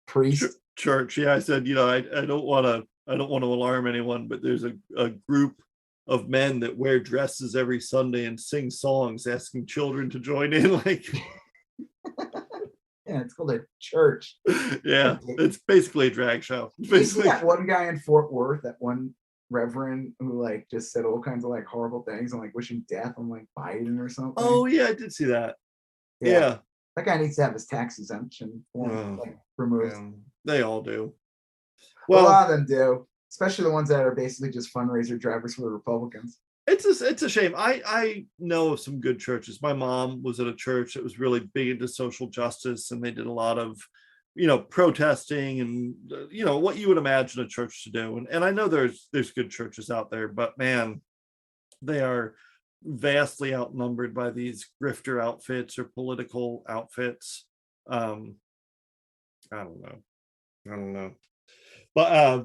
priests? Church. Yeah, I said, I don't want to alarm anyone, but there's a group of men that wear dresses every Sunday and sing songs asking children to join in. Yeah, it's called a church. Yeah, it's basically a drag show. Basically, that one guy in Fort Worth, that one reverend who just said all kinds of horrible things and wishing death on Biden or something. Oh yeah, I did see that. Yeah. That guy needs to have his tax exemption form removed. Yeah. They all do. Well, a lot of them do, especially the ones that are basically just fundraiser drivers for the Republicans. It's a shame. I know of some good churches. My mom was at a church that was really big into social justice, and they did a lot of, protesting and what you would imagine a church to do. And I know there's good churches out there, but man, they are vastly outnumbered by these grifter outfits or political outfits. I don't know. But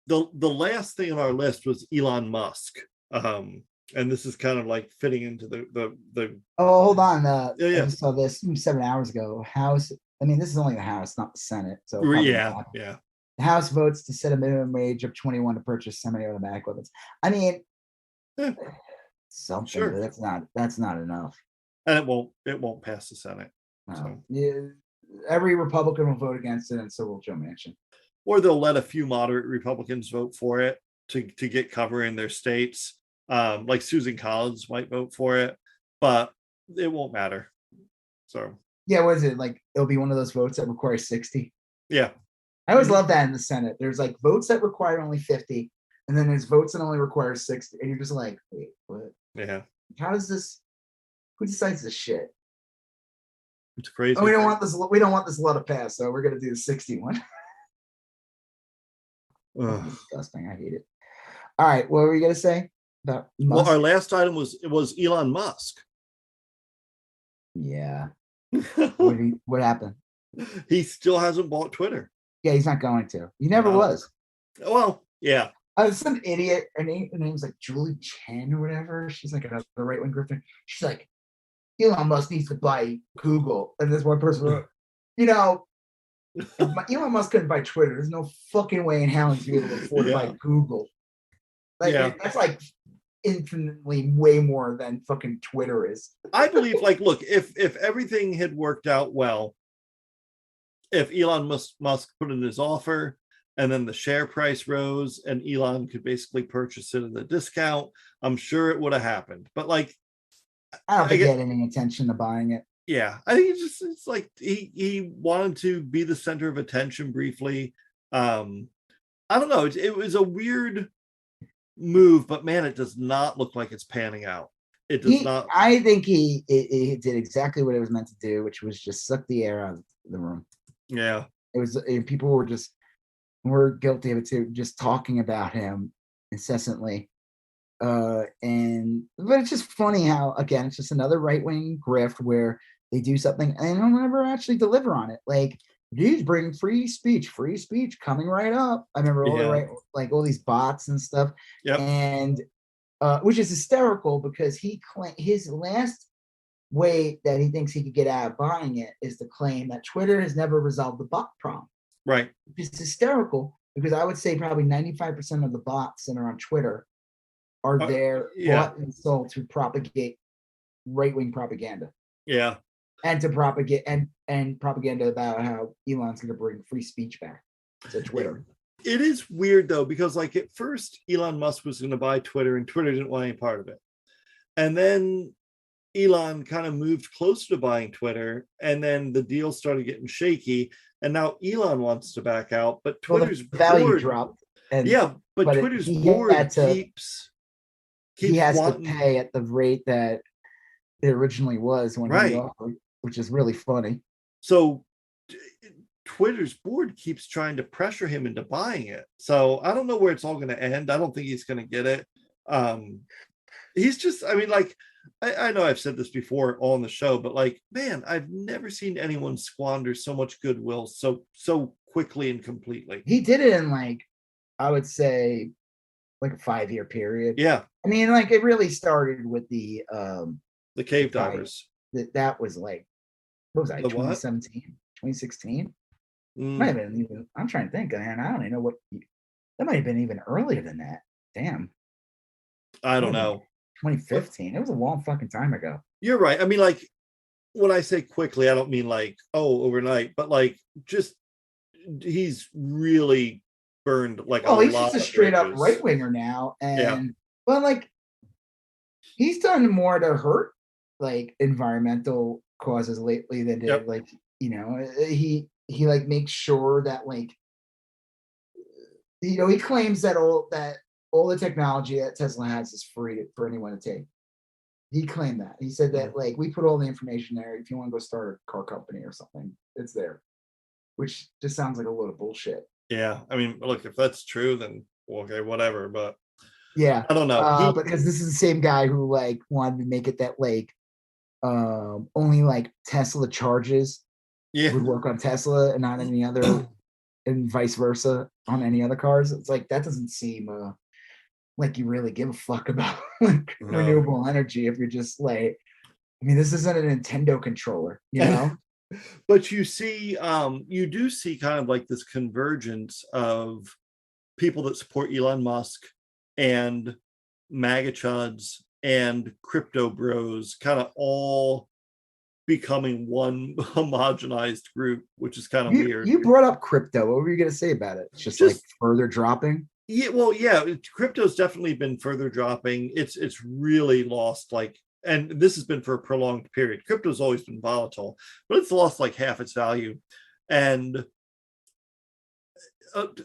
the last thing on our list was Elon Musk. And this is kind of fitting into the oh, hold on. I just saw this 7 hours ago. This is only the House, not the Senate. So yeah. The House votes to set a minimum wage of 21 to purchase semi-automatic weapons. I mean, something, sure. But that's not enough. And it won't pass the Senate. No. So. Yeah, every Republican will vote against it, and so will Joe Manchin. Or they'll let a few moderate Republicans vote for it to get cover in their states. Like Susan Collins might vote for it, but it won't matter. So yeah, what is it it'll be one of those votes that requires 60? Yeah, I always love that in the Senate. There's votes that require only 50, and then there's votes that only require 60, and you're just like, wait, what? Yeah, how does this? Who decides this shit? It's crazy. Oh, we don't want this law to pass, so we're gonna do the 61. Disgusting. I hate it. All right, what were you gonna say about Musk? Well, our last item was Elon Musk. Yeah. What happened? He still hasn't bought Twitter. Yeah, he's not going to. He never was. Well, yeah. Some idiot. Her name's Julie Chen or whatever. She's another right-wing grifter. She's like, Elon Musk needs to buy Google, and this one person wrote, Elon Musk couldn't buy Twitter. There's no fucking way in hell he's gonna be able to afford to buy Google. Like that's like infinitely way more than fucking Twitter is. I believe, like, look, if everything had worked out well, if Elon Musk put in his offer and then the share price rose and Elon could basically purchase it at a discount, I'm sure it would have happened. But like, I don't think he had any intention of buying it. Yeah, I think it's like he wanted to be the center of attention briefly. I don't know. It was a weird move, but man, it does not look like it's panning out. It does not. I think he did exactly what it was meant to do, which was just suck the air out of the room. Yeah, it was. People were guilty of it too, just talking about him incessantly. But it's just funny how, again, it's just another right-wing grift where they do something and they don't ever actually deliver on it. Like, he's bringing free speech coming right up. I remember all the like all these bots and stuff. And which is hysterical because his last way that he thinks he could get out of buying it is to claim that Twitter has never resolved the bot problem. Right. It's hysterical because I would say probably 95% of the bots that are on Twitter are there bought and sold to propagate right-wing propaganda. Yeah. And to propagate and propaganda about how Elon's going to bring free speech back to Twitter. It is weird though, because like at first Elon Musk was going to buy Twitter and Twitter didn't want any part of it. And then Elon kind of moved closer to buying Twitter, and then the deal started getting shaky, and now Elon wants to back out, but Twitter's value dropped. But Twitter's board keeps he has to pay at the rate that it originally was when he offered, which is really funny. So Twitter's board keeps trying to pressure him into buying it. So I don't know where it's all going to end. I don't think he's going to get it. He's just, I mean, like, I know I've said this before on the show, but like, man, I've never seen anyone squander so much goodwill so quickly and completely. He did it in, like, I would say, like a 5-year period. Yeah. I mean, like, it really started with the cave divers. That was like, what was that, 2017, 2016? Might have been even, I'm trying to think, man, I don't even know what, that might have been even earlier than that. Damn. I don't know. 2015. It was a long fucking time ago. You're right. I mean, like, when I say quickly, I don't mean like, overnight, but like, just he's really burned like a lot. He's just a straight up right winger now, and but like, he's done more to hurt like environmental causes lately than did like, you know, he like makes sure that, like, you know, he claims that all the technology that Tesla has is free for anyone to take. He claimed that. He said that, like, we put all the information there. If you want to go start a car company or something, it's there. Which just sounds like a load of bullshit. Yeah. I mean, look, if that's true, then okay, whatever. But yeah, I don't know. Because this is the same guy who like wanted to make it that like only like Tesla charges would work on Tesla and not any other, and vice versa on any other cars. It's like, that doesn't seem like you really give a fuck about like renewable energy if you're just like, I mean, this isn't a Nintendo controller, you know. But you see, you do see kind of like this convergence of people that support Elon Musk and MAGA chuds and crypto bros kind of all becoming one homogenized group, which is kind of weird. You brought up crypto. What were you going to say about it? It's just like further dropping? Yeah, well, yeah, crypto's definitely been further dropping. It's really lost, like, and this has been for a prolonged period. Crypto's always been volatile, but it's lost like half its value. And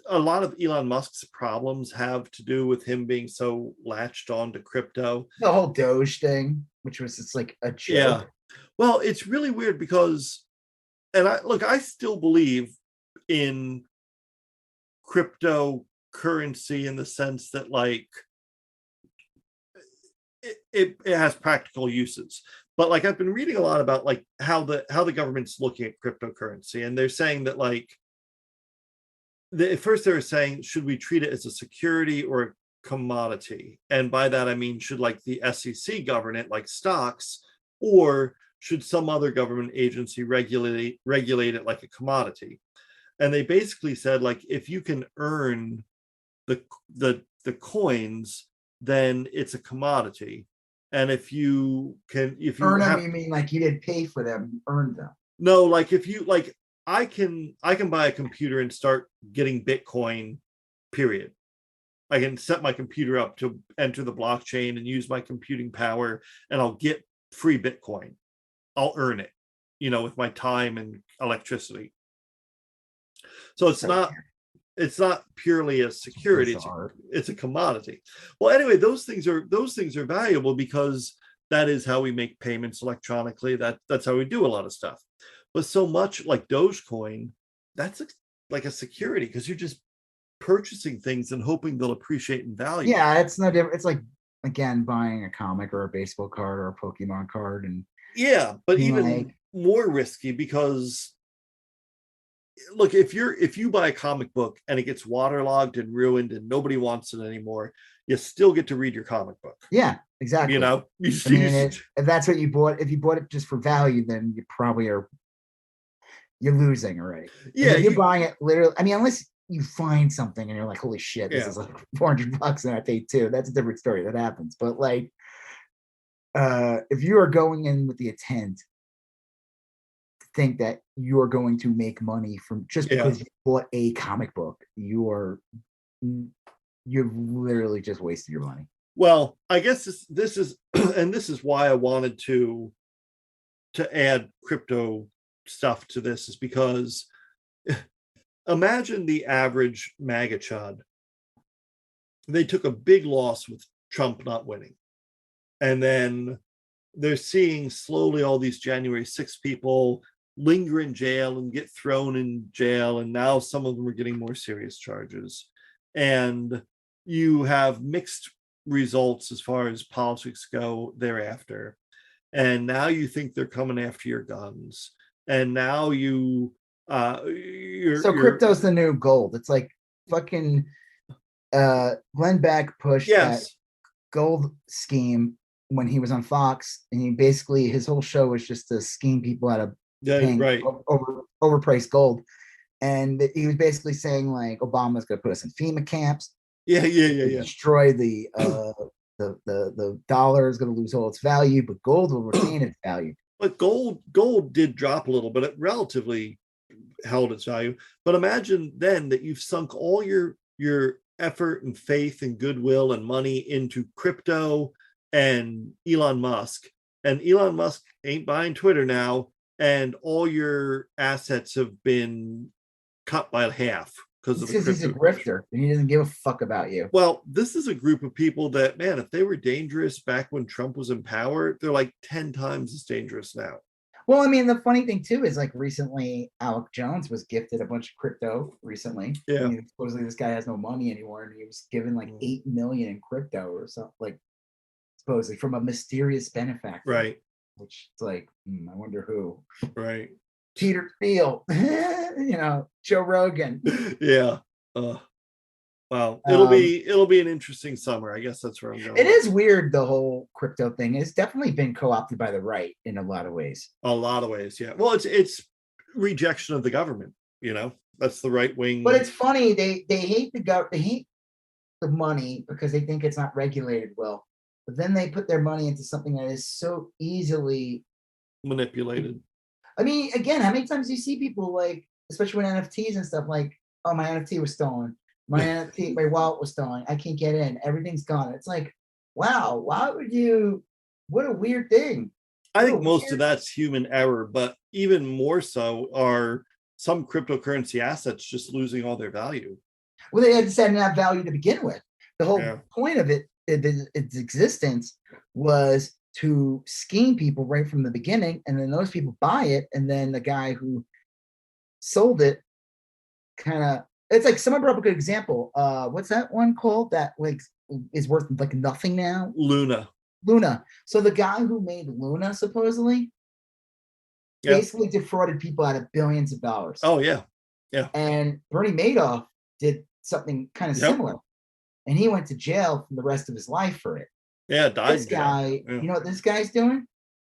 a lot of Elon Musk's problems have to do with him being so latched on to crypto. The whole Doge thing, which was just like a joke. Yeah. Well, it's really weird because, and I still believe in cryptocurrency in the sense that, like, it has practical uses. But like, I've been reading a lot about like how the government's looking at cryptocurrency, and they're saying that, like, at first they were saying, should we treat it as a security or a commodity? And by that I mean, should like the SEC govern it like stocks, or should some other government agency regulate it like a commodity? And they basically said, like, if you can earn the coins, then it's a commodity. And if you Earn them, have, you mean like you didn't pay for them, you earned them? no, like if you like, I can buy a computer and start getting Bitcoin, period. I can set my computer up to enter the blockchain and use my computing power, and I'll get free Bitcoin. I'll earn it, with my time and electricity. So it's not purely a security, it's a commodity. Well, anyway, those things are valuable because that is how we make payments electronically. That's how we do a lot of stuff. But so much like Dogecoin, that's like a security, because you're just purchasing things and hoping they'll appreciate in value. Yeah, it's no different. It's like, again, buying a comic or a baseball card or a Pokemon card. And yeah, but even more risky, because look, if you buy a comic book and it gets waterlogged and ruined and nobody wants it anymore, you still get to read your comic book. Yeah, exactly. If that's what you bought, if you bought it just for value, then you probably you're losing already. Yeah, you're buying it literally. I mean, unless you find something and you're like, holy shit, this is like $400 and I paid $2. That's a different story. That happens. But like, if you are going in with the intent to think that you're going to make money from just because you bought a comic book, you've literally just wasted your money. Well, I guess this is and this is why I wanted to add crypto stuff to this, is because imagine the average MAGA chud. They took a big loss with Trump not winning. And then they're seeing slowly all these January 6th people linger in jail and get thrown in jail. And now some of them are getting more serious charges. And you have mixed results as far as politics go thereafter. And now you think they're coming after your guns. And now crypto's the new gold. It's like fucking Glenn Beck pushed that gold scheme when he was on Fox, and he basically, his whole show was just to scheme people out of paying overpriced gold. And he was basically saying like Obama's going to put us in FEMA camps. Destroy the dollar is going to lose all its value, but gold will retain its value. But gold did drop a little, but it relatively held its value. But imagine then that you've sunk all your effort and faith and goodwill and money into crypto and Elon Musk. And Elon Musk ain't buying Twitter now, and all your assets have been cut by half because he's a grifter and he doesn't give a fuck about you. Well, this is a group of people that, man, if they were dangerous back when Trump was in power, they're like 10 times as dangerous now. Well, I mean, the funny thing too is like recently Alec Jones was gifted a bunch of crypto recently. Yeah. I mean, supposedly this guy has no money anymore, and he was given like 8 million in crypto or something, like supposedly from a mysterious benefactor. Right. Which is like, I wonder who. Right. Peter Thiel, Joe Rogan. Yeah. Wow. It'll be an interesting summer. I guess that's where I'm going. It is weird, the whole crypto thing. It's definitely been co-opted by the right in a lot of ways. A lot of ways, yeah. Well, it's rejection of the government. That's the right wing. But it's funny, they hate they hate the money because they think it's not regulated well. But then they put their money into something that is so easily manipulated. I mean, again, how many times do you see people like, especially with NFTs and stuff, like, oh, my NFT was stolen. My wallet was stolen. I can't get in. Everything's gone. It's like, wow, why would you? What a weird thing. I think most of that's human error, but even more so are some cryptocurrency assets just losing all their value. Well, they had to have value to begin with. The whole point of its existence was to scheme people right from the beginning, and then those people buy it, and then the guy who sold it kind of, it's like someone brought up a good example. What's that one called that like is worth like nothing now? Luna. So the guy who made Luna supposedly basically defrauded people out of billions of dollars. Oh yeah. And Bernie Madoff did something kind of similar, and he went to jail for the rest of his life for it. Yeah, died. This guy, you know what this guy's doing?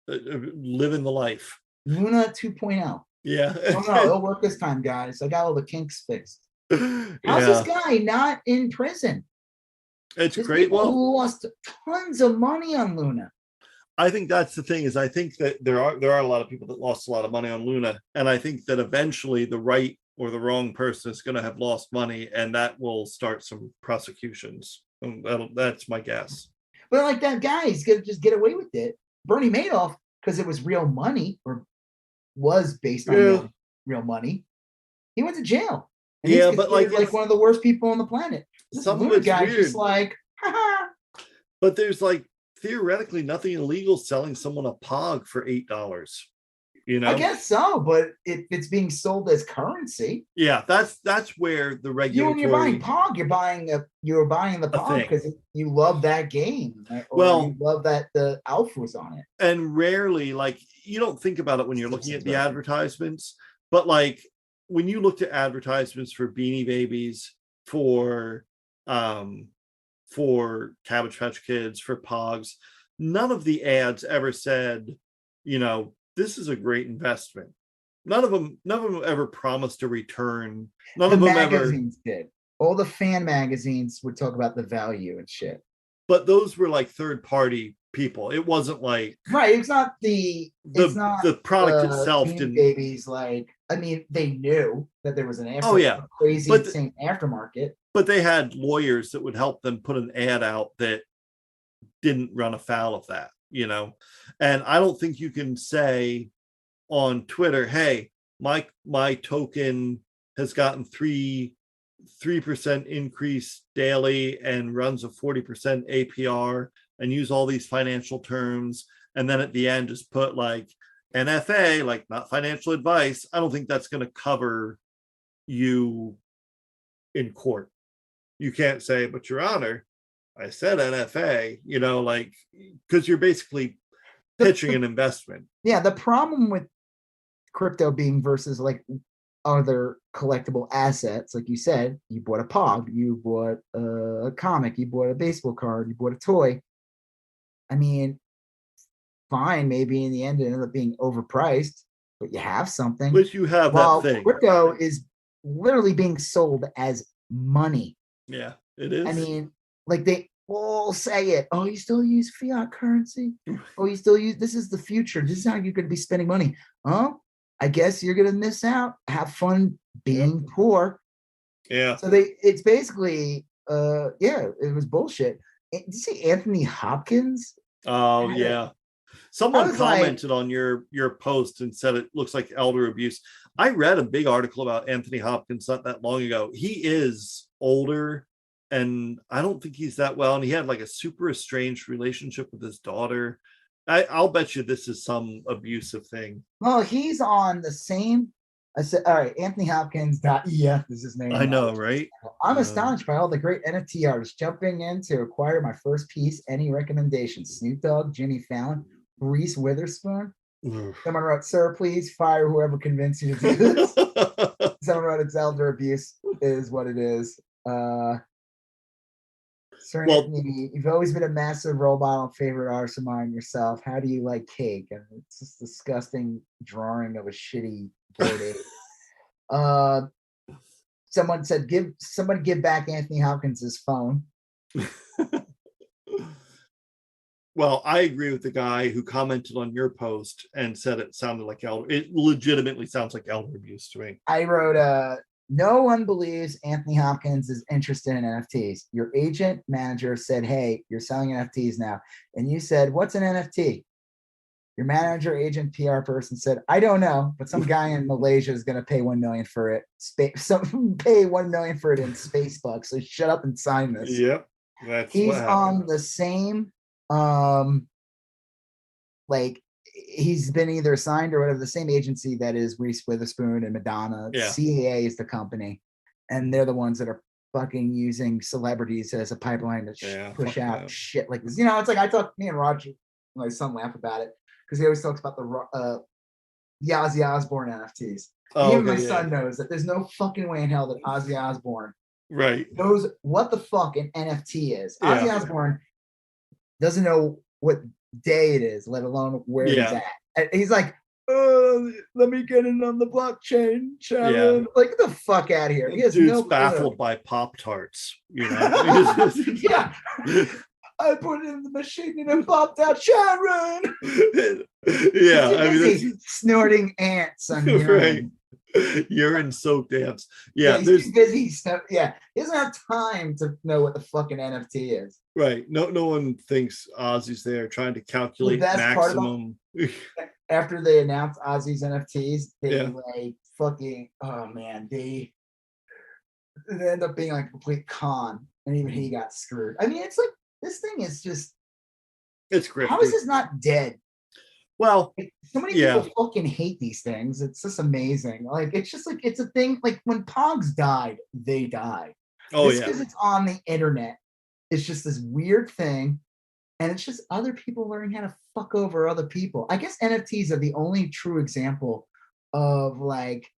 Living the life. Luna 2.0. Yeah. Oh no, it'll work this time, guys. I got all the kinks fixed. How's this Yeah. guy not in prison? It's There's great. people Well, who lost tons of money on Luna. I think that's the thing, is I think that there are a lot of people that lost a lot of money on Luna. And I think that eventually the right or the wrong person is going to have lost money, and that will start some prosecutions. That's my guess. But like that guy, he's gonna just get away with it. Bernie Madoff, because it was real money, or was based on Yeah. real money. He went to jail. And Yeah, he's but considered like one of the worst people on the planet. This some of Luna it's guy's weird. just like, haha. But there's like theoretically nothing illegal selling someone a pog for $8. You know? I guess so, but if it's being sold as currency, Yeah, that's where the when you're buying regulatory Pog, you're buying the a Pog thing. because you love that game, or Well, you love that the Alpha was on it. And rarely, like, you don't think about it when you're looking at the advertisements, but like when you looked at advertisements for Beanie Babies, for Cabbage Patch Kids, for Pogs, none of the ads ever said, you know, this is a great investment. None of them ever promised a return. None of them magazines did. All the fan magazines would talk about the value and shit. But those were like third party people. It wasn't like right. It's not the product itself didn't. Babies, like, I mean, they knew that there was an crazy insane aftermarket. But they had lawyers that would help them put an ad out that didn't run afoul of that, you know. And I don't think you can say on Twitter, hey, my token has gotten 3% increase daily and runs a 40% APR, and use all these financial terms, and then at the end just put like NFA, like not financial advice. I don't think that's going to cover you in court. You can't say, but Your Honor, I said NFA, you know, like, because you're basically pitching an investment. Yeah, the problem with crypto being versus like other collectible assets, like you said, you bought a Pog, you bought a comic, you bought a baseball card, you bought a toy. I mean, fine, maybe in the end it ended up being overpriced, but you have something. But you have that thing. Crypto is literally being sold as money. Yeah, it is. I mean, like they all say it. Oh, you still use fiat currency? Oh, you still use, this is the future. This is how you're going to be spending money. Oh, I guess you're going to miss out. Have fun being poor. Yeah. So it's basically, it was bullshit. Did you see Anthony Hopkins? Oh, yeah. Someone commented on your post and said it looks like elder abuse. I read a big article about Anthony Hopkins not that long ago. He is older, and I don't think he's that well. And he had like a super estranged relationship with his daughter. I'll bet you this is some abusive thing. Well, he's on the same. I said, all right, Anthony Hopkins.ef is his name. I know, right? I'm astonished by all the great NFT artists jumping in to acquire my first piece. Any recommendations? Snoop Dogg, Jimmy Fallon, Reese Witherspoon. Someone wrote, sir, please fire whoever convinced you to do this. Someone wrote, it's elder abuse is what it is. Sir Anthony, you've always been a massive role model and favorite artist of mine yourself. How do you like cake? And it's this disgusting drawing of a shitty bird. Someone said, give back Anthony Hopkins his phone. Well, I agree with the guy who commented on your post and said it sounded like it legitimately sounds like elder abuse to me. I wrote, no one believes Anthony Hopkins is interested in NFTs. Your agent manager said, hey, you're selling NFTs now. And you said, what's an NFT? Your manager, agent, PR person said, I don't know, but some guy in Malaysia is going to pay $1 million for it. Pay $1 million for it in space bucks. So shut up and sign this. Yep. He's on the same, like, he's been either signed or whatever, the same agency that is Reese Witherspoon and Madonna. Yeah. CAA is the company, and they're the ones that are fucking using celebrities as a pipeline to push out shit like this. You know, it's like me and Roger, my son, laugh about it because he always talks about the Ozzy Osbourne NFTs. Even my son knows that there's no fucking way in hell that Ozzy Osbourne knows what the fuck an NFT is. Ozzy Osbourne doesn't know what day it is, let alone where he's at. He's like, let me get in on the blockchain, Sharon. Yeah. Like, get the fuck out of here. He has Dude's no baffled clue. by Pop-Tarts, you know. Yeah. I put it in the machine and it popped out, Sharon. Yeah, I mean, busy snorting ants on urine. right. Urine soaked ants. Yeah, Yeah, he's there's too busy. Yeah, he doesn't have time to know what the fucking NFT is. right. No one thinks Ozzy's there trying to The calculate best part about maximum. after they announced Ozzy's NFTs, they Yeah. like fucking they end up being like a complete con, and even he got screwed. I mean, it's like this thing is just It's grifty. how is this not dead? Well, Like, so many yeah. people fucking hate these things. It's just amazing. Like, it's just like it's a thing. Like when Pogs died, they died. Oh Just yeah. because it's on the internet, it's just this weird thing, and it's just other people learning how to fuck over other people. I guess NFTs are the only true example of like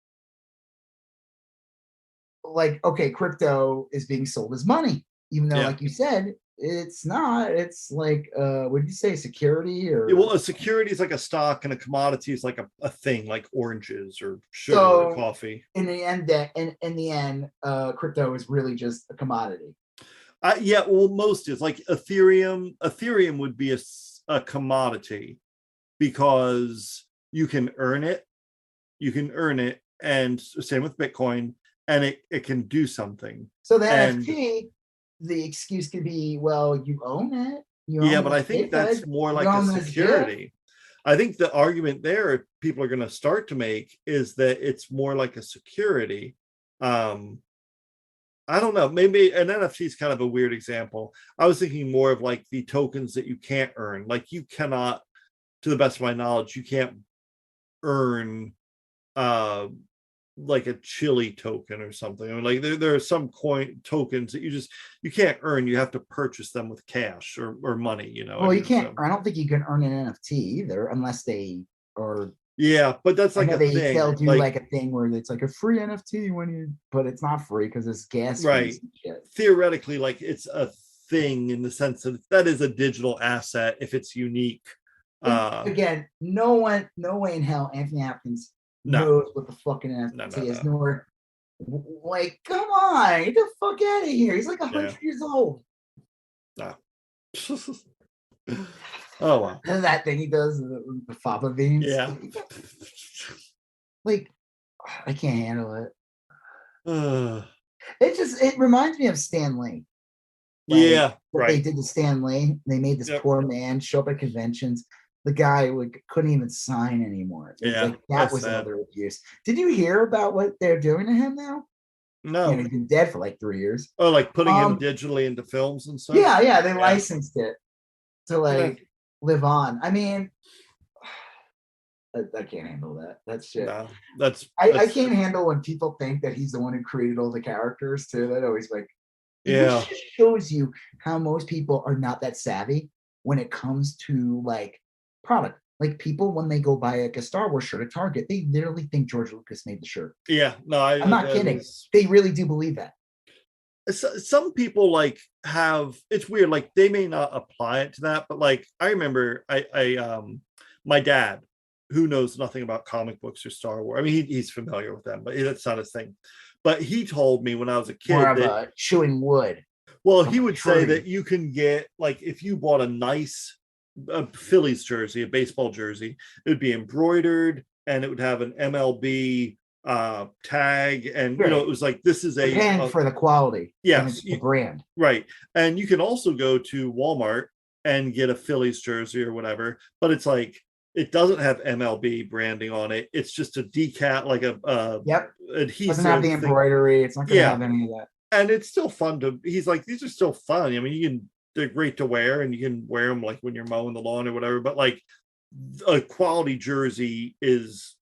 okay, crypto is being sold as money, even though, Yeah. like you said, it's not. It's like what did you say, security or Yeah, well, a security is like a stock, and a commodity is like a thing, like oranges or sugar so or coffee. in the end, that in the end, crypto is really just a commodity. Yeah, well, most is like Ethereum. Ethereum would be a commodity because you can earn it. You can earn it, and same with Bitcoin, and it can do something. So the And NFT, the excuse could be, well, you own it. You yeah, own but I think that's more like a security. I think the argument there people are going to start to make is that it's more like a security. I don't know. Maybe an NFT is kind of a weird example. I was thinking more of like the tokens that you can't earn. Like you cannot, to the best of my knowledge, you can't earn like a chili token or something. I mean, like there are some coin tokens that you can't earn. You have to purchase them with cash or money, you know. Well, you can't. I don't think you can earn an NFT either, unless they are. Yeah, but that's like a thing. They'll do like a thing where it's like a free NFT but it's not free because it's gas right. fees and shit. Theoretically, like it's a thing in the sense that is a digital asset if it's unique. Again, no way in hell Anthony Hopkins knows what the fucking NFT is, nor like, come on, get the fuck out of here. He's like 100 years old. No. Oh wow. That thing he does, the fava beans. Yeah. Like, I can't handle it. It reminds me of Stan Lee. Like, yeah, right. They did to Stan Lee. They made this poor man show up at conventions. The guy couldn't even sign anymore. Yeah, that was another abuse. Did you hear about what they're doing to him now? No. He's been dead for like 3 years. Oh, like putting him digitally into films and stuff? Yeah, they licensed it to live on. I mean, I can't handle that. That's shit. No, I can't handle when people think that he's the one who created all the characters too. That always it just shows you how most people are not that savvy when it comes to like product. Like people, when they go buy like a Star Wars shirt at Target, they literally think George Lucas made the shirt. Yeah, no, I'm not kidding. They really do believe that. Some people like have, it's weird, like they may not apply it to that, but like I remember my dad, who knows nothing about comic books or Star Wars. I mean, he's familiar with them, but that's not his thing. But he told me when I was a kid that chewing wood. Well, he would say that you can get, like, if you bought a nice Phillies jersey, a baseball jersey, it would be embroidered and it would have an MLB tag, and it was like, this is paying for the quality. Yes, the brand, right? And you can also go to Walmart and get a Phillies jersey or whatever, but it's like it doesn't have MLB branding on it. It's just a decal, like a adhesive. Doesn't have the embroidery. It's not going to have any of that. And it's still fun to. He's like, these are still fun. I mean, they're great to wear, and you can wear them like when you're mowing the lawn or whatever. But like a quality jersey is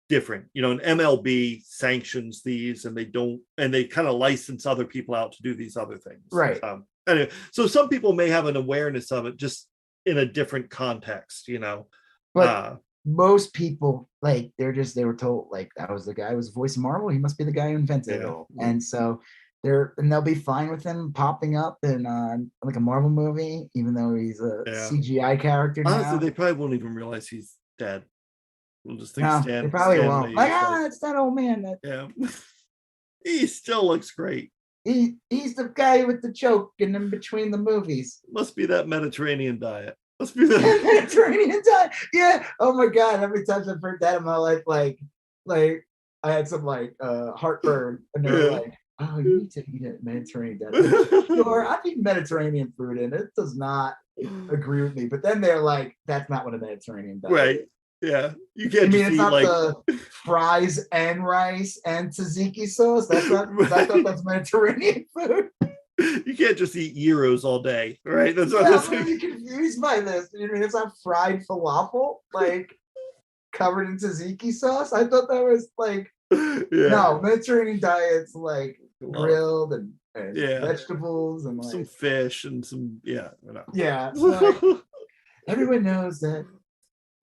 different. An MLB sanctions these, and they kind of license other people out to do these other things. Right. Anyway, so some people may have an awareness of it just in a different context, But most people, like, they were told, like, that was the guy who was the voice of Marvel. He must be the guy who invented it all. And so they'll be fine with him popping up in like a Marvel movie, even though he's a CGI character. Honestly, they probably won't even realize he's dead. We'll just think No, Stan. they probably Stan won't. Lee Like, is like, it's that old man that yeah. He still looks great. he's the guy with the choke and in between the movies. Must be that Mediterranean diet. Must be that Mediterranean diet. Yeah. Oh my God. How many times I've heard that in my life? Like I had some heartburn, and they were like, "Oh, you need to eat a Mediterranean diet." Sure, I've eaten Mediterranean food, and it does not agree with me. But then they're like, "That's not what a Mediterranean diet right. is." Yeah. You can't it's eat not like the fries and rice and tzatziki sauce. That's not. Right. I thought that's Mediterranean food. You can't just eat gyros all day, right? That's Yeah, what I'm really confused by this. You mean it's not fried falafel, like covered in tzatziki sauce? I thought that was like no Mediterranean diet's like grilled and vegetables and like some fish and some like, everyone knows that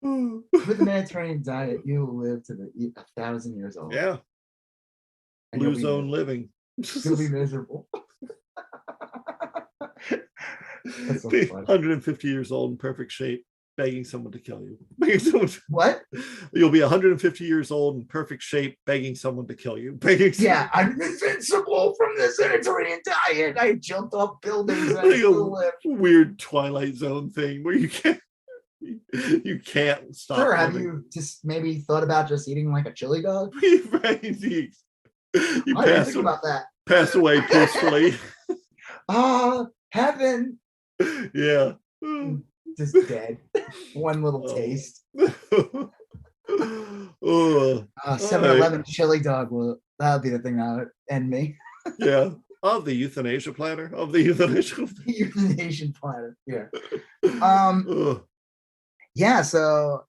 with the Mediterranean diet you will live to 1,000 years old. Yeah. And Blue zone living. You'll be miserable. That's so be funny. 150 years old in perfect shape, begging someone to kill you. What? You'll be 150 years old in perfect shape, begging someone to kill you. I'm invincible from this Mediterranean diet. I jumped off buildings. And like a weird Twilight Zone thing where you can't stop. Sure. Have you just maybe thought about just eating like a chili dog? Right. You I didn't think about that. Pass away peacefully. Heaven. Yeah. Just dead. One little taste. 7-Eleven chili dog that'll be the thing that would end me. Yeah. Of the euthanasia platter. Euthanasia platter. Yeah. Yeah, so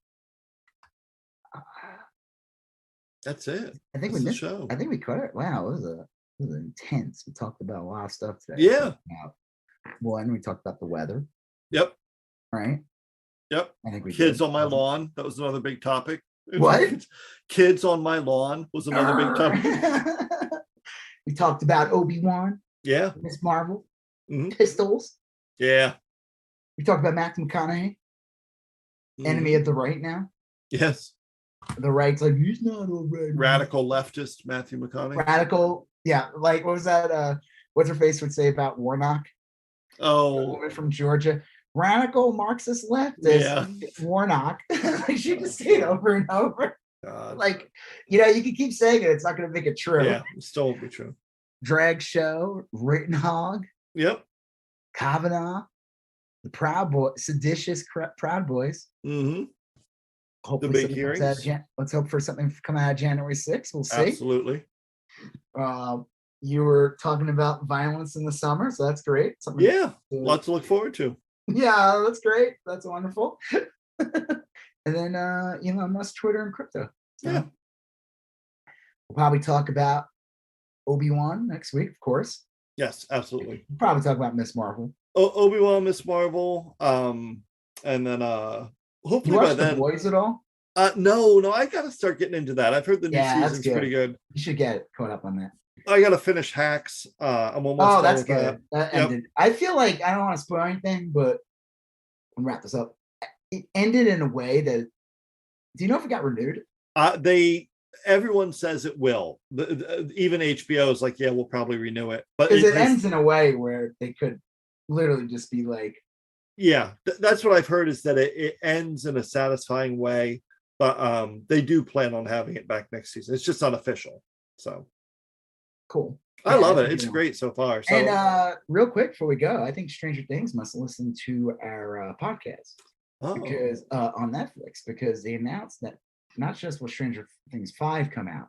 that's it. I think that's the show. I think we covered it. Wow, it was intense. We talked about a lot of stuff today. Yeah. One, we talked about the weather. Yep. Right. Yep. I think kids on my lawn. That was another big topic. What? Kids on my lawn was another big topic. We talked about Obi-Wan. Yeah. Miss Marvel. Pistols. Yeah. We talked about Matthew McConaughey. Enemy of the right now. Yes. The right's like, he's not all right. Radical leftist Matthew McConaughey. Radical. Yeah. Like, what was that? What's her face would say about Warnock? Oh. The woman from Georgia. Radical Marxist leftist Warnock. Like, she just say it over and over. God. Like, you can keep saying it. It's not going to make it true. Yeah, it still won't be true. Drag show, Rittenhog. Yep. Kavanaugh. The Proud Boy, seditious Proud Boys. Mm-hmm. Hopefully the big hearings. Let's hope for something coming out of January 6th. We'll see. Absolutely. You were talking about violence in the summer, so that's great. Lots to look forward to. Yeah, that's great. That's wonderful. And then Elon Musk, Twitter, and crypto. So yeah. We'll probably talk about Obi-Wan next week, of course. Yes, absolutely. We'll probably talk about Miss Marvel. Obi-Wan, Miss Marvel, and then hopefully by then. The Boys at all? No, I gotta start getting into that. I've heard the new season's pretty good. You should get caught up on that. I gotta finish Hacks. I'm almost done that's with good. That ended. I feel like I don't want to spoil anything, but I'm wrap this up. It ended in a way that. Do you know if it got renewed? Everyone says it will. Even HBO is like, yeah, we'll probably renew it. But because it ends in a way where they could literally just be like. Yeah, that's what I've heard is that it ends in a satisfying way, but they do plan on having it back next season. It's just unofficial. So cool. I love it. It's great so far. So. And real quick before we go, I think Stranger Things must listen to our podcast because on Netflix, because they announced that not just will Stranger Things 5 come out,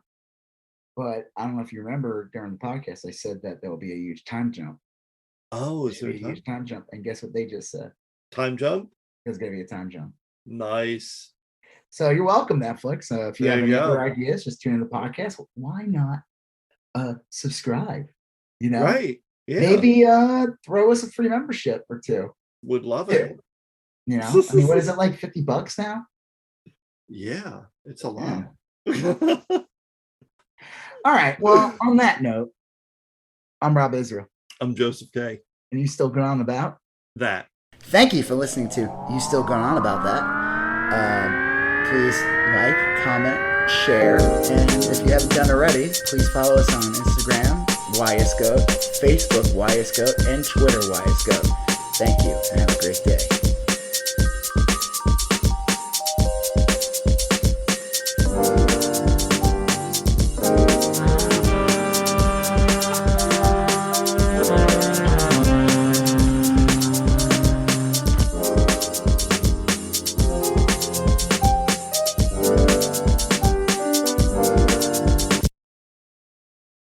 but I don't know if you remember during the podcast, I said that there will be a huge time jump. Oh, is there a huge time jump? And guess what they just said? Time jump? There's going to be a time jump. Nice. So you're welcome, Netflix. If you have any other ideas, just tune in the podcast. Why not subscribe? Right. Yeah. Maybe throw us a free membership or two. Would love it. I mean, what is it, like $50 now? Yeah, it's a lot. All right. Well, on that note, I'm Rob Israel. I'm Joseph Day. And you still going on about that. Thank you for listening to You Still Going On About That. Please like, comment, share, and if you haven't done already, please follow us on Instagram, YSGOAT, Facebook, YSGOAT, and Twitter, YSGOAT. Thank you, and have a great day.